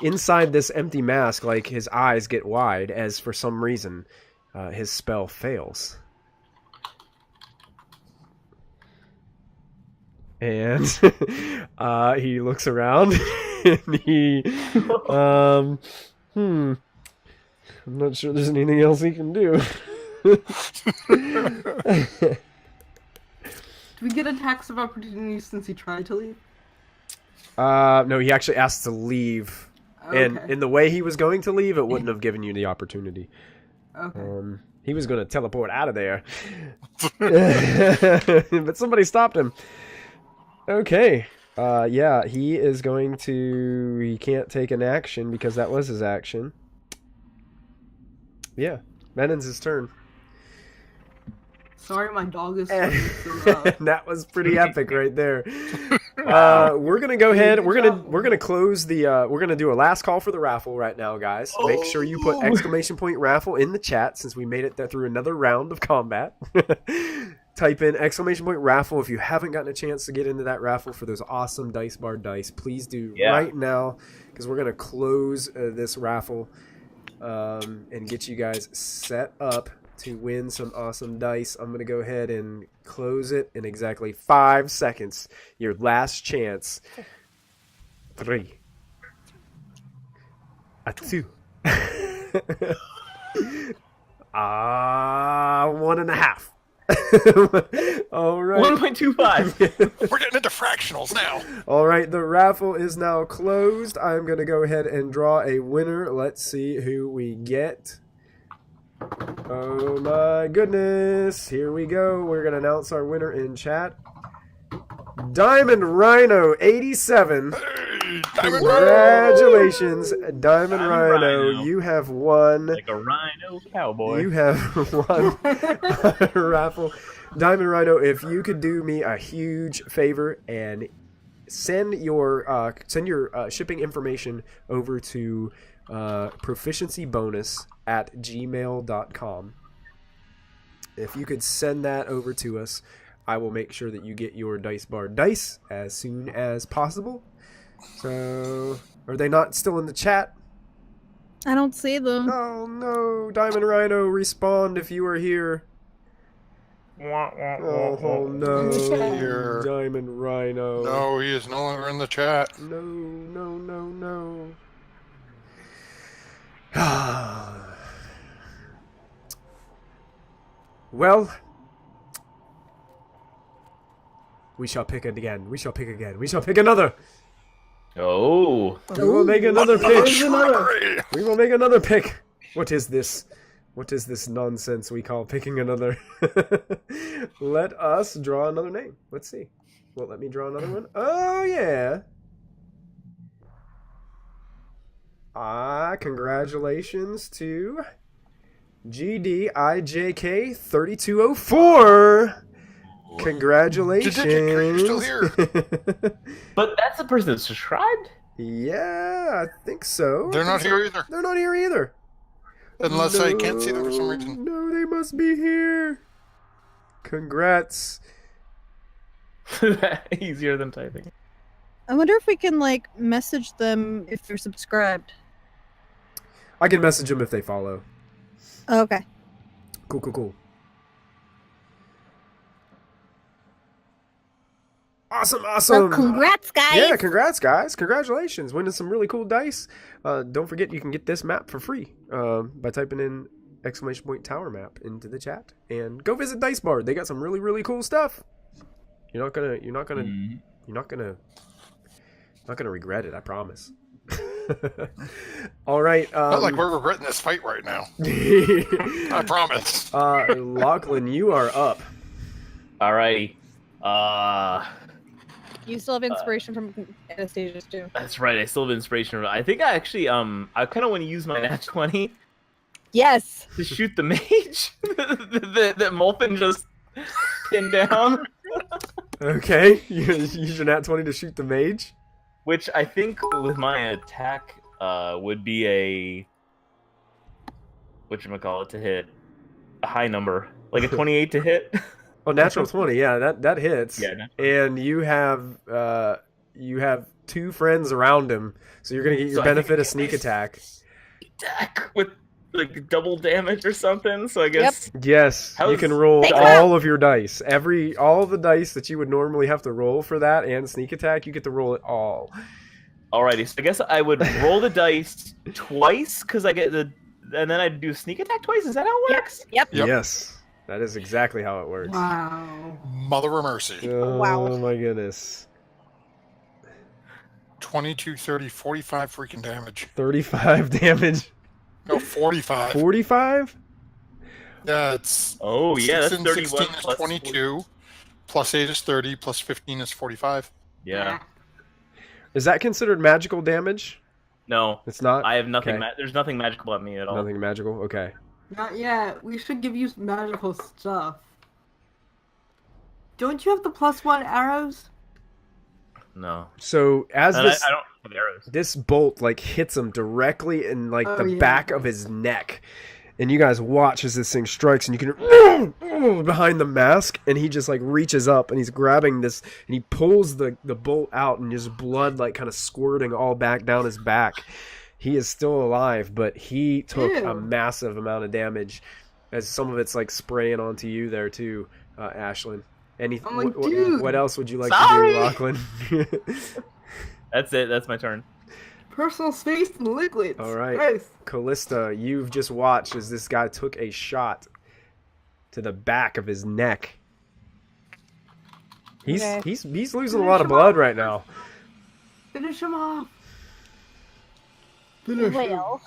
inside this empty mask, like his eyes get wide as for some reason his spell fails. And he looks around and he I'm not sure there's anything else he can do. Do we get attacks of opportunity since he tried to leave? No, he actually asked to leave. Okay. And in the way he was going to leave, it wouldn't have given you the opportunity. Okay. He was going to teleport out of there. But somebody stopped him. Okay. Yeah, he is going to... He can't take an action because that was his action. Yeah, Menon's his turn. Sorry, my dog is so loud. That was pretty epic right there. We're gonna go ahead. We're gonna close the. We're gonna do a last call for the raffle right now, guys. Make sure you put exclamation point raffle in the chat since we made it through another round of combat. Type in exclamation point raffle if you haven't gotten a chance to get into that raffle for those awesome dice bar dice. Please do right now because we're gonna close this raffle and get you guys set up to win some awesome dice. I'm going to go ahead and close it in exactly 5 seconds. Your last chance. 3. 2. 1.5. All right. 1.25. We're getting into fractionals now. All right, the raffle is now closed. I'm going to go ahead and draw a winner. Let's see who we get. Oh my goodness. Here we go. We're going to announce our winner in chat. Diamond Rhino 87. Hey, Congratulations, Diamond Rhino. You have won. Like a rhino cowboy. You have won a raffle. Diamond Rhino, if you could do me a huge favor and send your shipping information over to proficiency.bonus@gmail.com. If you could send that over to us, I will make sure that you get your dice bar dice as soon as possible. So, are they not still in the chat? I don't see them. Oh no, Diamond Rhino, respond if you are here. Oh no, Here. Diamond Rhino. No, he is no longer in the chat. No, no, no, no. Well, we shall pick it again. We shall pick again. We shall pick another. Oh. We will make another pick. Shrubbery. We will make another pick. What is this? What is this nonsense we call picking another? Let us draw another name. Let's see. Well, let me draw another one. Oh, yeah. Congratulations to GDIJK3204. Congratulations. You're still here. But that's the person that subscribed? Yeah, I think so. They're not here either. They're not here either. Unless I can't see them for some reason. No, they must be here. Congrats. Easier than typing. I wonder if we can like message them if they're subscribed. I can message them if they follow. Oh, okay. Cool, cool, cool. Awesome, awesome. Well, congrats, guys. Yeah, congrats, guys. Congratulations. Winning some really cool dice. Don't forget you can get this map for free by typing in exclamation point tower map into the chat. And go visit Dice Bar. They got some really, really cool stuff. You're not gonna regret it, I promise. All right. Not like we're regretting this fight right now. I promise. Lachlan, you are up. Alrighty. You still have inspiration from Anastasia's too. That's right. I still have inspiration. I think I actually I kind of want to use my nat 20 Yes. to shoot the mage that Molpin just pinned down. Okay, you use your nat 20 to shoot the mage. Which I think with my attack would be a whatchamacallit to hit a high number, like a 28 to hit. Oh, natural 20, yeah, that hits. Yeah, and you have two friends around him, so you're gonna get your benefit of sneak attack. Attack with like double damage or something. So I guess Yes, you can roll all of your dice. All the dice that you would normally have to roll for that and sneak attack, you get to roll it all. Alrighty, so I guess I would roll the dice twice because I get and then I'd do sneak attack twice. Is that how it works? Yep. Yes. That is exactly how it works. Wow. Mother of mercy. Oh, Wow. my goodness. 22, 30, 45 freaking damage. 35 damage. No, 45. 45? Yeah, it's... Oh, yeah, 6 that's and 31 16 is plus 22. Plus 8 is 30. Plus 15 is 45. Yeah. Is that considered magical damage? No, It's not? I have nothing. Okay. There's nothing magical about me at all. Nothing magical? Okay. Not yet. We should give you magical stuff. Don't you have the +1 arrows? No. So as And this I don't have arrows. this bolt like hits him directly in like Oh, the yeah. back of his neck, and you guys watch as this thing strikes, and you can behind the mask, and he just like reaches up and he's grabbing this, and he pulls the bolt out, and just blood like kind of squirting all back down his back. He is still alive, but he took a Ew. massive amount of damage, as some of it's like spraying onto you there too, Ashlyn. I'm like, dude. What else would you like Sorry. to do, Lachlan? That's it. That's my turn. Personal space and liquids. All right. Nice. Callista, you've just watched as this guy took a shot to the back of his neck. He's Okay. he's losing a lot of blood right now. Finish him off. Finish him. Well,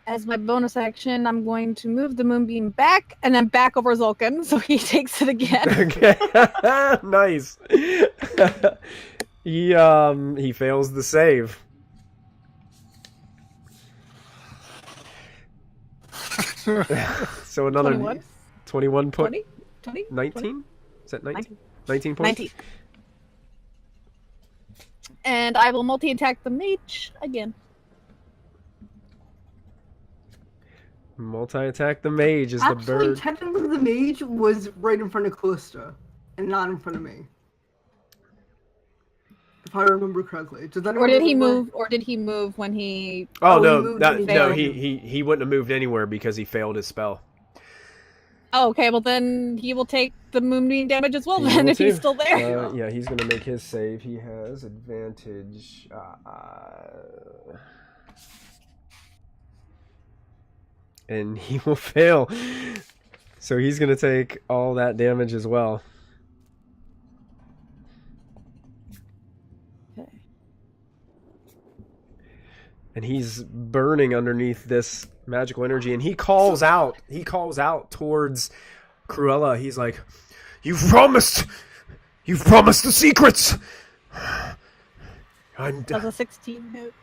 as my bonus action, I'm going to move the moonbeam back and then back over Zulkin, so he takes it again. Okay. Nice. He fails the save. So another 21? 21 point 20? 20? 19? Is that 19? 19. 19 points? 19. And I will multi-attack the mage again. Multi-attack the mage is the Actually, bird. technically the mage was right in front of Callista, and not in front of me. If I remember correctly. Does anyone Or did he remember? move? Or did he move when he? Oh, Oh, he no, moved that, and no, failed. he wouldn't have moved anywhere because he failed his spell. Oh, okay. Well, then he will take the moonbeam damage as well. He Then will if he's too. still there. Yeah, he's gonna make his save. He has advantage. And he will fail. So he's gonna take all that damage as well. Okay. And he's burning underneath this magical energy, and he calls out towards Cruella. He's like, you've promised the secrets. Does a 16 hit?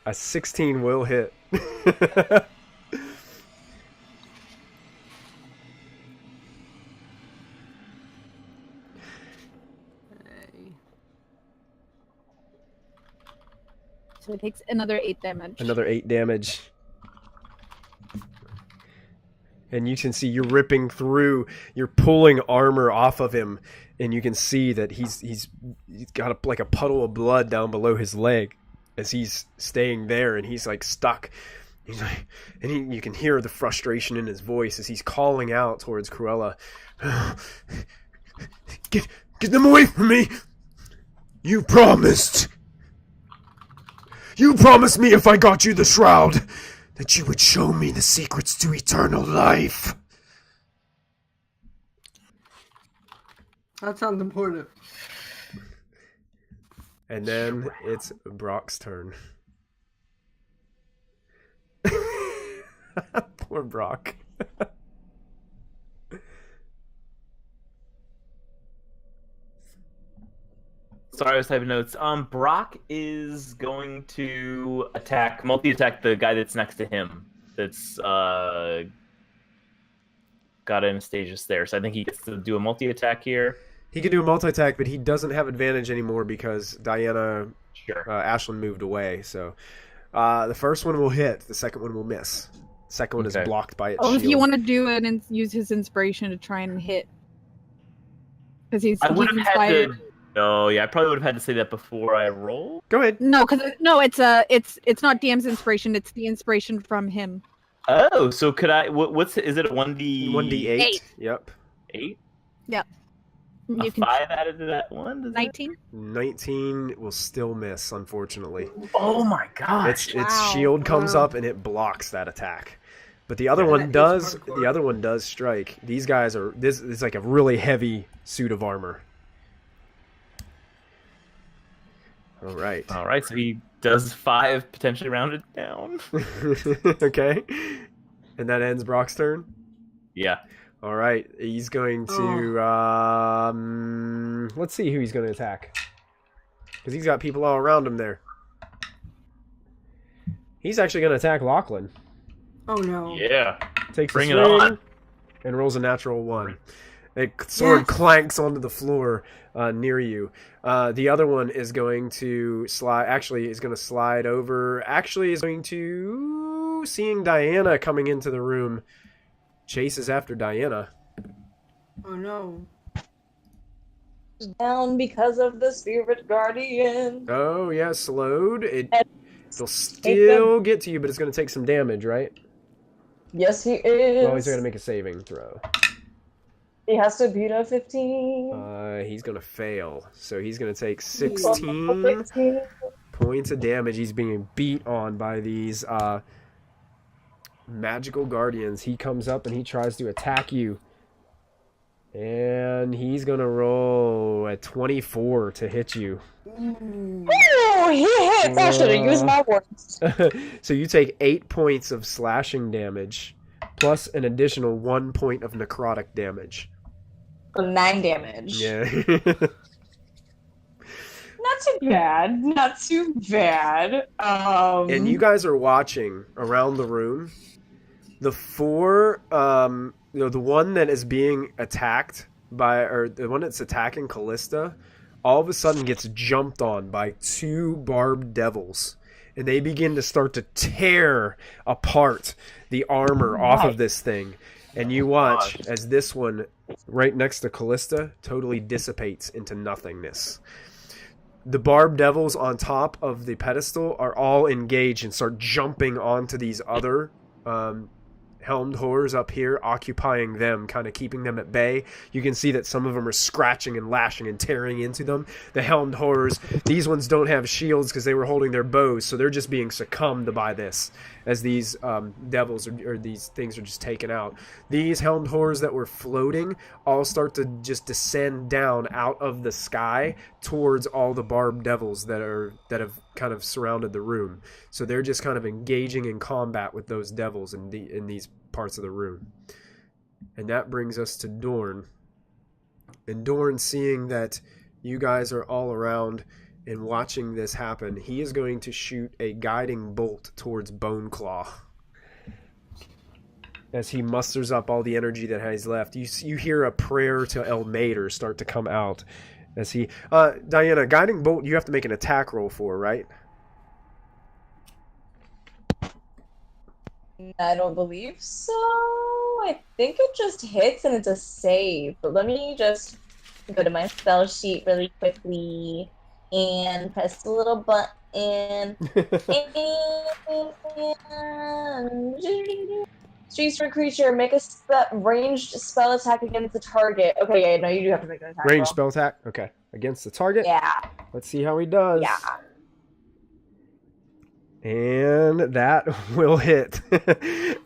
A 16 will hit. So it takes another 8 damage. Another 8 damage. And you can see you're ripping through, you're pulling armor off of him, and you can see that he's got like a puddle of blood down below his leg as he's staying there, and he's like stuck. He's like, and you can hear the frustration in his voice as he's calling out towards Cruella. Get them away from me! You promised me if I got you the shroud that you would show me the secrets to eternal life. That sounds important. And then it's Brock's turn. Poor Brock. Sorry, I was typing notes. Brock is going to multi-attack the guy that's next to him. That's got Anastasius there. So I think he gets to do a multi-attack here. He can do a multi-attack, but he doesn't have advantage anymore because Diana Sure. Ashlyn moved away. So the first one will hit. The second one will miss. The second one is Okay. blocked by its Oh, shield. if you want to do it and use his inspiration to try and hit, because he's inspired. No, yeah, I probably would have had to say that before I roll. Go ahead. No, because it's not DM's inspiration. It's the inspiration from him. Oh, so could I? Is it a 1d? 1d8. Eight. Yep. 8? You A can 5 added to that one. Does it? 19. 19 will still miss, unfortunately. Oh my gosh! Its Wow. shield comes Wow. up and it blocks that attack. But the other Yeah, one that is does. hardcore. The other one does strike. These guys are. This is like a really heavy suit of armor. All right. All right, so he does 5, potentially rounded down. Okay. And that ends Brock's turn. Yeah. All right. He's going to. Let's see who he's going to attack. Because he's got people all around him there. He's actually going to attack Lachlan. Oh no. Yeah. Takes Bring a it swing on. and rolls a natural 1. A sword Yes. clanks onto the floor near you. The other one is going to slide. Actually, is going to slide over. Actually, is going to seeing Diana coming into the room. Chases after Diana. Oh no. Down because of the spirit guardian. Oh yeah, slowed. It'll Take them. still get to you, but it's going to take some damage, right? Yes, he is. Well, he's going to make a saving throw. He has to beat a 15. He's going to fail, so he's going to take A 16 15. points of damage. He's being beat on by these magical guardians. He comes up and he tries to attack you. And he's going to roll a 24 to hit you. Oh, he hits! I should have used my words. So you take 8 points of slashing damage, plus an additional 1 point of necrotic damage. 9 damage. Yeah. Not too bad. Not too bad. And you guys are watching around the room. The four, the one that is being attacked by, or the one that's attacking Callista, all of a sudden gets jumped on by 2 barbed devils. And they begin to start to tear apart the armor off of this thing. And you watch as this one, right next to Callista, totally dissipates into nothingness. The barbed devils on top of the pedestal are all engaged and start jumping onto these other helmed horrors up here, occupying them, kind of keeping them at bay. You can see that some of them are scratching and lashing and tearing into them. The helmed horrors, these ones don't have shields because they were holding their bows, so they're just being succumbed by this as these devils or these things are just taken out. These helmed horrors that were floating all start to just descend down out of the sky towards all the barbed devils that have kind of surrounded the room. So they're just kind of engaging in combat with those devils in these parts of the room. And that brings us to Dorn. And Dorn, seeing that you guys are all around and watching this happen, he is going to shoot a guiding bolt towards Boneclaw. As he musters up all the energy that he's left, you hear a prayer to El Mater start to come out. As he, Diana, guiding bolt, you have to make an attack roll for, right? I don't believe so. I think it just hits and it's a save. But let me just go to my spell sheet really quickly and press the little button. And choose for creature, make a ranged spell attack against the target. Okay, yeah, no, you do have to make an attack. Ranged spell attack? Okay. Against the target? Yeah. Let's see how he does. Yeah. And that will hit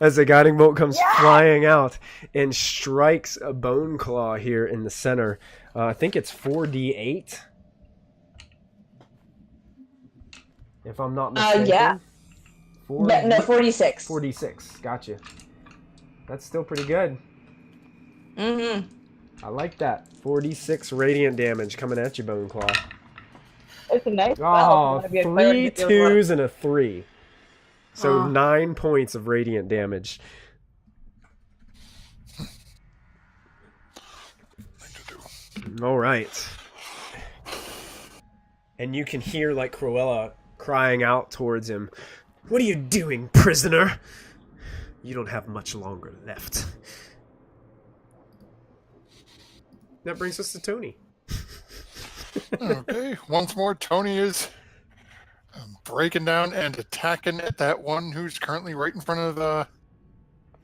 as the guiding bolt comes flying out and strikes a Boneclaw here in the center. I think it's 4d8. If I'm not mistaken. Yeah. 46. 4d6. Gotcha. That's still pretty good. Mm-hmm. I like that. 46 radiant damage coming at you, Boneclaw. It's a nice Oh, spell. 3 2s and a 3. So 9 points of radiant damage. All right. And you can hear, like, Cruella crying out towards him. What are you doing, prisoner? You don't have much longer left. That brings us to Tony. Okay, once more, Tony is breaking down and attacking at that one who's currently right in front of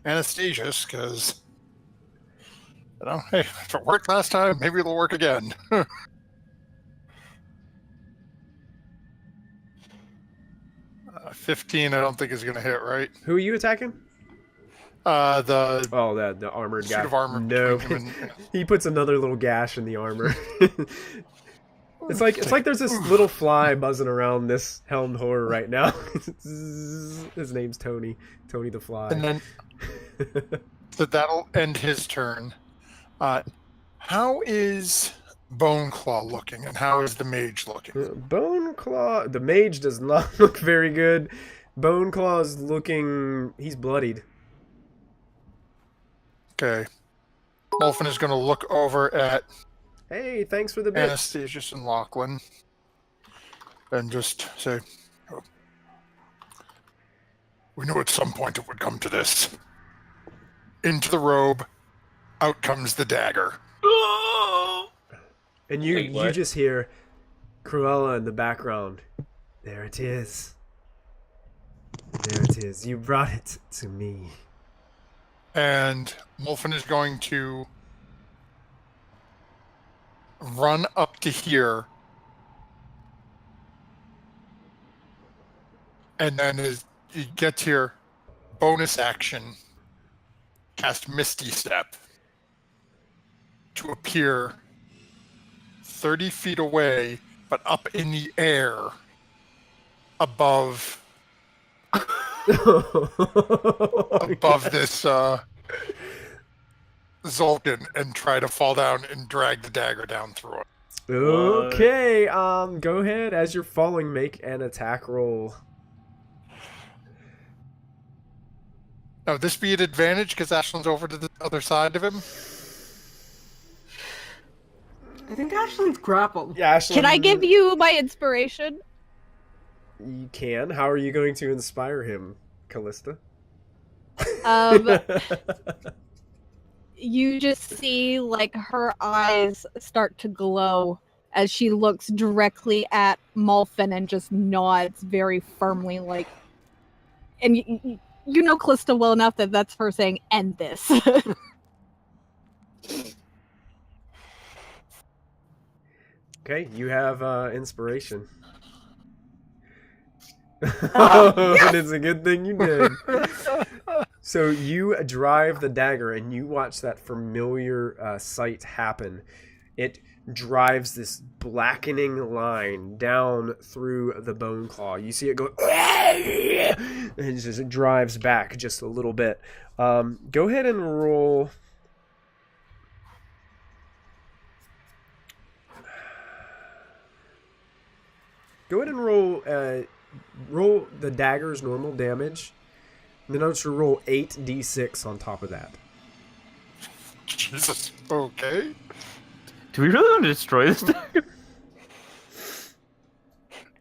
Anastasius, because, you know, hey, if it worked last time, maybe it'll work again. 15, I don't think is going to hit, right? Who are you attacking? The armored guy. Suit of armor. No, he puts another little gash in the armor. It's like there's this little fly buzzing around this helmed horror right now. His name's Tony. Tony the Fly. And then that'll end his turn. How is Boneclaw looking, and how is the mage looking? Boneclaw, the mage does not look very good. Boneclaw is looking, he's bloodied. Okay. Wolfen is going to look over at Hey, thanks for the bit. Anastasius and Lachlan and just say, "Oh, we knew at some point it would come to this. Into the robe, out comes the dagger." And you Wait, what? just hear Cruella in the background. There it is. There it is. You brought it to me. And Wolfen is going to run up to here. And then as he gets here, bonus action, cast Misty Step to appear 30 feet away, but up in the air above this Zulkin and try to fall down and drag the dagger down through it. Okay, go ahead. As you're falling, make an attack roll. Now, would this be an advantage because Ashland's over to the other side of him? I think Ashland's grappled. Yeah, Ashlyn, Can I give you my inspiration? You can. How are you going to inspire him, Callista? You just see like her eyes start to glow as she looks directly at Molfen and just nods very firmly, like. And you know Callista well enough that that's her saying, "End this." Okay, you have inspiration. Yes! It's a good thing you did. So you drive the dagger and you watch that familiar sight happen. It drives this blackening line down through the bone claw. You see it go, and it drives back just a little bit. Go ahead and roll. Go ahead and roll the dagger's normal damage. And then I want you to roll 8d6 on top of that. Jesus. Okay. Do we really want to destroy this dagger?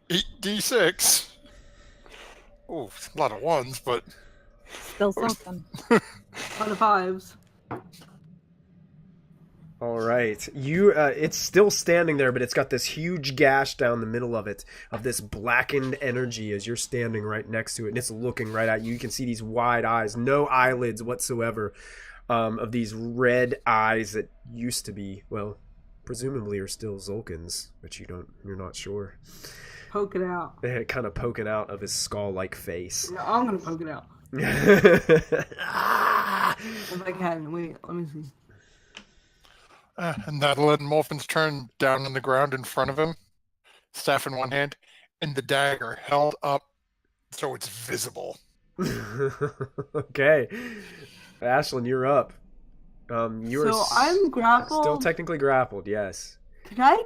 8d6. Oh, a lot of ones, but Still something. A lot of fives. All right, it's still standing there, but it's got this huge gash down the middle of it, of this blackened energy as you're standing right next to it, and it's looking right at you. You can see these wide eyes, no eyelids whatsoever, of these red eyes that used to be, well, presumably are still Zulkin's, but you're not sure. Poke it out. They're kind of poking out of his skull-like face. No, I'm gonna poke it out. If I can. Wait, let me see. and that'll end Molfin's turn down on the ground in front of him, staff in one hand, and the dagger held up so it's visible. Okay. Ashlyn, you're up. You're So I'm grappled. still technically grappled, yes. Can I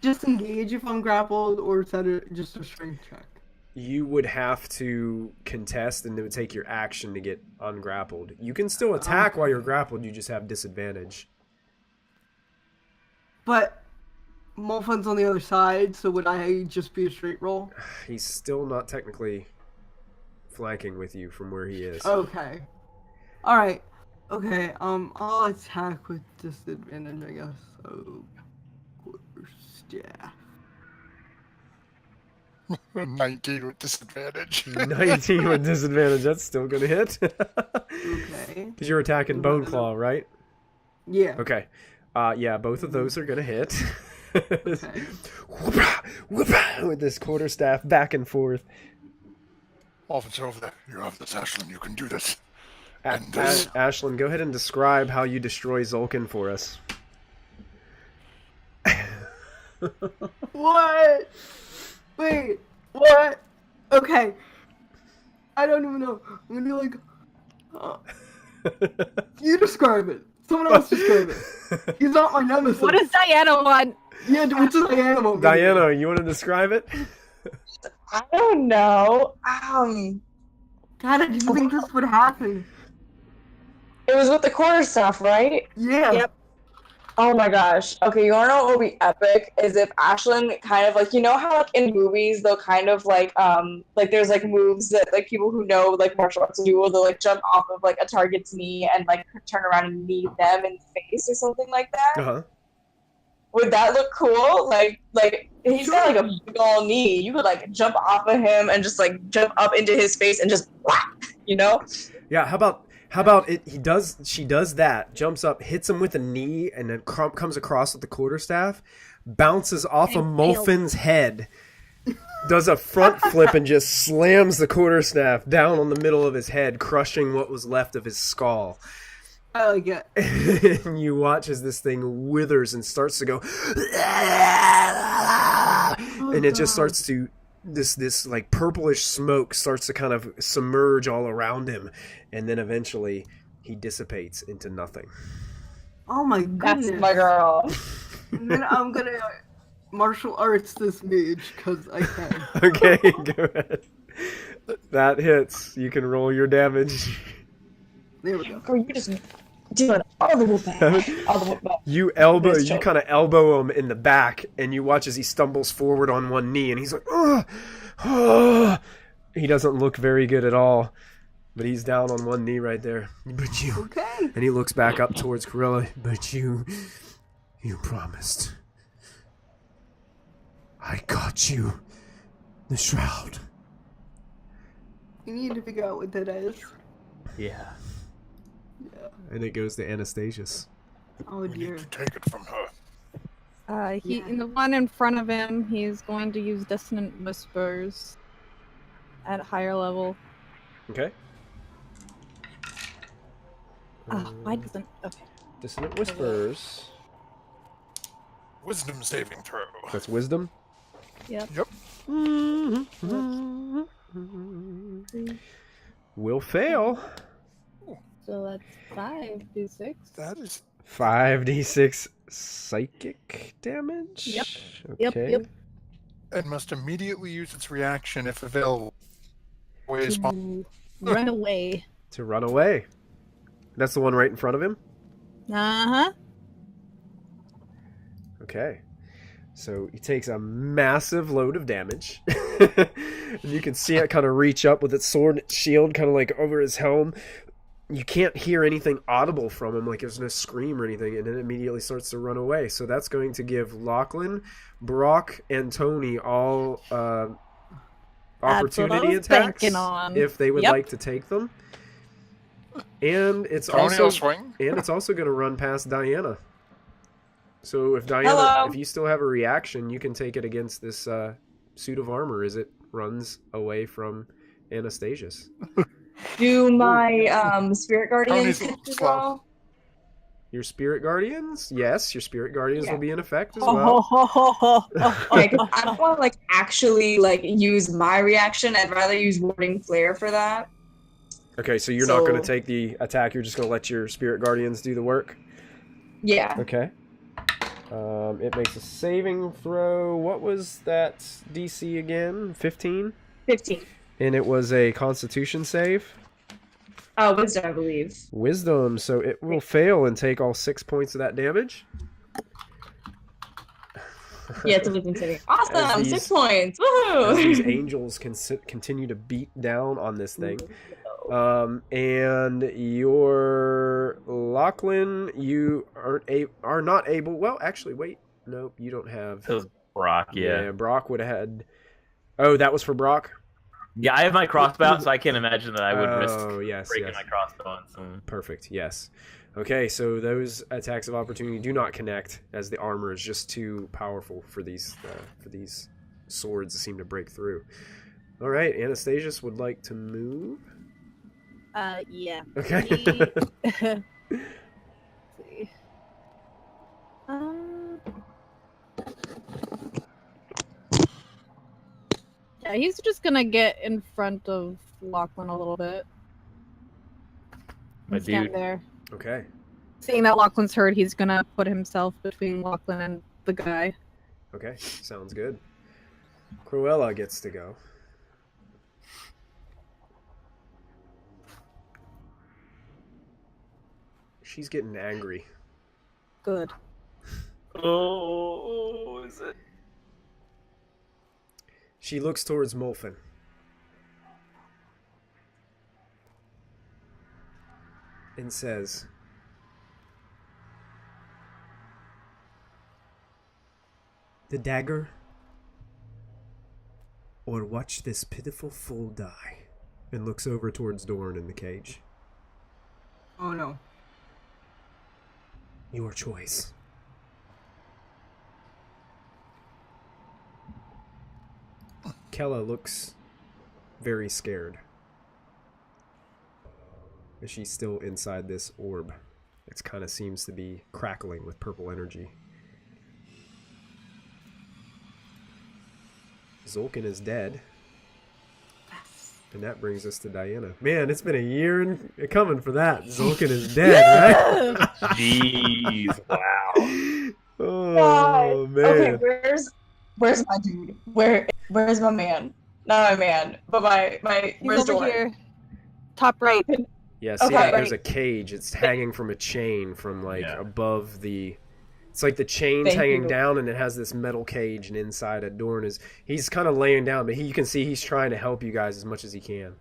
disengage if I'm grappled, or is that just a strength check? You would have to contest, and it would take your action to get ungrappled. You can still attack while you're grappled, you just have disadvantage. But Molfin's on the other side, so would I just be a straight roll? He's still not technically flanking with you from where he is. Okay. Alright. Okay, I'll attack with disadvantage, I guess. So, quarterstaff. 19 with disadvantage. 19 with disadvantage, that's still gonna hit. Okay. Because you're attacking Bone Claw, right? Yeah. Okay. Yeah, both of those are gonna hit. Okay. With this quarterstaff back and forth. Molfin's over there. You have this, Ashlyn. You can do this. And this. Ashlyn, go ahead and describe how you destroy Zulkin for us. What? Wait, what? Okay. I don't even know. I'm gonna be like, you describe it. Someone else describe it. He's not my nemesis. What does Diana want? Yeah, what does Diana want? Diana, you want to describe it? I don't know. God, I didn't think this would happen. It was with the quarter stuff, right? Yeah. Yep. Oh my gosh. Okay, you wanna know what would be epic? Is if Ashlyn kind of like, you know how like in movies they'll kind of like there's like moves that like people who know like martial arts do, they'll like jump off of like a target's knee and like turn around and knee them in the face or something like that. Uh-huh. Would that look cool? Like he's got like a big ol' knee. You could like jump off of him and just like jump up into his face and just whack, you know? Yeah, how about it? She does that, jumps up, hits him with a knee, and then comes across with the quarterstaff, bounces off of Molfin's head, does a front flip, and just slams the quarterstaff down on the middle of his head, crushing what was left of his skull. I like it. And you watch as this thing withers and starts to go, and it just starts to this like purplish smoke starts to kind of submerge all around him, and then eventually he dissipates into nothing. Oh my goodness. That's my girl. And then I'm gonna martial arts this mage because I can. Okay, go ahead. That hits. You can roll your damage. There we go. Girl, you just doing all the whoop all the whoop. You Nice job. kind of elbow him in the back, and you watch as he stumbles forward on one knee, and he's like, ugh, ugh. He doesn't look very good at all, but he's down on one knee right there. But you, Okay. and he looks back up towards Kruella. But you promised. I got you the shroud. We need to figure out what that is. Yeah. And it goes to Anastasius. Oh We dear. need to take it from her. In the one in front of him, he's going to use Dissonant Whispers at higher level. Okay. Why doesn't? Okay. Dissonant Whispers. Wisdom saving throw. That's wisdom. Yep. Yep. Will fail. So that's 5d6. That is 5d6 psychic damage? Yep. Okay. Yep. and must immediately use its reaction if available. Ways To run away. To run away. That's the one right in front of him? Uh-huh. Okay. So he takes a massive load of damage. And you can see it kind of reach up with its sword and its shield kind of like over his helm. You can't hear anything audible from him, like there's no scream or anything, and it immediately starts to run away. So that's going to give Lachlan, Brock, and Tony all opportunity attacks if they would like to take them. And it's Tony will swing. also going to run past Diana. So if Diana, Hello. if you still have a reaction, you can take it against this suit of armor as it runs away from Anastasius. Do my spirit guardians Tony's get to slow. go? Your spirit guardians? Yes, your spirit guardians Yeah. will be in effect as well. Okay, 'cause I don't want to like actually like use my reaction. I'd rather use warding flare for that. Okay, so you're not going to So- take the attack. You're just going to let your spirit guardians do the work. Yeah. Okay. It makes a saving throw. What was that DC again? 15? 15. And it was a Constitution save. Wisdom, I believe. Wisdom, so it will fail and take all 6 points of that damage. Yeah, it's a wisdom saving. Awesome! As these- 6 points! As these Woohoo! angels can continue to beat down on this thing. And your Lachlan, you are not able. Well, actually, wait. Nope, you don't have. It was Brock, yeah. Brock would have had. Oh, that was for Brock. Yeah, I have my crossbow, so I can't imagine that I would risk yes, breaking yes. my crossbow on someone. Perfect. Yes. Okay, so those attacks of opportunity do not connect, as the armor is just too powerful for these swords to seem to break through. All right, Anastasius would like to move. Yeah. Okay. Let's see. Yeah, he's just gonna get in front of Lachlan a little bit. My Stand dude. there. Okay. Seeing that Lachlan's hurt, he's gonna put himself between Lachlan and the guy. Okay. Sounds good. Cruella gets to go. she's getting angry. Good. Oh, is it? She looks towards Molfin. And says, "The dagger, or watch this pitiful fool die," and looks over towards Dorn in the cage. Oh no. Your choice. Kella looks very scared as she's still inside this orb. It kind of seems to be crackling with purple energy. Zolkin is dead. And that brings us to Diana. Man, it's been a year in coming for that. Zolkin is dead, right? Jeez, wow. Oh, God. man. Okay, where's my dude? Where's my man? Not my man, but my He's where's over Doran? here. Top right. Yeah, see, Okay. there's a cage. It's hanging from a chain from, like, Yeah. above the... It's like the chain's Thank hanging you. down, and it has this metal cage, and inside Adorn is... He's kind of laying down, but you can see he's trying to help you guys as much as he can.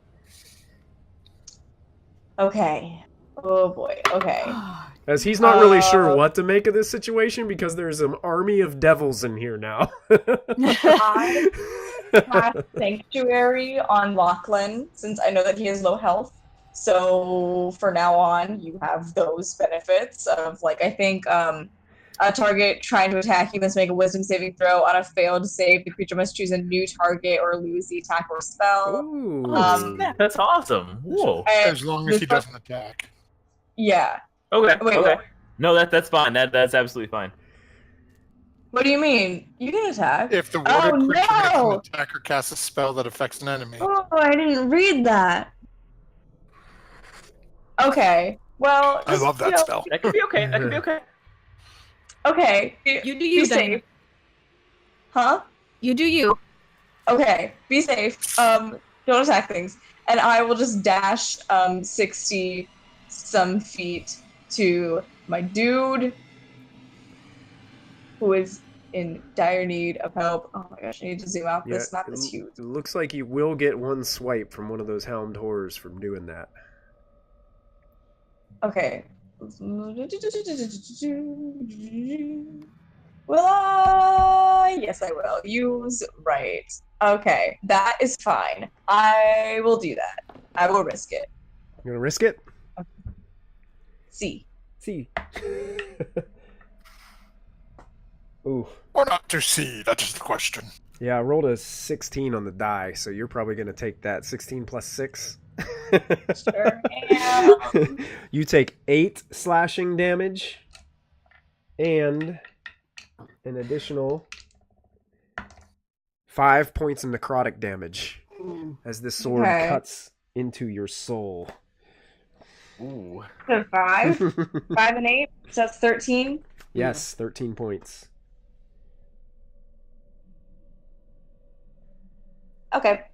Okay. Oh boy. Okay. As he's not really sure Uh, what to make of this situation, because there's an army of devils in here now. I have Sanctuary on Lachlan, since I know that he has low health. So for now on, you have those benefits of, like, I think a target trying to attack you must make a wisdom saving throw. On a failed save, the creature must choose a new target or lose the attack or spell. Ooh. That's awesome. Whoa. And As long as he doesn't attack. yeah. Okay. Wait, okay. what? No, that's fine. That's absolutely fine. What do you mean? You can attack. If the Oh, warded creature makes no! an attack or casts a spell that affects an enemy. Oh, I didn't read that. Okay. Well, I just, love you that know, spell. That could be okay. That could be okay. Okay. You do Be you, safe. Diana. Huh? You do you. Okay. Be safe. Don't attack things. And I will just dash 60 some feet to my dude who is in dire need of help. Oh my gosh, I need to zoom out. This map is huge. It looks like you will get one swipe from one of those helmed horrors from doing that. Okay. Will I? Yes, I will. Use right. Okay, that is fine. I will do that. I will risk it. You gonna risk it? See. See. Ooh. Or not to see, that is the question. Yeah, I rolled a 16 on the die, so you're probably gonna take that 16 plus 6. Sure am. You take 8 slashing damage and an additional 5 points of necrotic damage as this sword Okay. cuts into your soul. Ooh. So 5. 5 and 8. So that's 13. Yes, 13 points. Okay.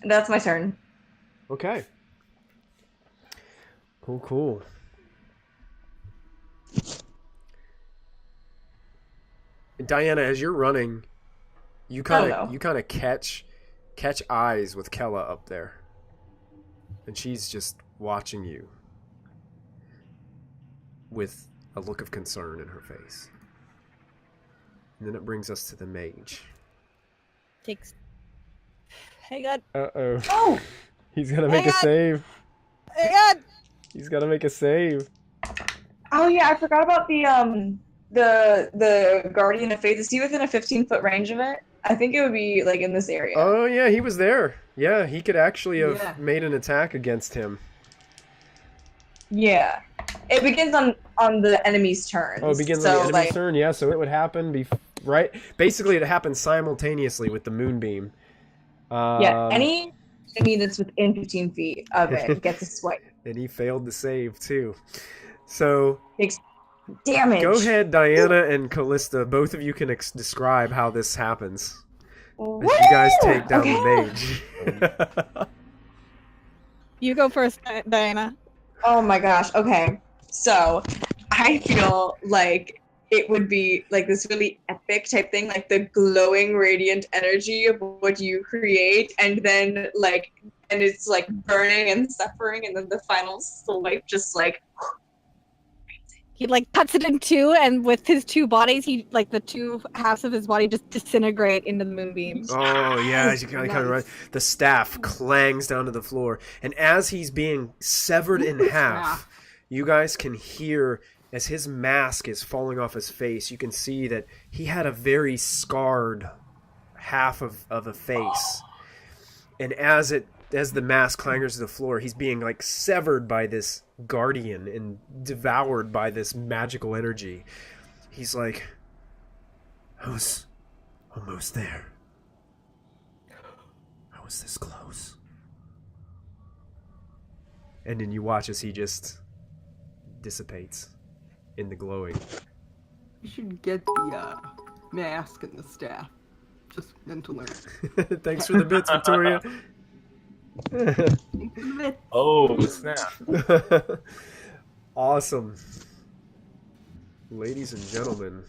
That's my turn. Okay. Cool. And Diana, as you're running, you kind of catch eyes with Kella up there, and she's just watching you with a look of concern in her face. And then it brings us to the mage. Takes. Hang on. Uh-oh. Oh! He's gonna make Hang a on. save. Hang on. He's gotta make a save. Oh yeah, I forgot about the Guardian of Faith. Is he within a 15-foot range of it? I think it would be like in this area. Oh yeah, he was there. Yeah, he could actually have Yeah. made an attack against him. Yeah. It begins on the enemy's turn. Oh, it begins on the enemy's turn? Yeah, so it would happen right? Basically, it happens simultaneously with the moonbeam. Yeah, any enemy that's within 15 feet of it gets a swipe. And he failed to save, too. So, Takes damage. go ahead, Diana and Callista. Both of you can describe how this happens. As you guys take down the mage. You go first, Diana. Oh my gosh. Okay. So I feel like it would be like this really epic type thing, like the glowing radiant energy of what you create, and then like and it's like burning and suffering, and then the final swipe just like He like cuts it in two, and with his two bodies, he like the two halves of his body just disintegrate into the moonbeams. Oh yeah, you kind of right. Nice. The staff clangs down to the floor, and as he's being severed in half, you guys can hear as his mask is falling off his face. You can see that he had a very scarred half of a face, and as the mask clangers to the floor, he's being like severed by this guardian and devoured by this magical energy. He's like, I was almost there. I was this close. And then you watch as he just dissipates in the glowing. You should get the mask and the staff. Just then to learn. Thanks for the bits, Victoria. Oh, snap. Awesome. Ladies and gentlemen,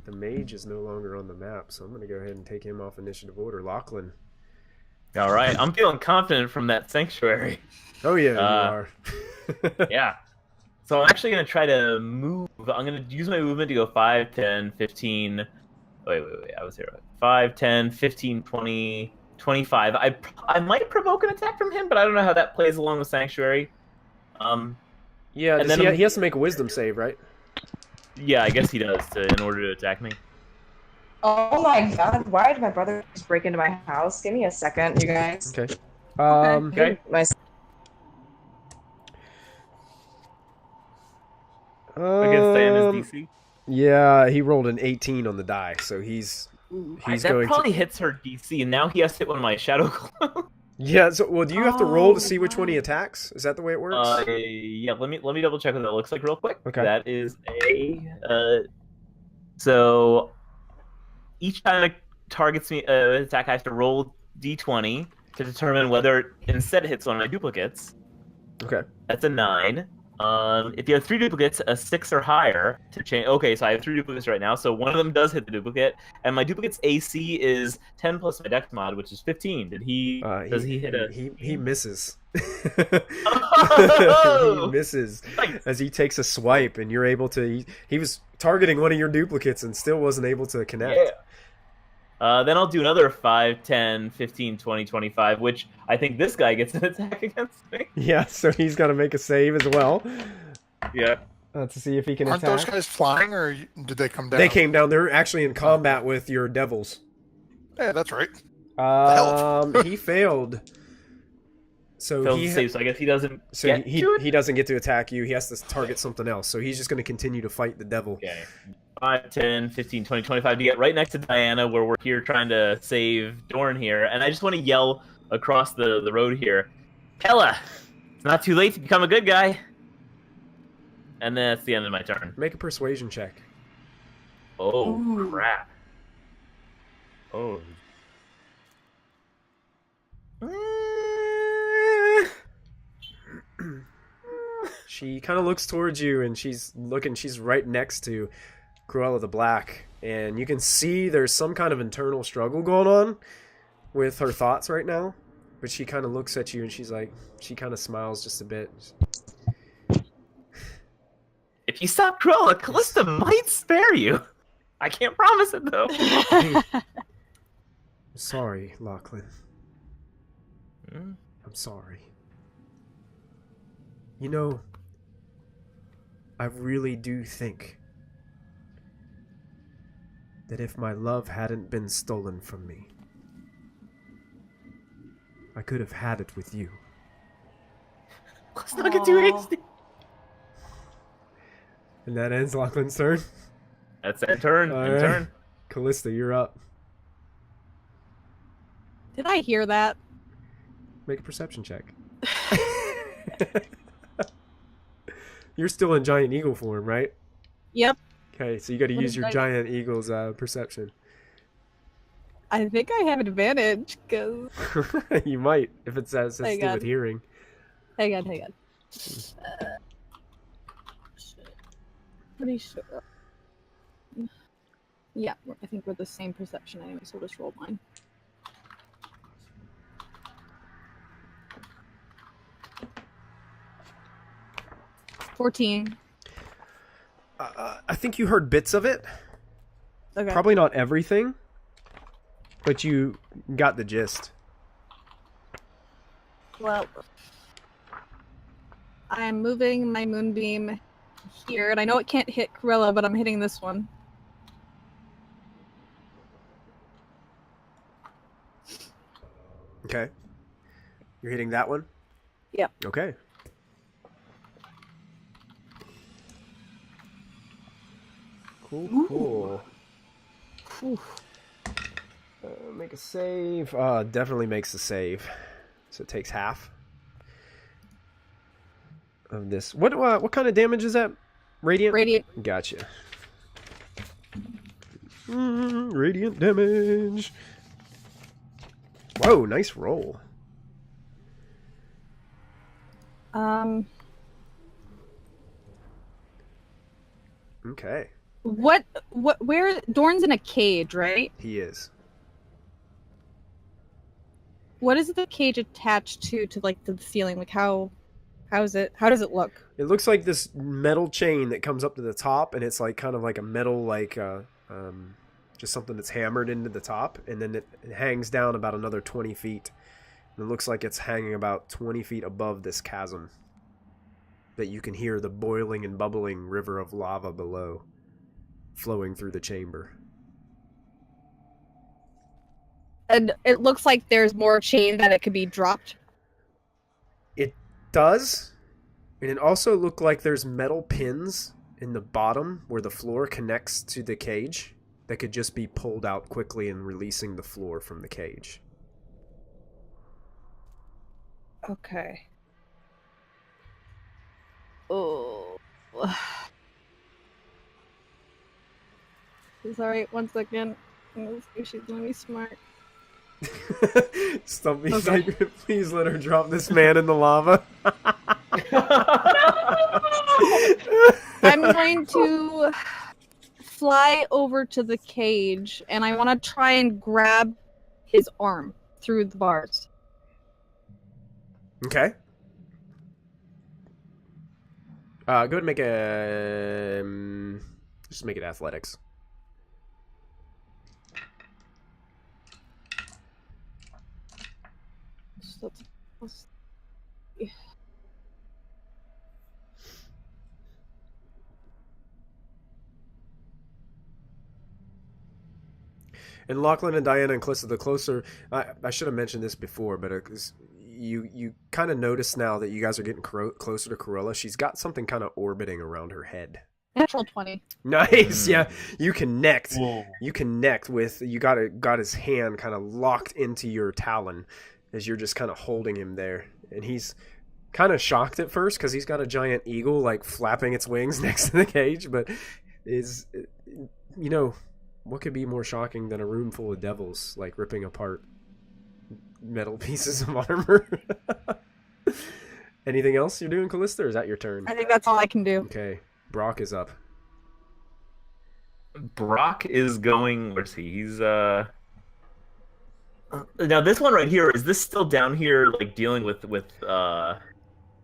the mage is no longer on the map, so I'm going to go ahead and take him off initiative order. Lachlan. All right, I'm feeling confident from that sanctuary. Oh, yeah, you are. Yeah. So I'm actually going to try to move. I'm going to use my movement to go 5, 10, 15. Wait. I was here. 5, 10, 15, 20, 25. I might provoke an attack from him, but I don't know how that plays along with Sanctuary. Yeah, and then he has to make a wisdom save, right? Yeah, I guess he does in order to attack me. oh my god, why did my brother just break into my house? Give me a second, you guys. Okay. Okay. My Against Diana's DC. Yeah, he rolled an 18 on the die, so he's That going probably to... hits her DC, and now he has to hit one of my Shadow Clones. Yeah, so, well, do you have to roll to see which one he attacks? Is that the way it works? Yeah, let me double check what that looks like real quick. Okay. That is so each time it targets me attack, I have to roll d20 to determine whether instead it hits one of my duplicates. Okay. That's a 9. If you have 3 duplicates, a 6 or higher to change. Okay, so I have 3 duplicates right now, so one of them does hit the duplicate, and my duplicate's AC is 10 plus my Dex mod, which is 15. Does he hit a? He misses. Oh! He misses as he takes a swipe, and you're able to. He was targeting one of your duplicates and still wasn't able to connect. Yeah. Then I'll do another 5, 10, 15, 20, 25, which I think this guy gets an attack against me. Yeah, so he's got to make a save as well. Yeah. To see if he can Aren't attack. those guys flying, or did they come down? They came down. They're actually in combat with your devils. Yeah, that's right. He failed. So Failed to save, so I guess he doesn't So get to it? he doesn't get to attack you. He has to target something else. So he's just going to continue to fight the devil. Okay. 5, 10, 15, 20, 25 to get right next to Diana, where we're here trying to save Dorn here. And I just want to yell across the road here, Hella, it's not too late to become a good guy. And then that's the end of my turn. Make a persuasion check. Oh, Ooh. crap. Oh. She kind of looks towards you, and she's right next to Cruella the Black. And you can see there's some kind of internal struggle going on with her thoughts right now. But she kind of looks at you, and she kind of smiles just a bit. If you stop Cruella, Callista might spare you. I can't promise it, though. I'm sorry, Lachlan. I'm sorry. You know, I really do think that if my love hadn't been stolen from me, I could have had it with you. Let's not get too hasty. And that ends Lachlan's turn. That's that turn. All End right. turn. Callista, you're up. Did I hear that? Make a perception check. You're still in giant eagle form, right? Yep. Okay, so you got to What use is your that? giant eagle's perception. I think I have advantage because You might, if it says I it's to do got with it. hearing. Hang on. Shit. Pretty sure. Yeah, I think we're the same perception anyway, so we'll just roll mine. $14. I think you heard bits of it. Okay. Probably not everything, but you got the gist. Well, I am moving my moonbeam here, and I know it can't hit Kruella, but I'm hitting this one. Okay. You're hitting that one? Yep. Okay. Cool. Make a save. Definitely makes a save. So it takes half of this. What kind of damage is that? Radiant? Radiant. Gotcha. Radiant damage. Whoa, nice roll. Okay. Where Dorn's in a cage, right? He is. What is the cage attached to like the ceiling? Like how does it look? It looks like this metal chain that comes up to the top, and it's like kind of like a metal, like just something that's hammered into the top, and then it hangs down about another 20 feet. And it looks like it's hanging about 20 feet above this chasm that you can hear the boiling and bubbling river of lava below flowing through the chamber. And it looks like there's more chain that it could be dropped. It does, and it also looks like there's metal pins in the bottom where the floor connects to the cage that could just be pulled out quickly and releasing the floor from the cage. Okay. Oh. Sorry, 1 second. Let's see if she's gonna be smart. Stumpy's Okay. like, please let her drop this man in the lava. I'm going to fly over to the cage, and I want to try and grab his arm through the bars. Okay. Go ahead and make a... just make it athletics. So that's- And Lachlan and Diana and Calista, the closer... I should have mentioned this before, but you kind of notice now that you guys are getting closer to Kruella. She's got something kind of orbiting around her head. Natural 20. Nice, yeah. You connect. Whoa. You connect with... You got his hand kind of locked into your talon as you're just kind of holding him there. And he's kind of shocked at first because he's got a giant eagle like flapping its wings next to the cage, but what could be more shocking than a room full of devils like ripping apart metal pieces of armor? Anything else you're doing, Callista, or is that your turn? I think that's all I can do. Okay, Brock is up. Brock is going. Where's he? He's Now this one right here, is this still down here, like dealing with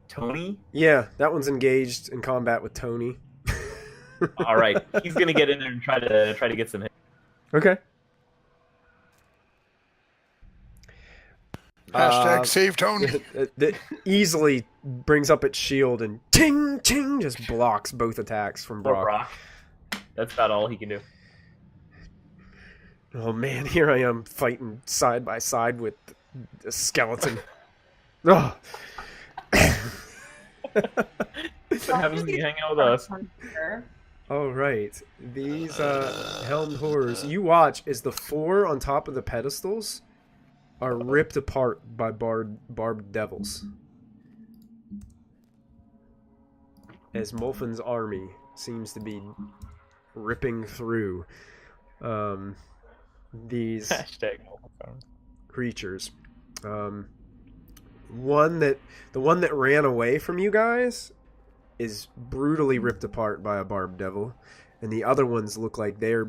Tony? Yeah, that one's engaged in combat with Tony. All right, he's gonna get in there and try to get some hits. Okay. Hashtag save Tony. That easily brings up its shield and ting ting just blocks both attacks from Poor Brock. Brock. That's about all he can do. Oh man, here I am fighting side by side with a skeleton. Oh. What happens when you hang out with us? All right, these helmed horrors. You watch as the four on top of the pedestals are ripped apart by barbed devils. As Molfin's army seems to be ripping through these Hashtag. creatures. the one that ran away from you guys is brutally ripped apart by a barbed devil, and the other ones look like they're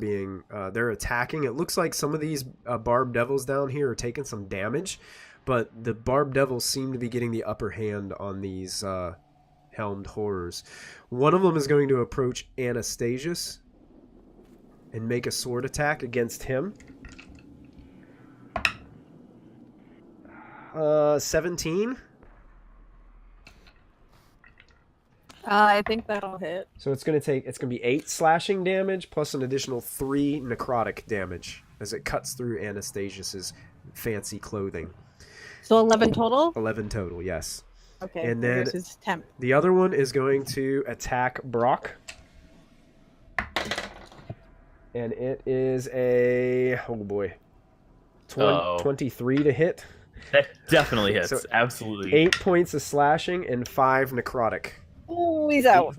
attacking. It looks like some of these barbed devils down here are taking some damage, but the barbed devils seem to be getting the upper hand on these helmed horrors. One of them is going to approach Anastasius and make a sword attack against him. 17. I think that'll hit. So it's going to be 8 slashing damage plus an additional 3 necrotic damage as it cuts through Anastasius's fancy clothing. So 11 total? 11 total, yes. Okay. And then here's his temp. the other one is going to attack Brock. And it is a, oh boy, 23 to hit. That definitely hits. So Absolutely. 8 points of slashing and 5 necrotic. Oh, he's out.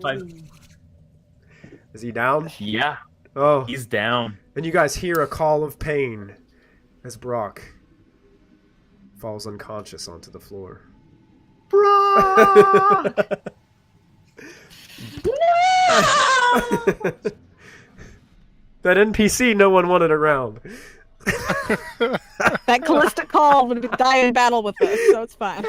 Is he down? Yeah, Oh, he's down. and you guys hear a call of pain as Brock falls unconscious onto the floor. Brock! That NPC no one wanted around. That Callista call would die in battle with us, so it's fine.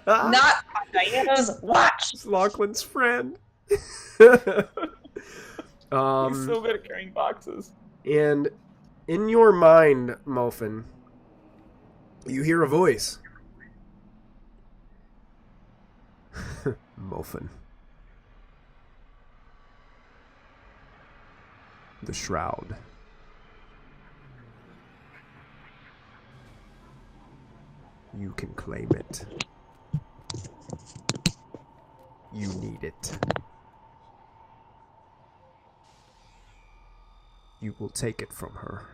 Not Diana's watch. It's Lachlan's friend. He's so good at carrying boxes. And in your mind, Muffin, you hear a voice. Muffin. The shroud. You can claim it. You need it. You will take it from her.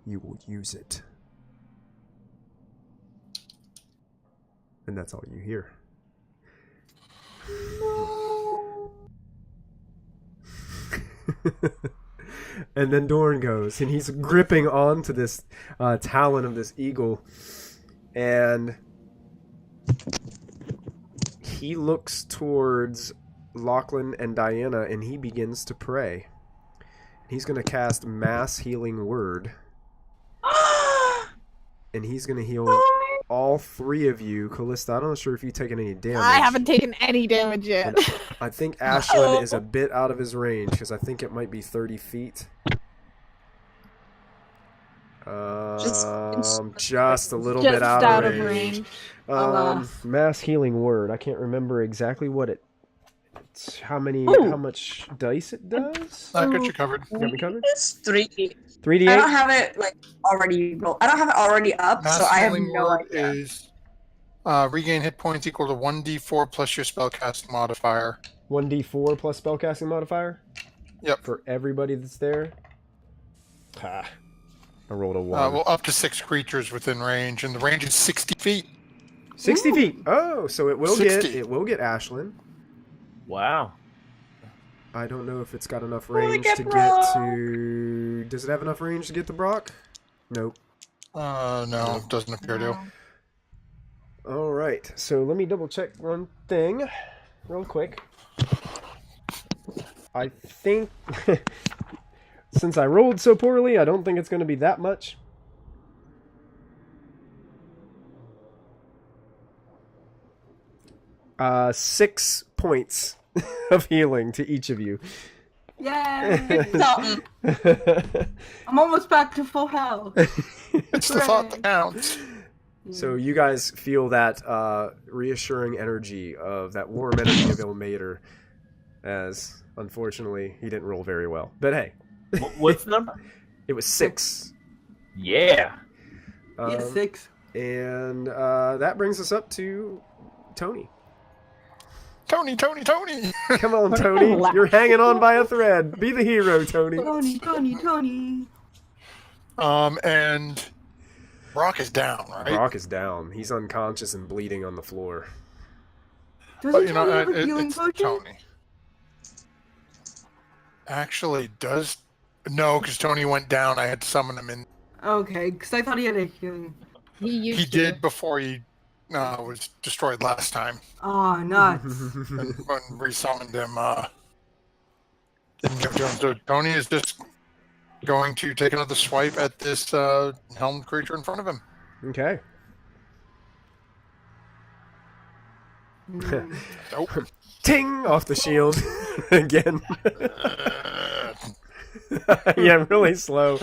You will use it. And that's all you hear. And then Dorn goes, and he's gripping onto this talon of this eagle, and he looks towards Lachlan and Diana, and he begins to pray. He's going to cast Mass Healing Word, and he's going to heal all 3 of you. Callista, I'm not sure if you've taken any damage. I haven't taken any damage yet. I think Ashlyn is a bit out of his range, because I think it might be 30 feet. Just a little bit out of range. Mass Healing Word. I can't remember exactly what how much dice it does. I got you covered. You got me covered? It's 3. 3d8? I don't have it already rolled. I don't have it already up, Mass so I have Healing no Word idea. is regain hit points equal to 1d4 plus your spellcasting modifier. 1d4 plus spellcasting modifier? Yep. For everybody that's there? I rolled a 1. Well, up to 6 creatures within range, and the range is 60 feet. 60 feet. Oh, so it will 60. get Ashlyn. Wow. I don't know if it's got enough wanna range get to Brock. get to... Does it have enough range to get to Brock? Nope. No, it doesn't appear to. All right. So let me double check one thing real quick. I think... Since I rolled so poorly, I don't think it's going to be that much. Uh, 6 points of healing to each of you. Yay! Something. I'm almost back to full health. It's the thought that counts. So you guys feel that reassuring energy of that warm energy of Ilmater, as unfortunately he didn't roll very well. But hey, What's the number? it was 6. Yeah. Yeah, 6. And that brings us up to Tony. Tony! Come on, Tony. You're hanging on by a thread. Be the hero, Tony. Tony. And Brock is down, right? Brock is down. He's unconscious and bleeding on the floor. Doesn't But you know, Tony have a it, healing it's potion? Tony. Actually, no, because Tony went down. I had to summon him in. Okay, because I thought he had a healing. He used He to. did before he was destroyed last time. Oh, nuts. And when resummoned him, didn't give it to him. So Tony is just going to take another swipe at this helmed creature in front of him. Okay. Nope. Ting off the shield again. Uh, Yeah, really slow.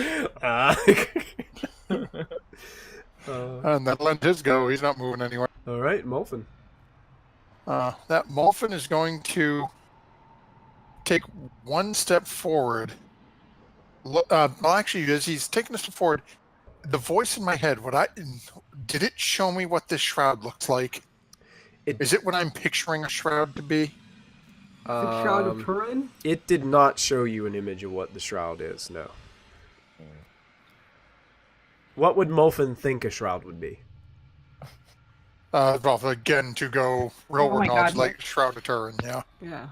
and that'll end his go. He's not moving anywhere. All right, Molfin. That Molfin is going to take one step forward. Well, actually, as he's taking a step forward, the voice in my head, did it show me what this shroud looks like? Is it what I'm picturing a shroud to be? The Shroud of Turin? It did not show you an image of what the shroud is, no. What would Molfin think a shroud would be? Well, again, to go real Oh my knowledge, God. like Shroud of Turin, yeah. Yeah.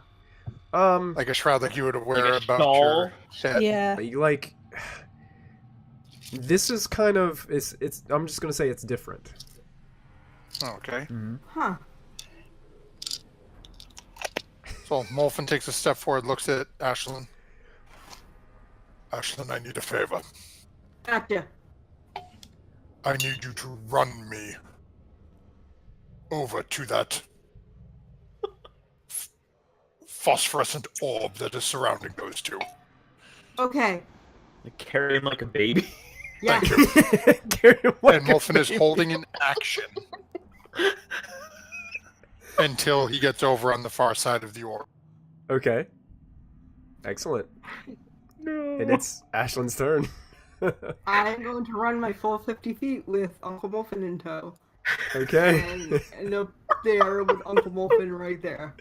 Like a shroud like you would wear Like a about shawl? your head. Yeah. Like, this is kind of, it's. I'm just gonna say it's different. Okay. Huh. So Molfin takes a step forward, looks at Ashlyn. Ashlyn, I need a favor. Actor. I need you to run me over to that phosphorescent orb that is surrounding those two. Okay. Like, carry him like a baby. Yeah. Carry him like And a Molfin is baby. holding an action until he gets over on the far side of the orb. Okay. Excellent. No. And it's Ashlyn's turn. I'm going to run my full 50 feet with Uncle Molfin in tow. Okay. And end up there with Uncle Molfin right there.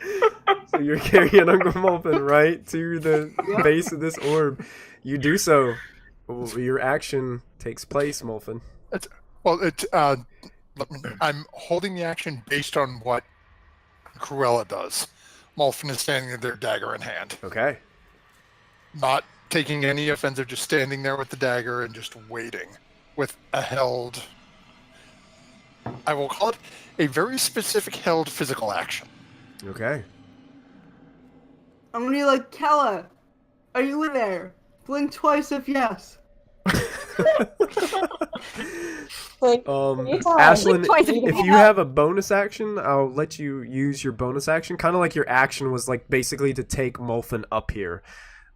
So you're carrying Uncle Molfin right to the Yep. base of this orb. You do so. Your action takes place, Molfin. I'm holding the action based on what Cruella does. Molfin is standing there, dagger in hand. Okay. Not taking any offensive, just standing there with the dagger and just waiting with a held. I will call it a very specific held physical action. Okay. I'm gonna be like, Kella, are you in there? Blink twice if yes. Like, Ashlyn, Twice if you if you have a bonus action, I'll let you use your bonus action. Kind of like your action was like basically to take Molfin up here.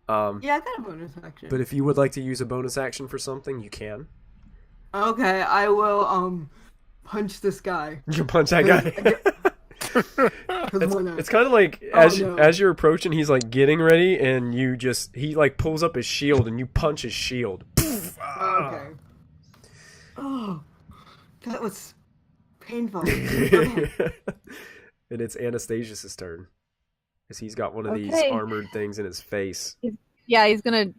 Yeah, I got a bonus action. But if you would like to use a bonus action for something, you can. Okay, I will punch this guy. You can punch that guy. 'Cause why not? It's kind of like as you're approaching, he's like getting ready, and he like pulls up his shield, and you punch his shield. Okay. Oh, that was painful. Okay. And it's Anastasius's turn, because he's got one of these Okay. armored things in his face. Yeah, he's gonna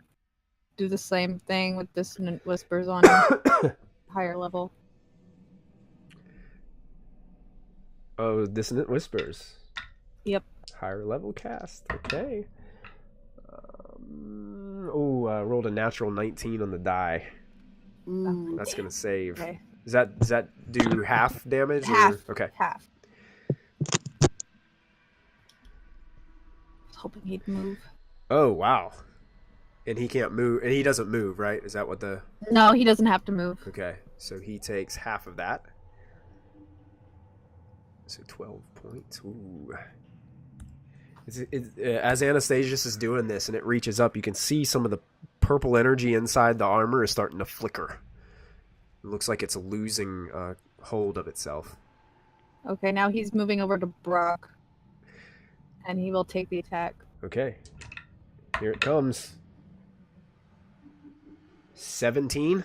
do the same thing with dissonant whispers on him. Higher level. Oh, Dissonant Whispers. Yep. Higher level cast. Okay. Rolled a natural 19 on the die. Ooh. That's gonna save. Okay. Does that do half damage? Half. Or? Okay. Half. Was hoping he'd move. Oh wow. And he can't move, and he doesn't move, right? Is that what the? No, he doesn't have to move. Okay, so he takes half of that. So 12 points. Ooh. As Anastasius is doing this and it reaches up, you can see some of the purple energy inside the armor is starting to flicker. It looks like it's losing hold of itself. Okay, now he's moving over to Brock. And he will take the attack. Okay. Here it comes. 17.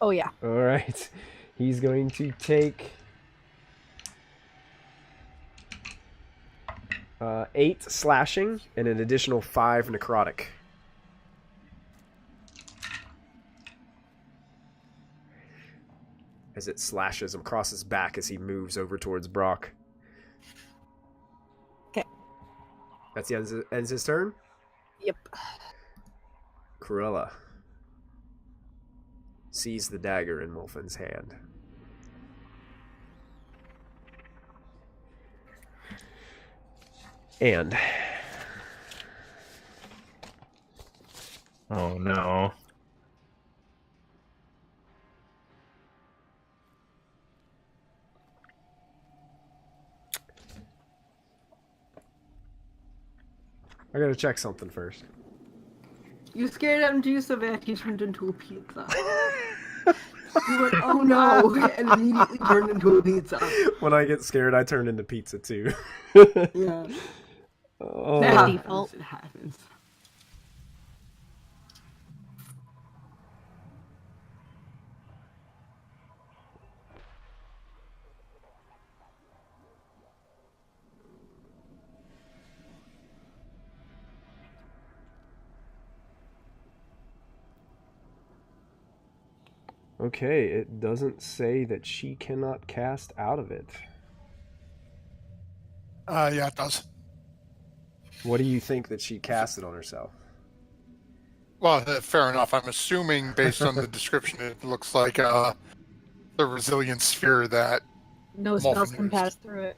Oh, yeah. All right. He's going to take 8 slashing and an additional 5 necrotic. As it slashes him across his back as he moves over towards Brock. Okay. That's the ends his turn? Yep. Cruella sees the dagger in Molfin's hand. And Oh no. I gotta check something first. You scared him to use so bad he turned into a pizza. You went, oh no, and immediately turned into a pizza. When I get scared, I turn into pizza too. Yeah. Oh. That happens. default. It happens. Okay, it doesn't say that she cannot cast out of it. Yeah, it does. What do you think that she casted on herself? Well, fair enough. I'm assuming, based on the description, it looks like the resilient sphere that... No spells can pass through it.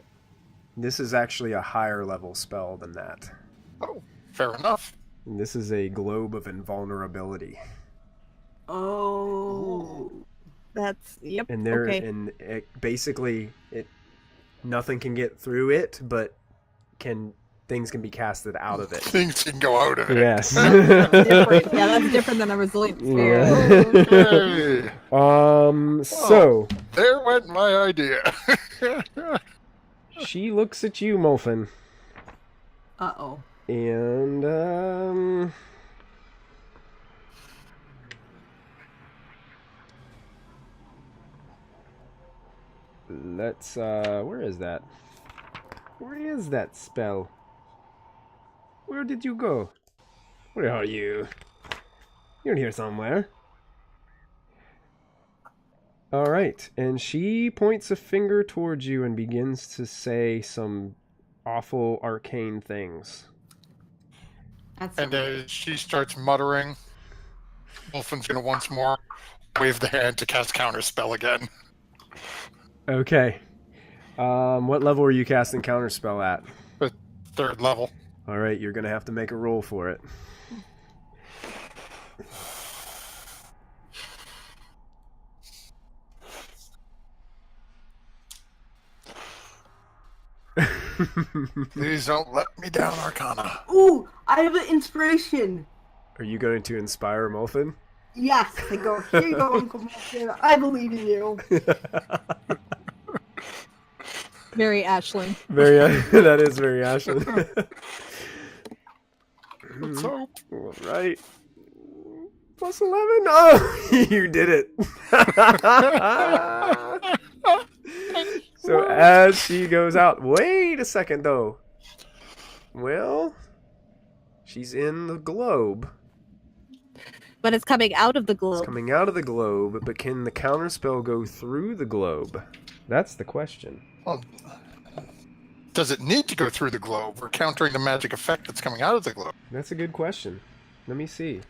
This is actually a higher level spell than that. Oh, fair enough. And this is a globe of invulnerability. Oh. That's yep. And there, Okay. and basically, nothing can get through it, but things can be casted out of it. Things can go out of it. Yes. Different. Yeah, that's different than a resilient sphere. Okay. So There went my idea. she looks at you, Molfin, Uh-oh. and let's where is that? Where is that spell? Where did you go? Where are you? You're in here somewhere. Alright, and she points a finger towards you and begins to say some awful arcane things. That's And as she starts muttering, Wolfen's going to once more wave the hand to cast Counterspell again. Okay. What level are you casting Counterspell at? The 3rd level. Alright, you're gonna have to make a roll for it. Please don't let me down, Arcana. Ooh, I have an inspiration. Are you going to inspire Molfin? Yes, I go, here you go, Uncle Malkin. I believe in you. Very Ashland. Very, that is very Ashland. Let's hope. Right. Plus 11? Oh, you did it. So as she goes out, wait a second though. Well, she's in the globe. But it's coming out of the globe. It's coming out of the globe, but can the counterspell go through the globe? That's the question. Well, does it need to go through the globe? We're countering the magic effect that's coming out of the globe. That's a good question. Let me see.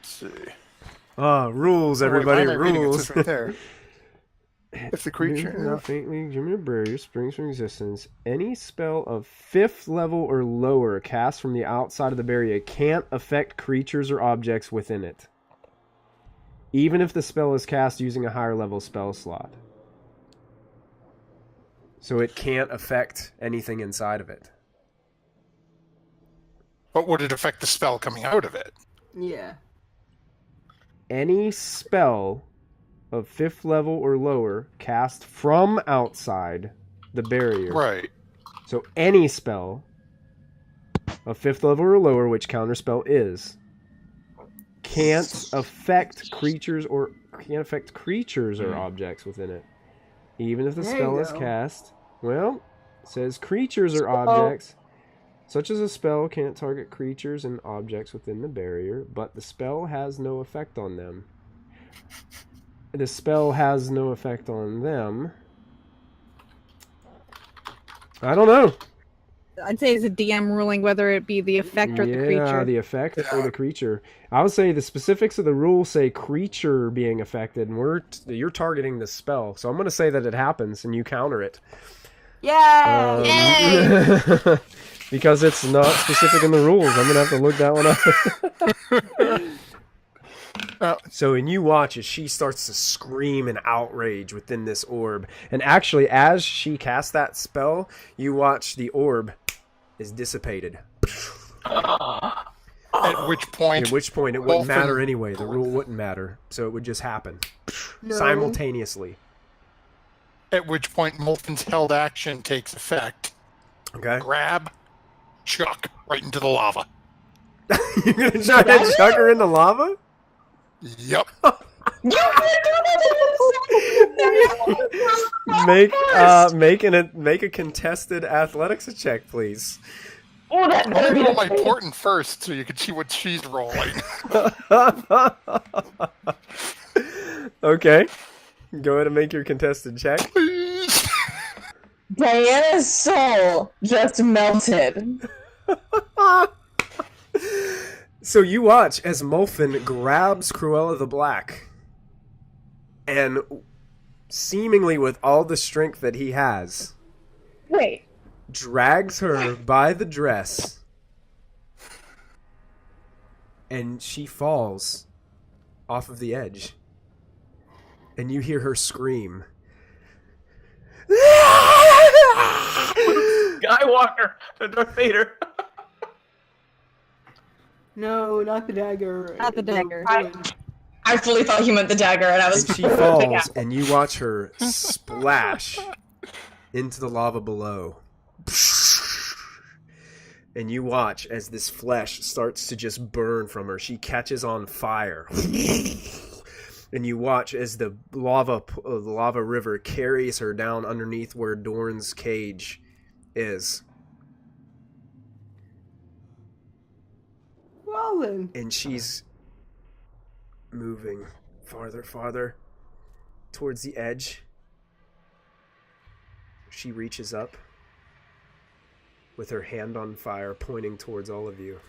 Let's see. Rules, everybody, rules. Right there. If the creature... faintly examine a barrier springs from existence. Any spell of 5th level or lower cast from the outside of the barrier can't affect creatures or objects within it, even if the spell is cast using a higher level spell slot. So it can't affect anything inside of it. But would it affect the spell coming out of it? Yeah. Any spell of 5th level or lower cast from outside the barrier. Right. So any spell of 5th level or lower, which counterspell is, can't affect creatures or objects within it. Even if the There spell you is go. cast, well, it says creatures or objects, such as a spell can't target creatures and objects within the barrier, but the spell has no effect on them. The spell has no effect on them. I don't know. I'd say it's a DM ruling whether it be the effect or the creature. Yeah, the effect or the creature. I would say the specifics of the rule say creature being affected, and you're targeting the spell. So I'm going to say that it happens, and you counter it. Yeah. Because it's not specific in the rules. I'm going to have to look that one up. So when you watch as she starts to scream in outrage within this orb, and actually as she casts that spell, you watch the orb is dissipated. At which point it wouldn't matter anyway. The rule wouldn't matter. So it would just happen simultaneously. At which point Molfin's held action takes effect. Okay. Grab, chuck right into the lava. You're going to try to chuck her in the lava? Yep. Make a contested athletics check, please. Oh, that I'm gonna roll my portent first so you can see what she's rolling. Okay. Go ahead and make your contested check. Please. Diana's soul just melted. So you watch as Molfin grabs Cruella the Black and seemingly with all the strength that he has, Wait. drags her by the dress, and she falls off of the edge. And you hear her scream. Skywalker, Darth Vader. No, not the dagger. Not the dagger. I fully thought he meant the dagger, and I was. And she falls, and you watch her splash into the lava below. And you watch as this flesh starts to just burn from her. She catches on fire. And you watch as the lava river carries her down underneath where Dorn's cage is. Well then. And she's moving farther towards the edge. She reaches up with her hand on fire, pointing towards all of you.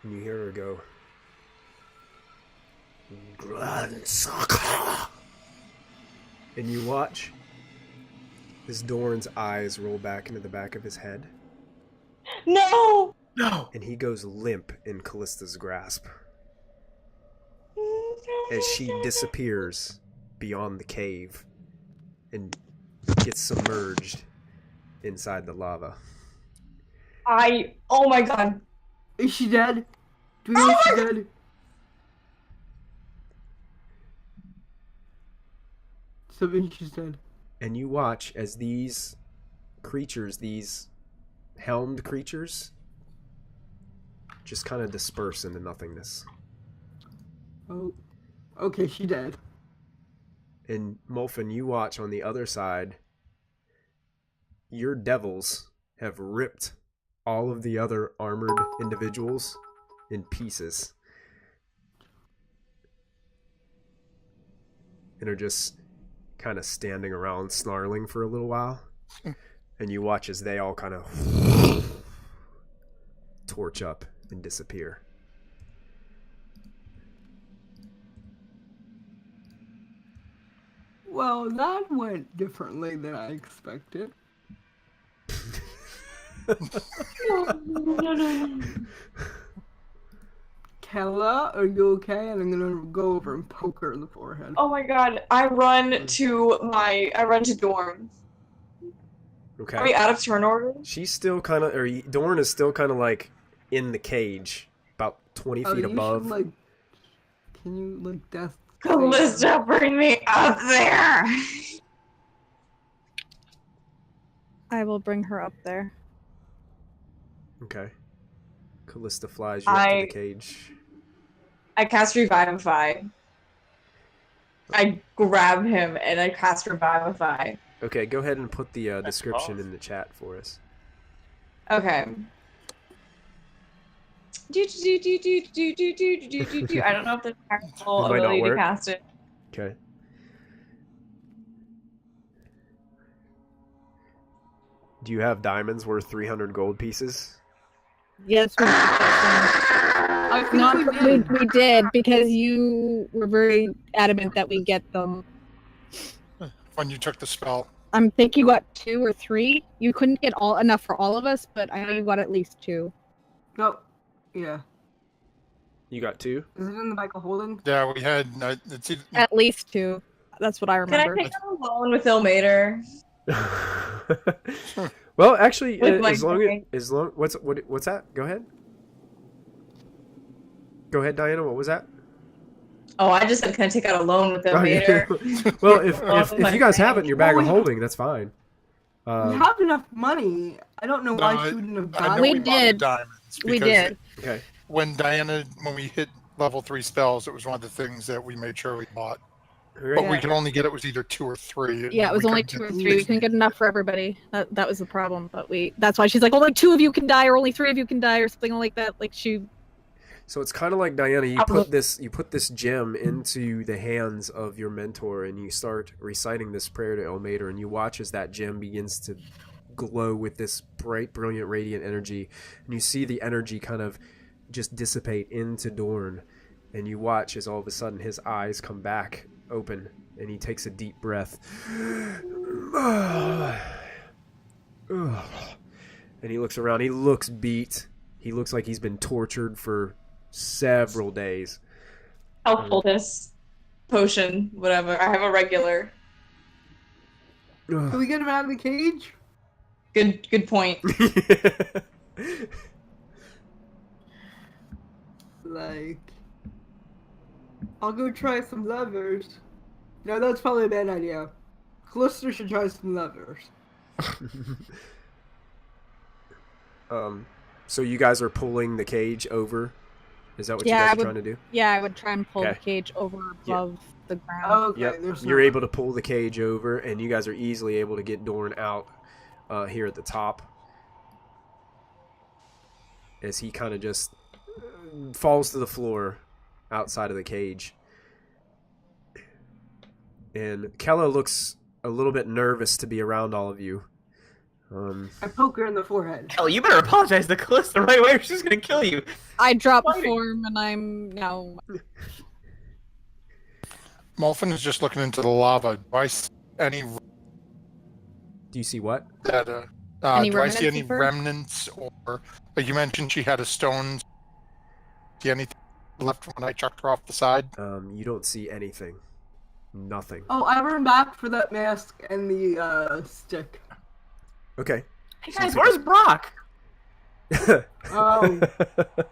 And you hear her go, "Grandsucker." And you watch as Dorn's eyes roll back into the back of his head. No! No. And he goes limp in Callista's grasp as she disappears beyond the cave and gets submerged inside the lava. Oh my god. Is she dead? Do we know if she's dead? So then she's dead. And you watch as these creatures, these helmed creatures, just kind of disperse into nothingness. Oh. Okay, she dead. And Molfin, you watch on the other side, your devils have ripped all of the other armored individuals in pieces. And are just kind of standing around snarling for a little while. And you watch as they all kind of torch up and disappear. Well, that went differently than I expected. Kella, are you okay? And I'm gonna go over and poke her in the forehead. Oh my god. I run to dorm. Okay. Are we out of turn order? She's still kind of, or Dorn is still kind of like in the cage, about 20 feet above. Should, like, can you, like, death? Callista, bring me up there! I will bring her up there. Okay. Callista flies you up to the cage. I cast Revivify. I grab him and I cast Revivify. Okay, go ahead and put the description in the chat for us. Okay. I don't know if there's actual It might not ability to work. cast it. Okay. Do you have diamonds worth 300 gold pieces? Yes, we I think Not, we we, did. we did, because you were very adamant that we get them. When you took the spell. I think you got 2 or 3. You couldn't get enough for all of us, but I know you got at least 2. No. Yeah. You got 2? Is it in the Michael Holden? Yeah, we had. It's At least 2. That's what I Can I remember. take out a loan with Ilmater? Well, actually, With my as long brain. what's that? Go ahead. Go ahead, Diana. What was that? Oh, I just said, can I take out a loan with Oh, yeah. Ilmater? Well, if you guys have it in your bag of holding, that's fine. We have enough money. I don't know why she wouldn't have I gotten know We we it. bought did. diamonds. We because did. Okay. When we hit level 3 spells, it was one of the things that we made sure we bought. All But right. we could only get it was either 2 or 3. Yeah, it was We only couldn't 2 or get 3. We couldn't get enough for everybody. That was the problem. But that's why she's like, only 2 of you can die, or only 3 of you can die, or something like that. Like So it's kind of like Diana. You put this gem into the hands of your mentor, and you start reciting this prayer to Ilmater, and you watch as that gem begins to glow with this bright, brilliant, radiant energy, and you see the energy kind of just dissipate into Dorn, and you watch as all of a sudden his eyes come back open, and he takes a deep breath, and he looks around. He looks beat. He looks like he's been tortured for several days. Helpfulness. Potion. Whatever. I have a regular. Can we get him out of the cage? Good point. Like, I'll go try some levers. No, that's probably a bad idea. Callisto should try some levers. So you guys are pulling the cage over? Is that what Yeah, you I guys are would- trying to do? yeah, I would try and pull Okay. the cage over above the ground. Okay, Yep. there's You're no- able to pull the cage over, and you guys are easily able to get Dorn out here at the top. As he kind of just falls to the floor outside of the cage. And Kella looks a little bit nervous to be around all of you. I poke her in the forehead. Hell, you better apologize to Calista right away or she's gonna kill you. I drop Fighting. form, and I'm now. Molfin is just looking into the lava. Do I see any Do you see what? Any do I see remnants any of her? remnants or like you mentioned she had a stone? See anything left when I chucked her off the side? You don't see anything. Nothing. Oh, I run back for that mask and the stick. Okay. Hey guys, where's Brock? Oh,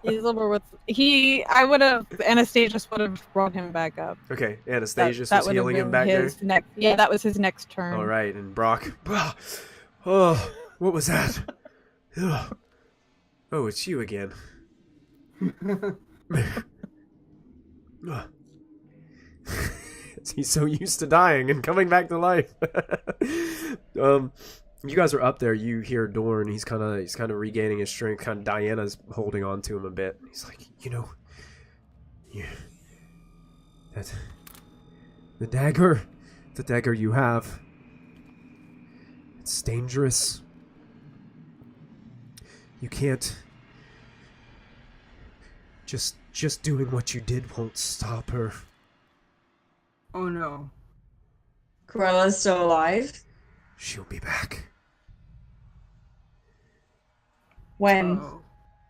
He's over with. I would have. Anastasius would have brought him back up. Okay, Anastasius that was would have healing him been back there. his next. Yeah, that was his next turn. All right, and Brock. Oh, what was that? Oh, it's you again. He's so used to dying and coming back to life. You guys are up there. You hear Dorn. He's kind of regaining his strength. Kind of Diana's holding on to him a bit. He's like, that the dagger you have. It's dangerous. You can't. Just doing what you did won't stop her. oh no. Cruella's still alive? She'll be back. When? Oh.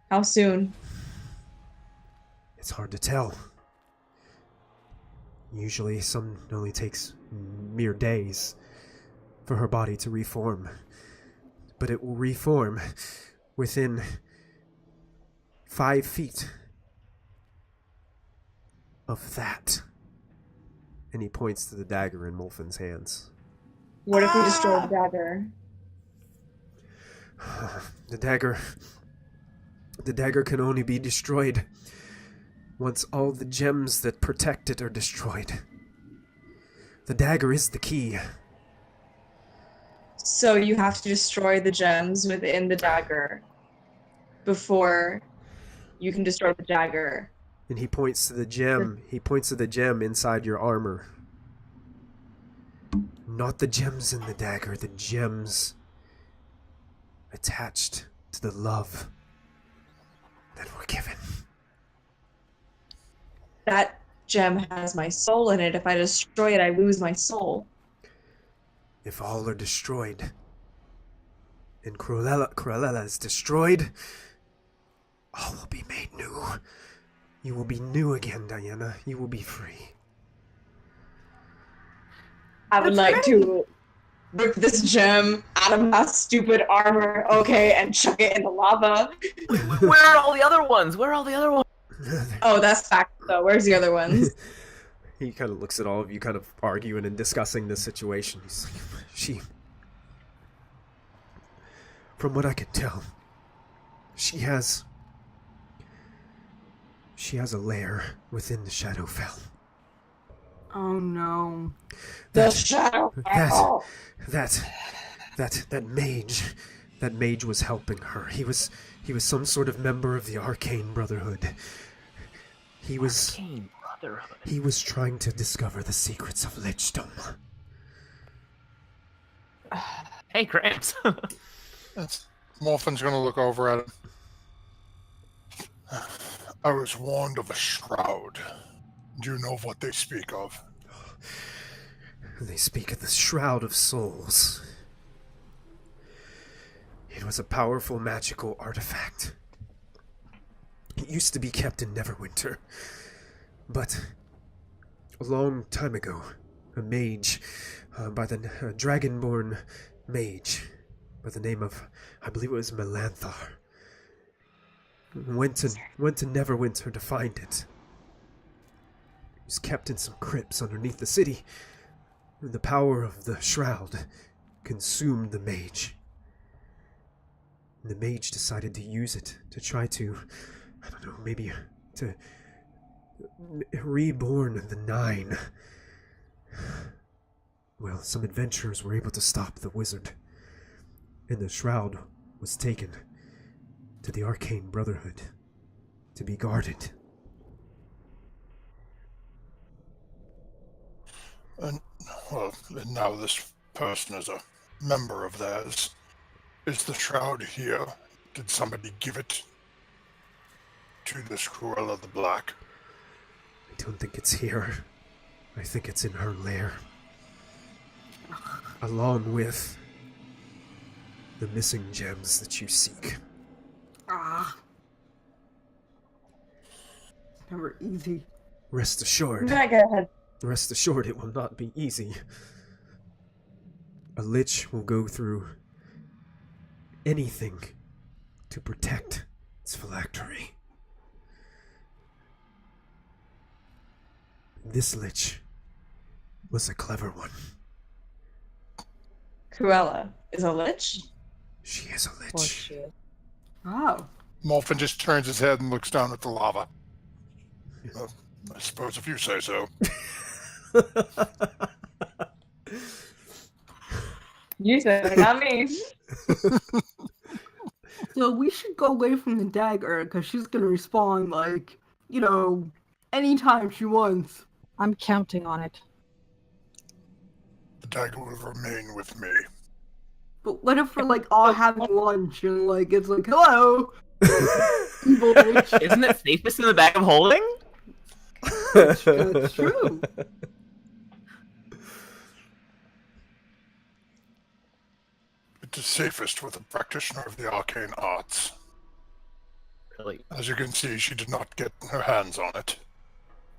How soon? It's hard to tell. Usually, only takes mere days for her body to reform. But it will reform within 5 feet of that. And he points to the dagger in Molfin's hands. What if we destroy the dagger? The dagger can only be destroyed once all the gems that protect it are destroyed. The dagger is the key. So you have to destroy the gems within the dagger before you can destroy the dagger. And he points to the gem. He points to the gem inside your armor. Not the gems in the dagger, the gems attached to the love that were given. That gem has my soul in it. If I destroy it, I lose my soul. if all are destroyed, and Cruella is destroyed, all will be made new. You will be new again, Diana. You will be free. I would like to rip this gem out of my stupid armor, okay, and chuck it in the lava. Where are all the other ones? Where are all the other ones? Oh, that's fact, though. Where's the other ones? He kind of looks at all of you, kind of arguing and discussing this situation. He's like, from what I can tell, she has a lair within the Shadowfell. Oh no. The Shadowfell. That mage was helping her. He was some sort of member of the Arcane Brotherhood. He was trying to discover the secrets of Lichdom. Hey, Gramps. Morphin's gonna look over at him. I was warned of a shroud. Do you know of what they speak of? They speak of the Shroud of Souls. It was a powerful magical artifact. It used to be kept in Neverwinter. But a long time ago, a mage, a dragonborn mage, by the name of, I believe it was Melanthar, went to Neverwinter to find it. It was kept in some crypts underneath the city. The power of the shroud consumed the mage. The mage decided to use it to try to, I don't know, maybe to reborn the Nine. Well, some adventurers were able to stop the wizard, and the shroud was taken to the Arcane Brotherhood to be guarded. And, well, now this person is a member of theirs. Is the shroud here? Did somebody give it to this Kruella the Black? I don't think it's here. I think it's in her lair. Along with the missing gems that you seek. Never easy. Rest assured. Go ahead. Rest assured, it will not be easy. A lich will go through anything to protect its phylactery. This lich was a clever one. Cruella is a lich? She is a lich. Oh. Morphin just turns his head and looks down at the lava. I suppose if you say so. You said it, not me. So we should go away from the dagger, because she's gonna respawn, like, anytime she wants. I'm counting on it. The dagger will remain with me. But what if we're, all having lunch, and, it's like, hello! Evil witch. Isn't it safest in the bag of holding? That's true. It is safest with a practitioner of the arcane arts. Really? As you can see, she did not get her hands on it.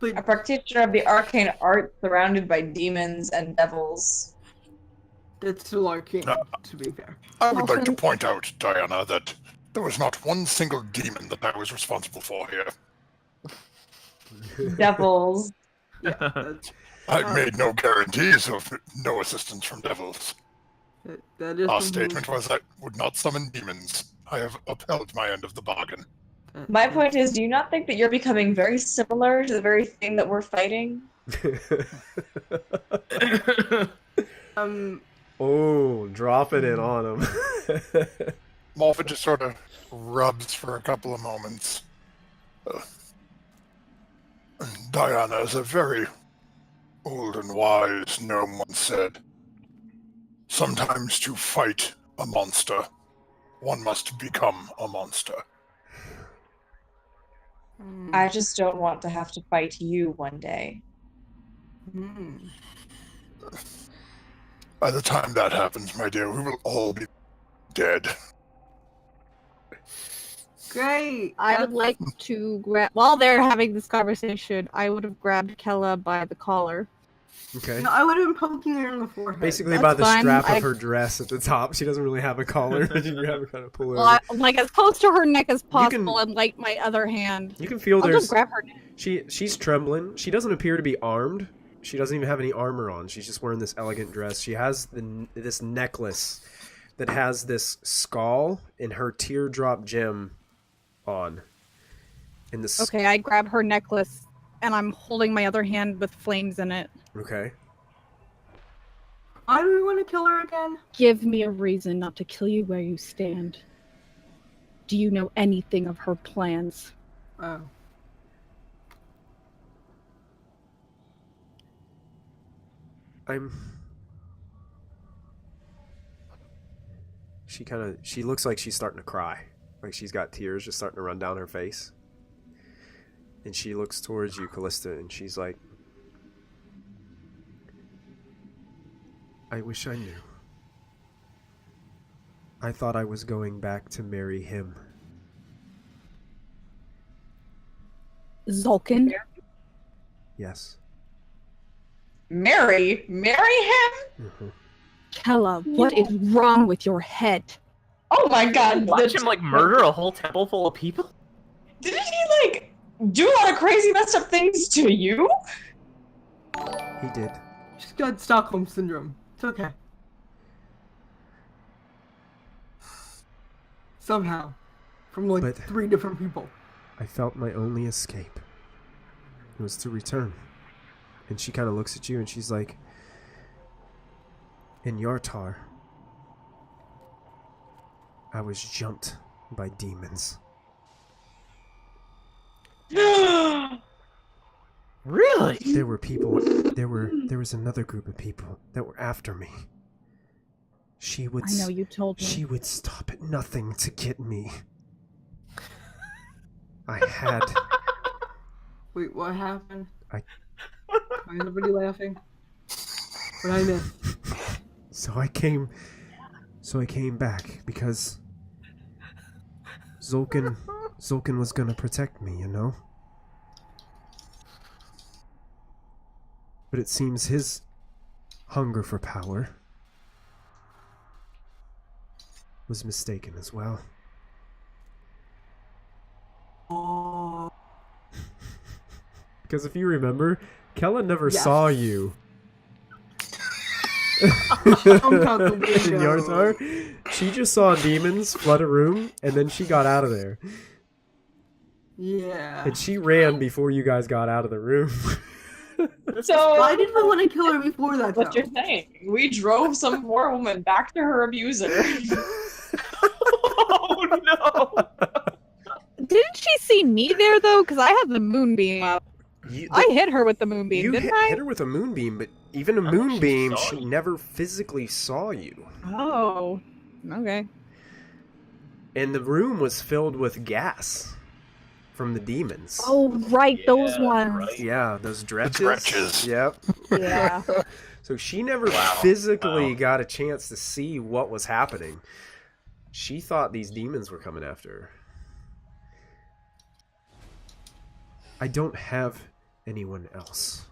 But A practitioner of the arcane art surrounded by demons and devils. it's still arcane, to be fair. I would like to point out, Diana, that there was not one single demon that I was responsible for here. Devils. Yeah, that's, I made no guarantees of no assistance from devils. that is Our something- statement was I would not summon demons. I have upheld my end of the bargain. My point is, do you not think that you're becoming very similar to the very thing that we're fighting? Oh, dropping it on him. Morphin just sort of rubs for a couple of moments. Diana is a very old and wise gnome once said, sometimes to fight a monster, one must become a monster. I just don't want to have to fight you one day. By the time that happens, my dear, we will all be dead. Great. I would like to grab. While they're having this conversation, I would have grabbed Kella by the collar. Okay. No, I would have been poking her in the forehead. Basically That's by the fine. strap I- of her dress at the top. She doesn't really have a collar. You have her kind of pull over. Well, like as close to her neck as possible, can- and like my other hand. You can feel I'll there's... just grab her neck. She's trembling. She doesn't appear to be armed. She doesn't even have any armor on. She's just wearing this elegant dress. She has this necklace that has this skull and her teardrop gem on. And this... Okay, I grab her necklace, and I'm holding my other hand with flames in it. Okay. Why do we want to kill her again? Give me a reason not to kill you where you stand. Do you know anything of her plans? Oh. She looks like she's starting to cry. Like she's got tears just starting to run down her face. And she looks towards you, Callista, and she's like, I wish I knew. I thought I was going back to marry him. Zulkin? Yes. Marry him? Mm-hmm. Kella, what is wrong with your head? Oh my god. Watch him like murder a whole temple full of people? Didn't he like do a lot of crazy messed up things to you? He did. She's got Stockholm Syndrome. It's okay. Somehow. From like But- 3 different people. I felt my only escape was to return. And she kind of looks at you and she's like, in Yartar, I was jumped by demons. Really? There were people, there was another group of people that were after me. She would I know you told me. She would stop at nothing to get me. I had... Wait, what happened? I- Why is everybody laughing? What I missed? So I came back because Zulkin was gonna protect me, you know? But it seems his hunger for power was mistaken as well. Oh. Because if you remember, Kella never Yes. saw you. In Yartar. She just saw demons flood a room, and then she got out of there. Yeah. And she ran before you guys got out of the room. So Why didn't I want to kill her before that, what though? you're saying? We drove some poor woman back to her abuser. Oh no! Didn't she see me there though? Because I had the moonbeam up. You, I hit her with the moonbeam, you didn't hit I? her with a moonbeam, but even a I don't know if she moonbeam, saw she you. never physically saw you. Oh, okay. And the room was filled with gas from the demons. Oh, right, those Yeah, ones. right. Yeah, those dretches. dretches. Yep. Yeah. So she never Wow. physically Wow. got a chance to see what was happening. She thought these demons were coming after her. I don't have anyone else.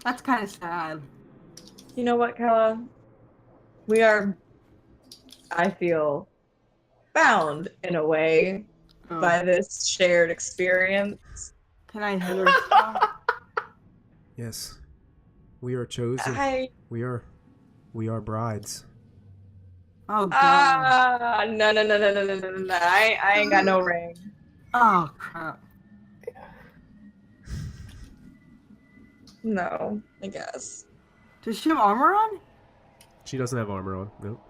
That's kind of sad. You know what, Kella? We are, I feel, bound in a way Oh. by this shared experience. Can I hit her? Now? Yes. We are chosen. We are brides. Oh, God. No. I ain't got no ring. Oh, crap. No, I guess. Does she have armor on? She doesn't have armor on. Nope.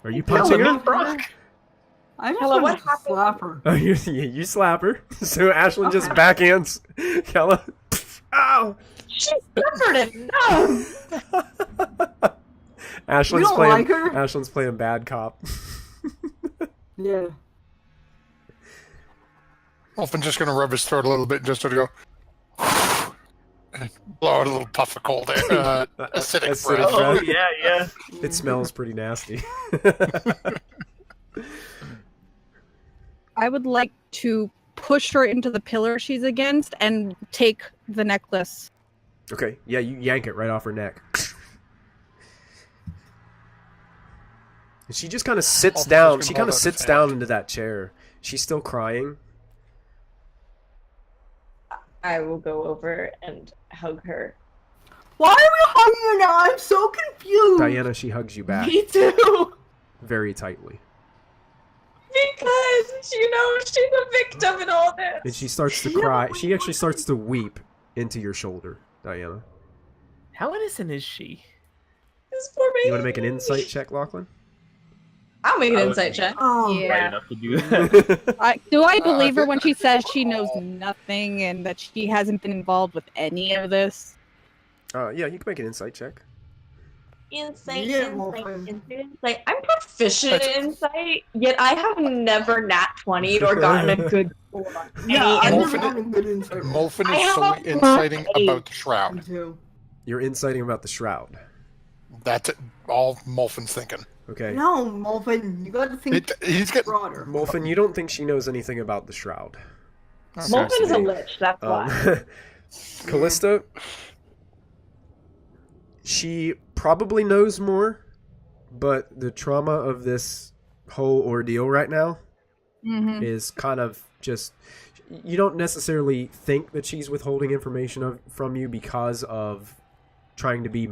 Are you Kella, punching her? no, Brock. I just Hello, wanted what to happened? slap her. Oh, you slap her. So Ashlyn just Okay. backhands Kella. Ow! She suffered it. No. Ashlyn's You don't playing. like her? Ashlyn's playing bad cop. Yeah. Wolfman's just gonna rub his throat a little bit and just sort of go and blow out a little puff of cold air, acidic Acidic breath. Oh breath. yeah. It smells pretty nasty. I would like to push her into the pillar she's against and take the necklace. Okay, yeah, you yank it right off her neck. And she just kind of sits Almost down. gonna She hold kind of out sits his down hand. into that chair. She's still crying. I will go over and hug her. Why are we hugging her now? I'm so confused. Diana, she hugs you back Me too. very tightly. Because, she's a victim in all this. And she starts to cry. She actually starts to weep into your shoulder, Diana. How innocent is she? This poor baby. You want to make an insight check, Lachlan? I'll make an I would insight be- check. Oh, Yeah. Right enough to do that. Do I believe her when she says she knows nothing and that she hasn't been involved with any of this? Yeah, you can make an insight check. Insight, Yeah, insight, Wolfen. insight. I'm proficient in insight, yet I have never nat 20'd or gotten a good score on yeah, any I'm Wolfen- never having good insight. Molfen I is have solely a inciting +8. about the Me shroud. too. You're inciting about the shroud. That's it. All Molfen's thinking. Okay. No, Molfen, you gotta think He's getting. broader. Molfen, you don't think she knows anything about the shroud. Molten is a Seriously. lich, that's why. Callista, she probably knows more, but the trauma of this whole ordeal right now Mm-hmm. is kind of just... You don't necessarily think that she's withholding information from you because of trying to be...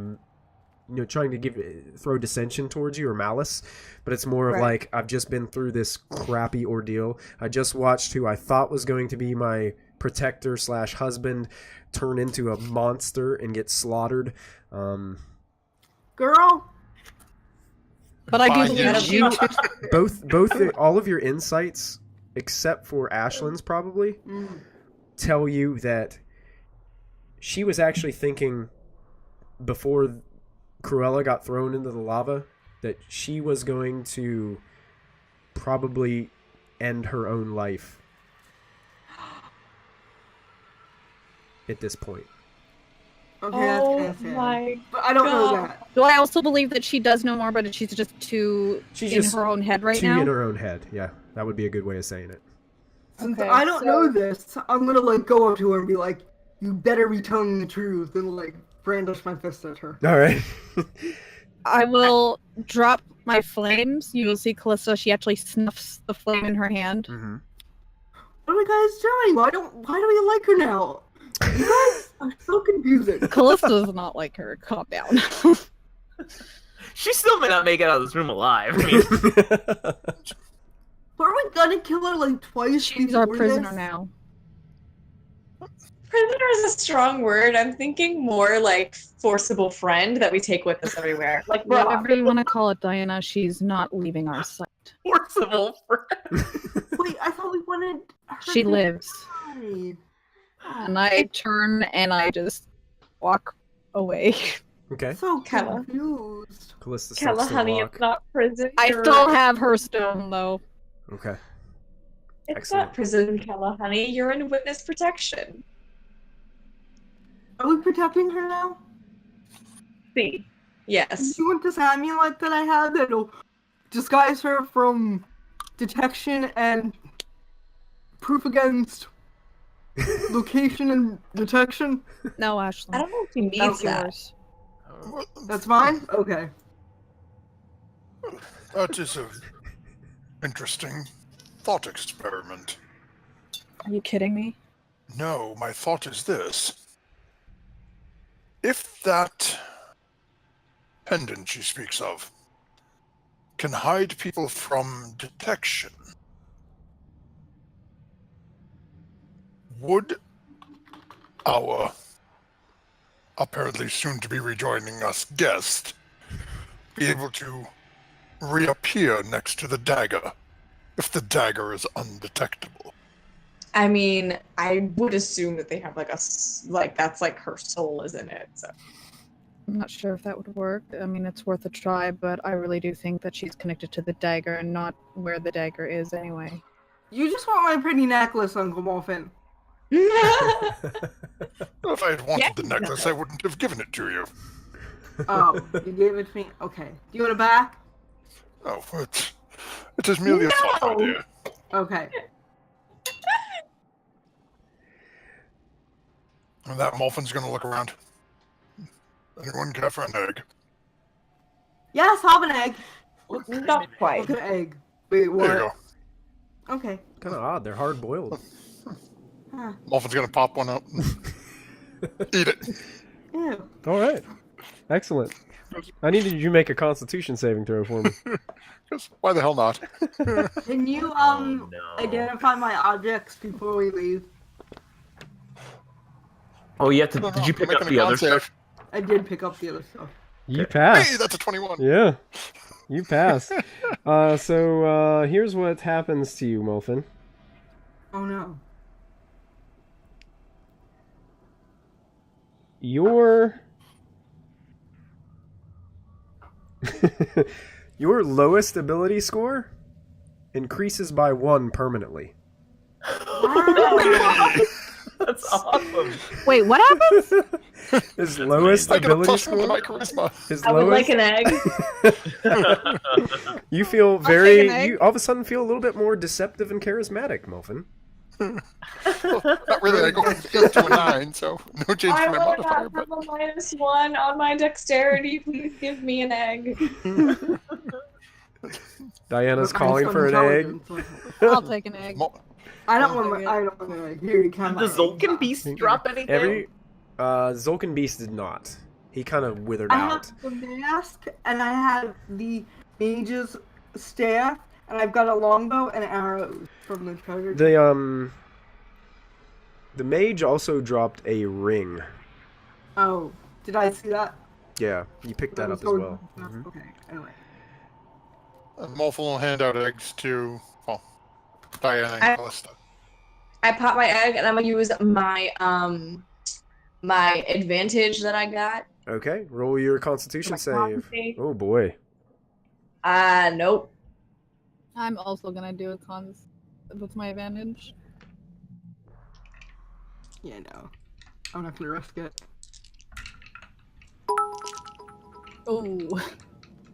trying to throw dissension towards you or malice, but it's more of Right. like, I've just been through this crappy ordeal. I just watched who I thought was going to be my protector / husband turn into a monster and get slaughtered. Girl, But I do Fine, believe that you- she all of your insights, except for Ashland's probably, tell you that she was actually thinking before Cruella got thrown into the lava that she was going to probably end her own life at this point. okay, that's kind Oh of sad. my But I don't know God. that. Do I also believe that she does know more, but she's just too She's in just her own head right Too now? in her own head. Yeah, that would be a good way of saying it. Since Okay, I don't so- know this, I'm gonna go up to her and be like, "You better be telling the truth," and brandish my fist at her. All right. I will drop my flames. You will see Callista. She actually snuffs the flame in her hand. Mm-hmm. What are you guys doing? Why do we like her now? You guys are so confusing. Callista does not like her. Calm down. She still may not make it out of this room alive. I mean, But are we gonna kill her twice? She's our before prisoner this? now. Prisoner is a strong word. I'm thinking more like forcible friend that we take with us everywhere. Like, bro, Whatever you want to call it, Diana, she's not leaving our sight. forcible friend. Wait, I thought we wanted her She to lives. die. And I turn and I just walk away. Okay. So Kella. confused. Callista Kella, starts to honey, walk. it's not prison. I still have her stone, though. Okay. It's Excellent. not prison, Kella, honey. You're in witness protection. Are we protecting her now? See. Do Yes. you want this amulet that I have that'll disguise her from detection and proof against location and detection? No, Ashley. I don't know if you need That's that. yours. That's mine? Okay. That is a interesting thought experiment. Are you kidding me? No, my thought is this. If that pendant she speaks of can hide people from detection, would our apparently soon to be rejoining us guest be able to reappear next to the dagger if the dagger is undetectable? I mean, I would assume that they have that's like her soul is in it. So I'm not sure if that would work. I mean, it's worth a try, but I really do think that she's connected to the dagger and not where the dagger is anyway. You just want my pretty necklace, Uncle Muffin. If I had wanted Yeah. the necklace, I wouldn't have given it to you. Oh, you gave it to me? Okay. Do you want it back? Oh, it is merely a thought No. idea. Okay. And that Molfin's going to look around. Anyone care for an egg? Yes, have an egg. Not quite. Look at an egg. Wait, what? There you go. Okay. Kind of odd. They're hard boiled. Huh. Molfin's going to pop one up. Eat it. Ew. All right. Excellent. I needed you to make a Constitution saving throw for me. Because why the hell not? Can you no. identify my objects before we leave? Oh, you have to. No, no, Did you I'm pick up making the a other con stuff? save. I did pick up the other stuff. You Hey, passed. that's a 21. Yeah. You passed. So here's what happens to you, Molfin. Oh no. Your your lowest ability score increases by 1 permanently. Wow. That's awesome. Wait, what happens? His lowest I get a ability +1 to my score. charisma. His I would lowest. like an egg. You feel take very. an egg. You all of a sudden feel a little bit more deceptive and charismatic, Molfin. Not really. I go just to a 9, so no change I for my will modifier. not But have a -1 on my dexterity. Please give me an egg. Diana's But calling I'm for an egg. intelligent, I'll take an egg. I don't want my. I don't want my egg. Here, you can. Did the Zolkin Beast drop anything? Every Zolkin Beast did not. He kind of withered I out. have the mask, and I have the mage's staff, and I've got a longbow and arrows from the treasure. The mage also dropped a ring. Oh, did I see that? Yeah, you picked that up as well. Mhm. Okay. Anyway. Molfin will hand out eggs to Diana and Callista. I pop my egg and I'm gonna use my my advantage that I got. Okay, roll your Constitution My save. con save. Oh boy. Nope. I'm also gonna do a cons with my advantage. Yeah, no. I'm not gonna risk it. Oh.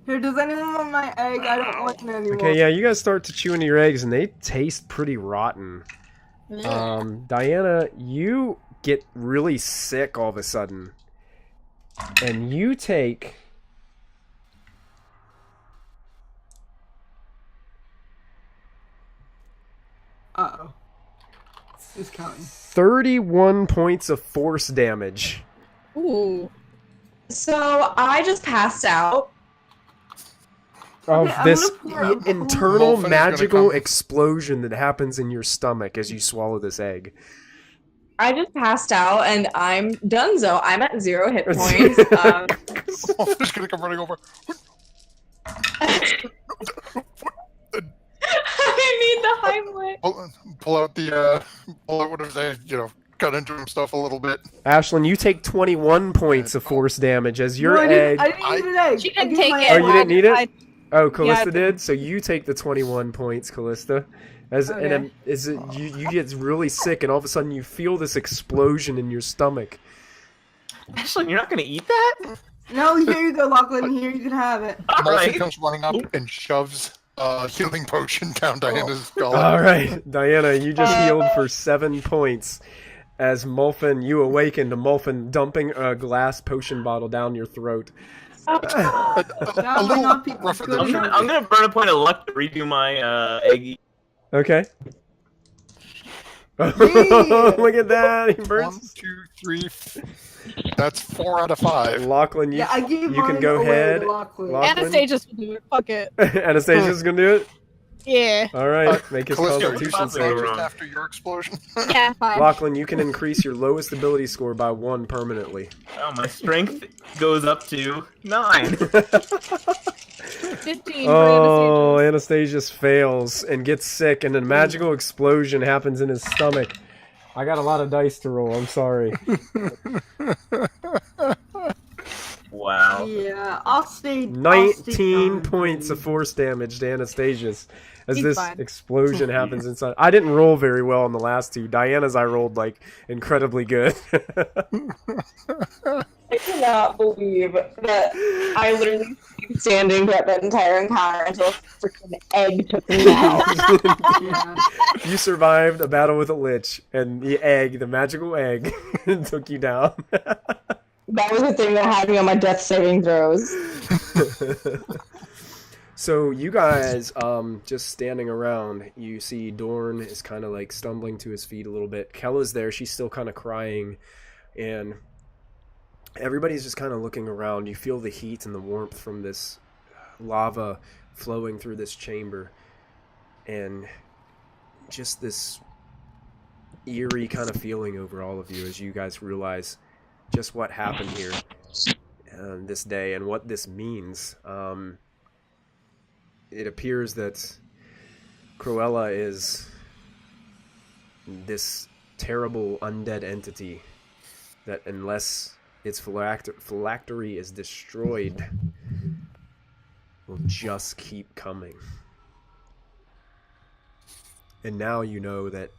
Here, does anyone want my egg? I don't want it anymore. Okay, yeah, you guys start to chew into your eggs and they taste pretty rotten. Diana, you get really sick all of a sudden. And you take Uh-oh. Who's counting? 31 points of force damage. Ooh. So I just passed out. Of Okay, I'm this gonna pour a- internal Molfin is gonna magical come. explosion that happens in your stomach as you swallow this egg. I just passed out and I'm donezo. I'm at 0 hit points. Molfin's gonna come running over. I need the Heimlich. Pull out the pull out whatever they cut into him stuff a little bit. Ashlyn, you take 21 points of force damage as your No, I egg. didn't need an egg. She I didn't gave take my it. Oh, egg. you didn't need it? I- Oh, Callista Yeah, did. So you take the 21 points, Callista. As Okay. and you get really sick, and all of a sudden you feel this explosion in your stomach. Ashley, you're not gonna eat that? No, here you go, Lachlan. Here, you can have it. All Molfin right. comes running up and shoves a healing potion down Diana's gullet. All right, Diana, you just healed for 7 points. As Molfin, you awaken to Molfin dumping a glass potion bottle down your throat. A That might little not be rougher good than I'm you. enough. gonna burn a point of luck to redo my egg. Okay. Look at that! He 1, burns. 2, 3. That's 4 out of 5. Lachlan, Yeah, I gave you can mine go away ahead. to Lachlan. Lachlan. Anastasia's will do it. Fuck it. Anastasia's gonna do it. Yeah. All right, make his Callista, Constitution what's save. wrong? after your explosion. Yeah, fine. Lachlan, you can increase your lowest ability score by 1 permanently. Oh, my strength goes up to 9. 15 for Oh, Anastasia. Anastasia fails and gets sick, and a magical explosion happens in his stomach. I got a lot of dice to roll. I'm sorry. Wow. Yeah, I'll stay. 19 points of force damage to Anastasius as He's this fine. explosion happens inside. I didn't roll very well on the last two. Diana's I rolled like incredibly good. I cannot believe that I literally stayed standing throughout that entire encounter until a freaking egg took me out. Yeah. You survived a battle with a lich, and the egg, the magical egg, took you down. That was the thing that had me on my death saving throws. So you guys, just standing around, you see Dorn is kind of like stumbling to his feet a little bit. Kella's there, she's still kind of crying, and everybody's just kind of looking around. You feel the heat and the warmth from this lava flowing through this chamber, and just this eerie kind of feeling over all of you as you guys realize just what happened here this day and what this means. It appears that Cruella is this terrible undead entity that, unless its phylactery is destroyed, will just keep coming. And now you know that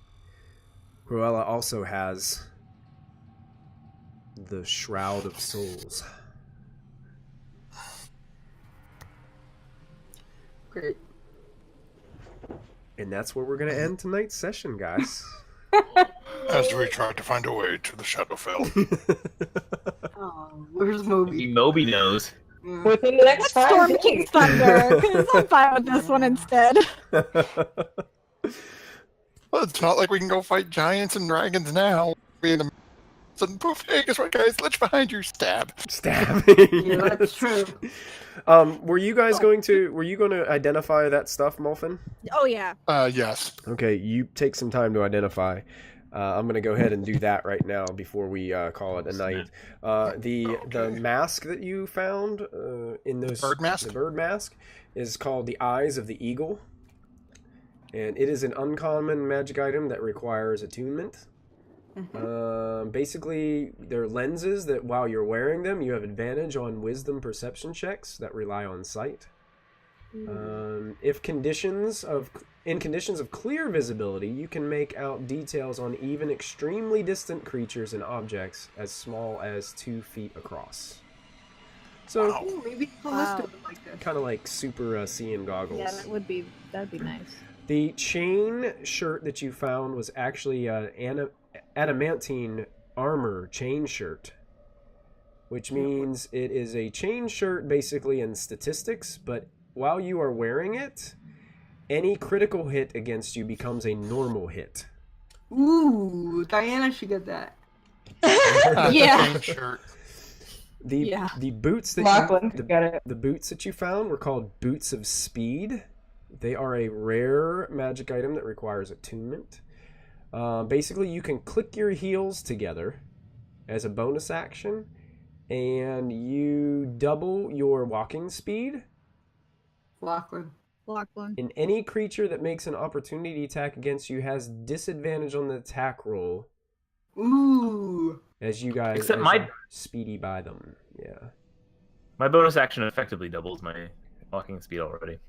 Cruella also has the Shroud of Souls. Great. And that's where we're going to end tonight's session, guys. As we try to find a way to the Shadowfell. Oh, where's Moby? Moby knows. Yeah. Within the next 5 Storm days. King's Thunder, because I'm fine with this one instead. Well, it's not like we can go fight giants and dragons now. We in the sudden poof, hey, guess what, guys? Lich behind you, stab. Stabbing. Yeah, that's true. Were you guys going to identify that stuff, Molfin? Oh yeah. Yes. Okay, you take some time to identify. I'm going to go ahead and do that right now before we call it a night. The mask that you found in those Bird mask? the bird mask is called the Eyes of the Eagle, and it is an uncommon magic item that requires attunement. Basically, they're lenses that while you're wearing them, you have advantage on wisdom perception checks that rely on sight. In conditions of clear visibility, you can make out details on even extremely distant creatures and objects as small as 2 feet across. So, Ooh, maybe Callisto would like this. kind of like super seeing goggles. Yeah, that'd be nice. The chain shirt that you found was actually adamantine armor chain shirt, which means it is a chain shirt basically in statistics, but while you are wearing it, any critical hit against you becomes a normal hit. Ooh, Diana should get that. Yeah. Shirt. The boots that Lachlan could get it. the boots that you found were called Boots of Speed. They are a rare magic item that requires attunement. Basically, you can click your heels together as a bonus action, and you double your walking speed. Lachlan. And any creature that makes an opportunity attack against you has disadvantage on the attack roll. Ooh. As you guys Except as my- you speedy by them. Yeah. My bonus action effectively doubles my walking speed already.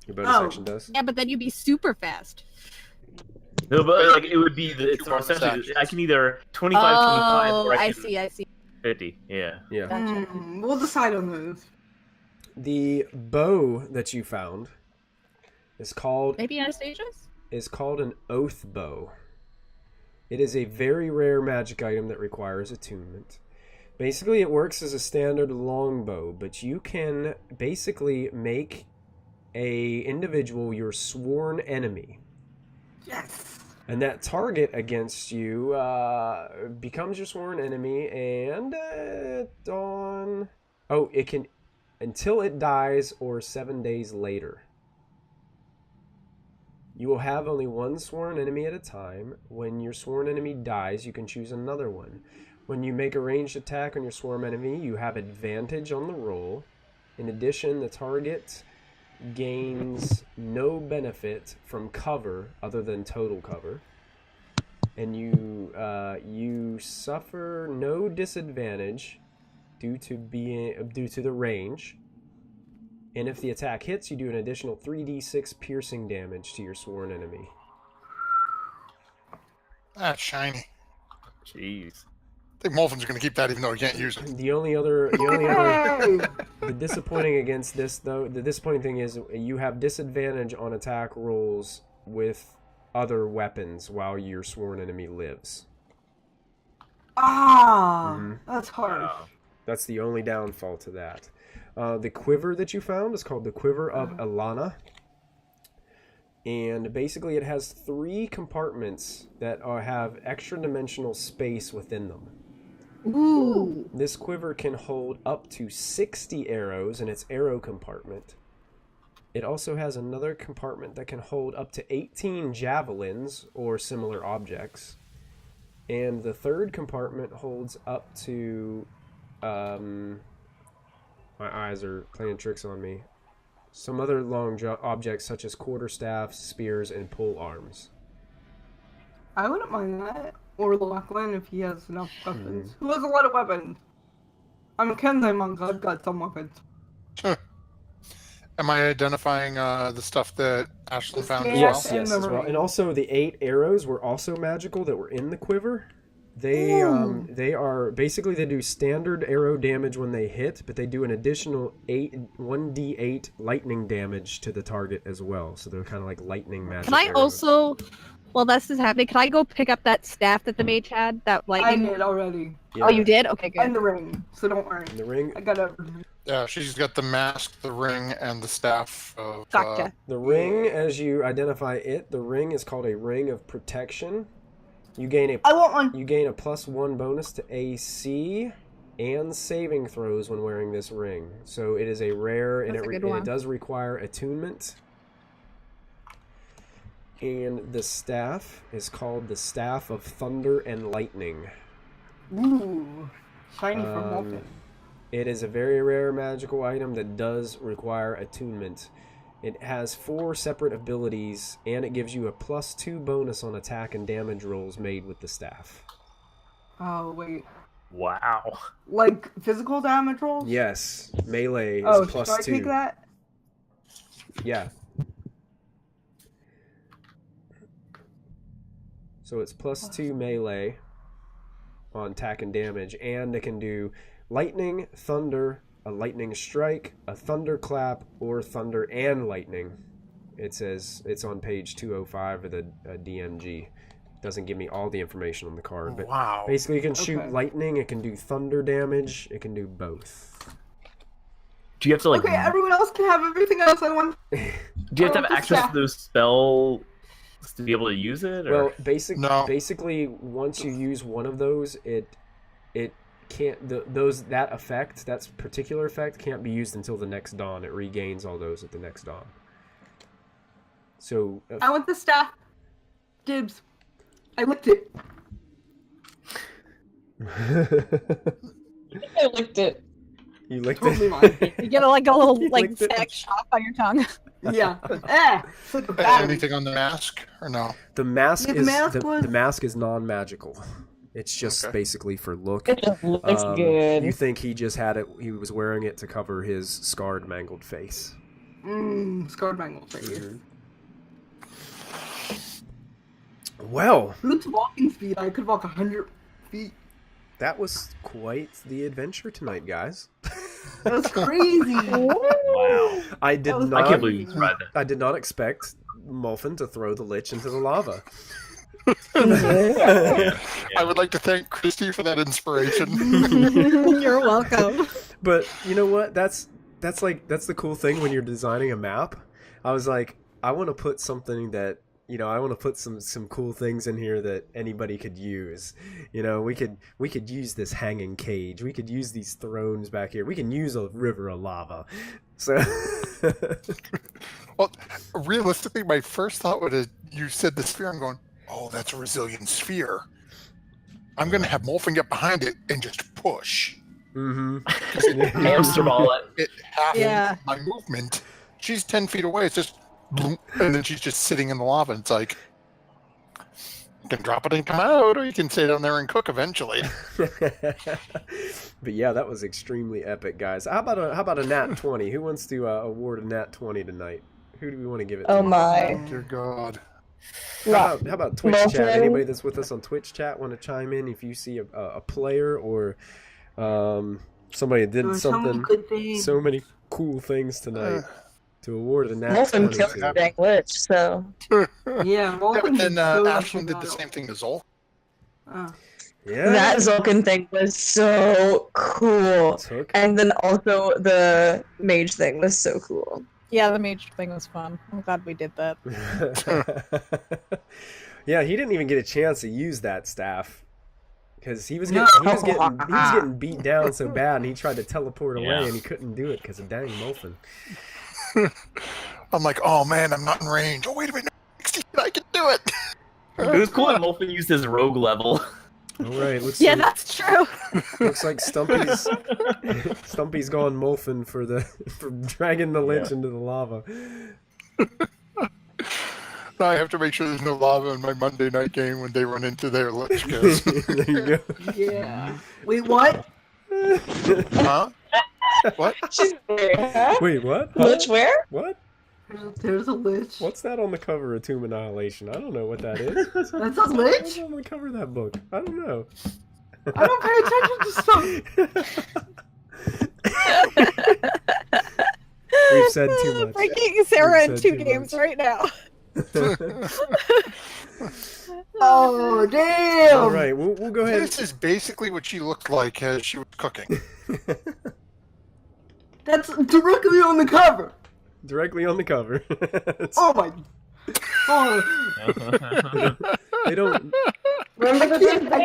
Your bonus Oh. action does? Yeah, but then you'd be super fast. No, but like it would be it's Two bonus essentially actions. I can either 25, 25, or I I can see. 50. Yeah. Yeah. Gotcha. We'll decide on those. The bow that you found is called Maybe Anastasia's? an oath bow. It is a very rare magic item that requires attunement. Basically, it works as a standard longbow, but you can basically make a individual your sworn enemy. Yes. And that target against you becomes your sworn enemy, and it can until it dies or 7 days later. You will have only one sworn enemy at a time. When your sworn enemy dies, you can choose another one. When you make a ranged attack on your sworn enemy, you have advantage on the roll. In addition, the target gains no benefit from cover other than total cover. And you suffer no disadvantage due to the range. And if the attack hits, you do an additional 3d6 piercing damage to your sworn enemy. That's shiny. Jeez. I think Molfin's going to keep that even though he can't use it. The only other the disappointing thing is you have disadvantage on attack rolls with other weapons while your sworn enemy lives. That's harsh. That's the only downfall to that. The quiver that you found is called the Quiver of Ilana. And basically it has 3 compartments that have extra dimensional space within them. Ooh. This quiver can hold up to 60 arrows in its arrow compartment. It also has another compartment that can hold up to 18 javelins or similar objects. And the third compartment holds up to... my eyes are playing tricks on me. Some other long objects such as quarterstaffs, spears, and pole arms. I wouldn't mind that. Or Lachlan if he has enough weapons. Who has a lot of weapons? I'm a Kensei monk, I've got some weapons. Am I identifying the stuff that Ashlyn found as Yes, well? yes, as well. And also the 8 arrows were also magical that were in the quiver. They are basically, they do standard arrow damage when they hit, but they do an additional 1d8 lightning damage to the target as well. So they're kind of like lightning magic. Can I arrows. also, while this is happening, can I go pick up that staff that the mage had? That I lightning? did already. Yeah. Oh, you did? Okay, good. And the ring, so don't worry. The ring. I got everything. Yeah, she's got the mask, the ring, and the staff of... Gotcha. The ring, as you identify it, the ring is called a ring of protection. You gain I want one. You gain a +1 bonus to AC and saving throws when wearing this ring. So it is a rare, and That's a good it one. does require attunement. And the staff is called the Staff of Thunder and Lightning. Ooh. Shiny from Molten. It is a very rare magical item that does require attunement. It has 4 separate abilities, and it gives you a +2 bonus on attack and damage rolls made with the staff. Oh, wait. Wow. Like physical damage rolls? Yes, melee is Oh, +2. should I take that? Yeah. So it's +2 melee on attack and damage, and it can do lightning, thunder, a lightning strike, a thunderclap, or thunder and lightning. It says it's on page 205 of the DMG. Doesn't give me all the information on the card, but Wow. basically it can shoot Okay. lightning, it can do thunder damage, it can do both. Do you have to like? Okay, everyone else can have everything else I want. Do you have to have the access staff. to those spells to be able to use it? Or? Well, No. basically, once you use one of those, it can't that particular effect can't be used until the next dawn. It regains all those at the next dawn. So I want the staff. Dibs. I licked it. I licked it. you licked Totally it. mine. You get a little You like licked it. static shock on your tongue. Yeah. Look at that. Anything on the mask, or no? The mask Yeah, the is mask was- the mask is non-magical. It's just Okay. basically for look. It just looks good. You think he just had it? He was wearing it to cover his scarred, mangled face. Scarred mangles right here. Well, Luke's walking speed, I could walk 100 feet. that was quite the adventure tonight, guys. That's crazy. Wow. I did That was- not. I can't believe you tried that. I did not expect Molfin to throw the lich into the lava. I would like to thank Christy for that inspiration. You're welcome. But you know what? That's the cool thing when you're designing a map. I was like, I want to put something that, I want to put some cool things in here that anybody could use. We could use this hanging cage. We could use these thrones back here. We can use a river of lava. So Well, realistically, my first thought would have, you said the sphere, I'm going, oh, that's a resilient sphere. I'm going to have Molfin get behind it and just push. Hamster ball it. It half Yeah. my movement. She's 10 feet away. It's just, boom, and then she's just sitting in the lava. And it's like, can drop it and come out, or you can stay down there and cook eventually. But yeah, that was extremely epic, guys. How about a nat 20? Who wants to award a nat 20 tonight? Who do we want to give it to? Oh my. Oh, dear God. How about Twitch chat? Muffin. Anybody that's with us on Twitch chat want to chime in if you see a player or somebody that did There were so many something, good things. so many cool things tonight to award a nat Muffin 20 killed to. the dang lich, so. Yeah, Yeah, Vulcan but then is so Ashlyn did the phenomenal. same thing to Zol. Yeah, That Zulkin thing was so cool. took. And then also the mage thing was so cool. Yeah, the mage thing was fun. I'm glad we did that. Yeah, he didn't even get a chance to use that staff because he was No. getting beat down so bad, and he tried to teleport away, Yeah. and he couldn't do it because of dang Molfin. I'm like, oh man, I'm not in range. Oh, wait a minute. 60, I can do it. It was cool that Molfin used his rogue level. All right, looks Yeah, like, that's true. looks like Stumpy's gone Molfin for dragging the lich into the lava. Now I have to make sure there's no lava in my Monday night game when they run into their lich. 'Cause- There you go. Yeah. Wait, what? huh? What? She's huh? Wait, what? Huh? Lich where? What? There's a lich. What's that on the cover of Tomb Annihilation? I don't know what that is. That's a What's lich? on the cover of that book? I don't know. I don't pay attention to stuff. We've said too much. Breaking Sarah in We've said 2 too games much. right now. Oh, damn! All right, we'll go ahead. This is basically what she looked like as she was cooking. That's directly on the cover. Directly on the cover. It's- Oh my. Oh, they don't. Remember the thing I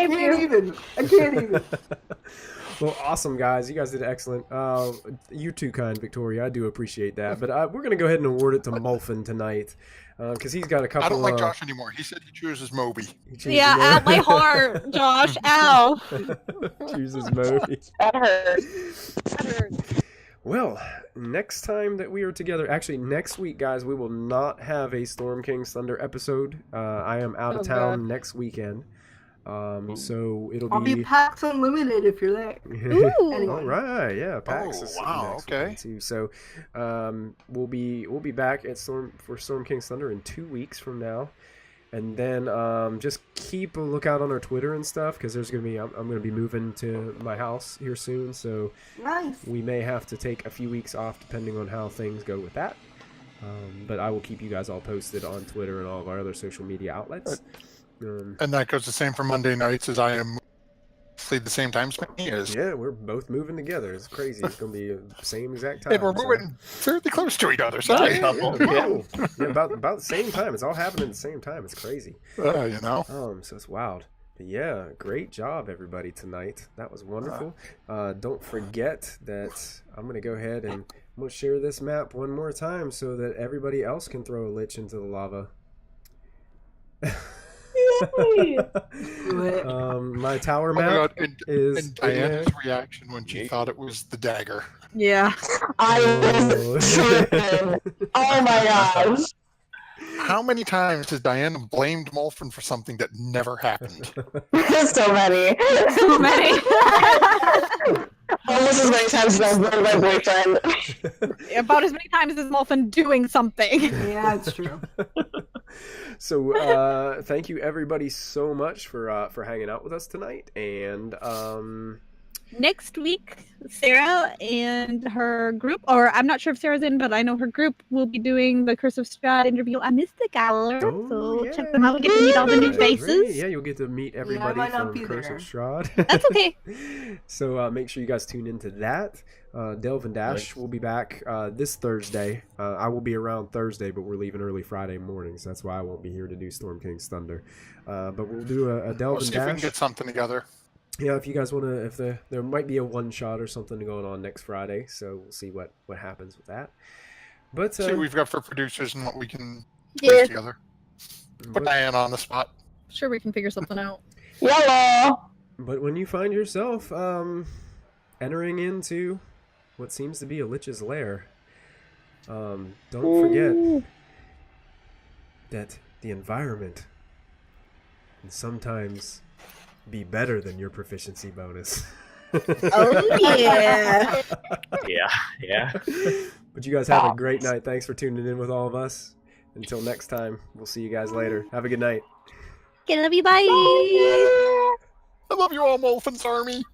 I can't even. Well, awesome, guys. You guys did excellent. You too, kind Victoria. I do appreciate that. But we're going to go ahead and award it to Molfin tonight because he's got a couple. I don't like Josh anymore. He said he chooses Moby. He chooses Yeah, Moby. at my heart, Josh. Ow. Chooses Moby. That hurt. That hurts. Well, next time that we are together, actually next week, guys, we will not have a Storm King's Thunder episode. I am out of Oh, town God. next weekend. So it'll I'll be PAX Unlimited if you're there. Ooh. All right, yeah, PAX Oh, is wow, next okay. weekend too. So we'll be back at Storm King's Thunder in 2 weeks from now, and then just keep a lookout on our Twitter and stuff because there's gonna be I'm gonna be moving to my house here soon, so Nice. we may have to take a few weeks off depending on how things go with that. But I will keep you guys all posted on Twitter and all of our other social media outlets. And that goes the same for Monday nights as I am roughly the same time span he is. Yeah, we're both moving together. It's crazy. It's gonna be the same exact time. And we're so- moving fairly close to each other. Nice Sorry. couple. Yeah, yeah, about the same time. It's all happening at the same time. It's crazy. You know. So it's wild. But yeah, great job everybody tonight. That was wonderful. Don't forget that I'm gonna go ahead and I'm gonna share this map one more time so that everybody else can throw a lich into the lava. Yay. My tower Oh my map god! is And Diana's reaction when she thought it was the dagger. Yeah. I was tripping. Oh my gosh. How many times has Diana blamed Molfin for something that never happened? So many. So many. Almost as many times as I've been my boyfriend. About as many times as Molfin doing something. Yeah, it's true. So thank you everybody so much for hanging out with us tonight, and Next week, Sarah and her group, or I'm not sure if Sarah's in, but I know her group will be doing the Curse of Strahd interview on Mystic Hour. Oh, so yeah. check them out. We get to meet all the new Yeah, great. faces. Yeah, you'll get to meet everybody might not from be Curse there. of Strahd. That's okay. So make sure you guys tune into that. Delve and Dash will be back this Thursday. I will be around Thursday, but we're leaving early Friday morning, so that's why I won't be here to do Storm King's Thunder. But we'll do a Delve We'll and see if we can Dash. get something together. Yeah, if you guys want to, if there might be a one shot or something going on next Friday, so we'll see what happens with that. But See what we've got for producers and what we can Yeah. place together. Put but, Diana on the spot. Sure, we can figure something out. Yellow. but when you find yourself entering into what seems to be a lich's lair, don't forget that the environment and sometimes be better than your proficiency bonus. Oh yeah. Yeah. But you guys have a great night. Thanks for tuning in with all of us. Until next time, we'll see you guys later. Have a good night. Get love you, bye. I love you all, Molfin's army.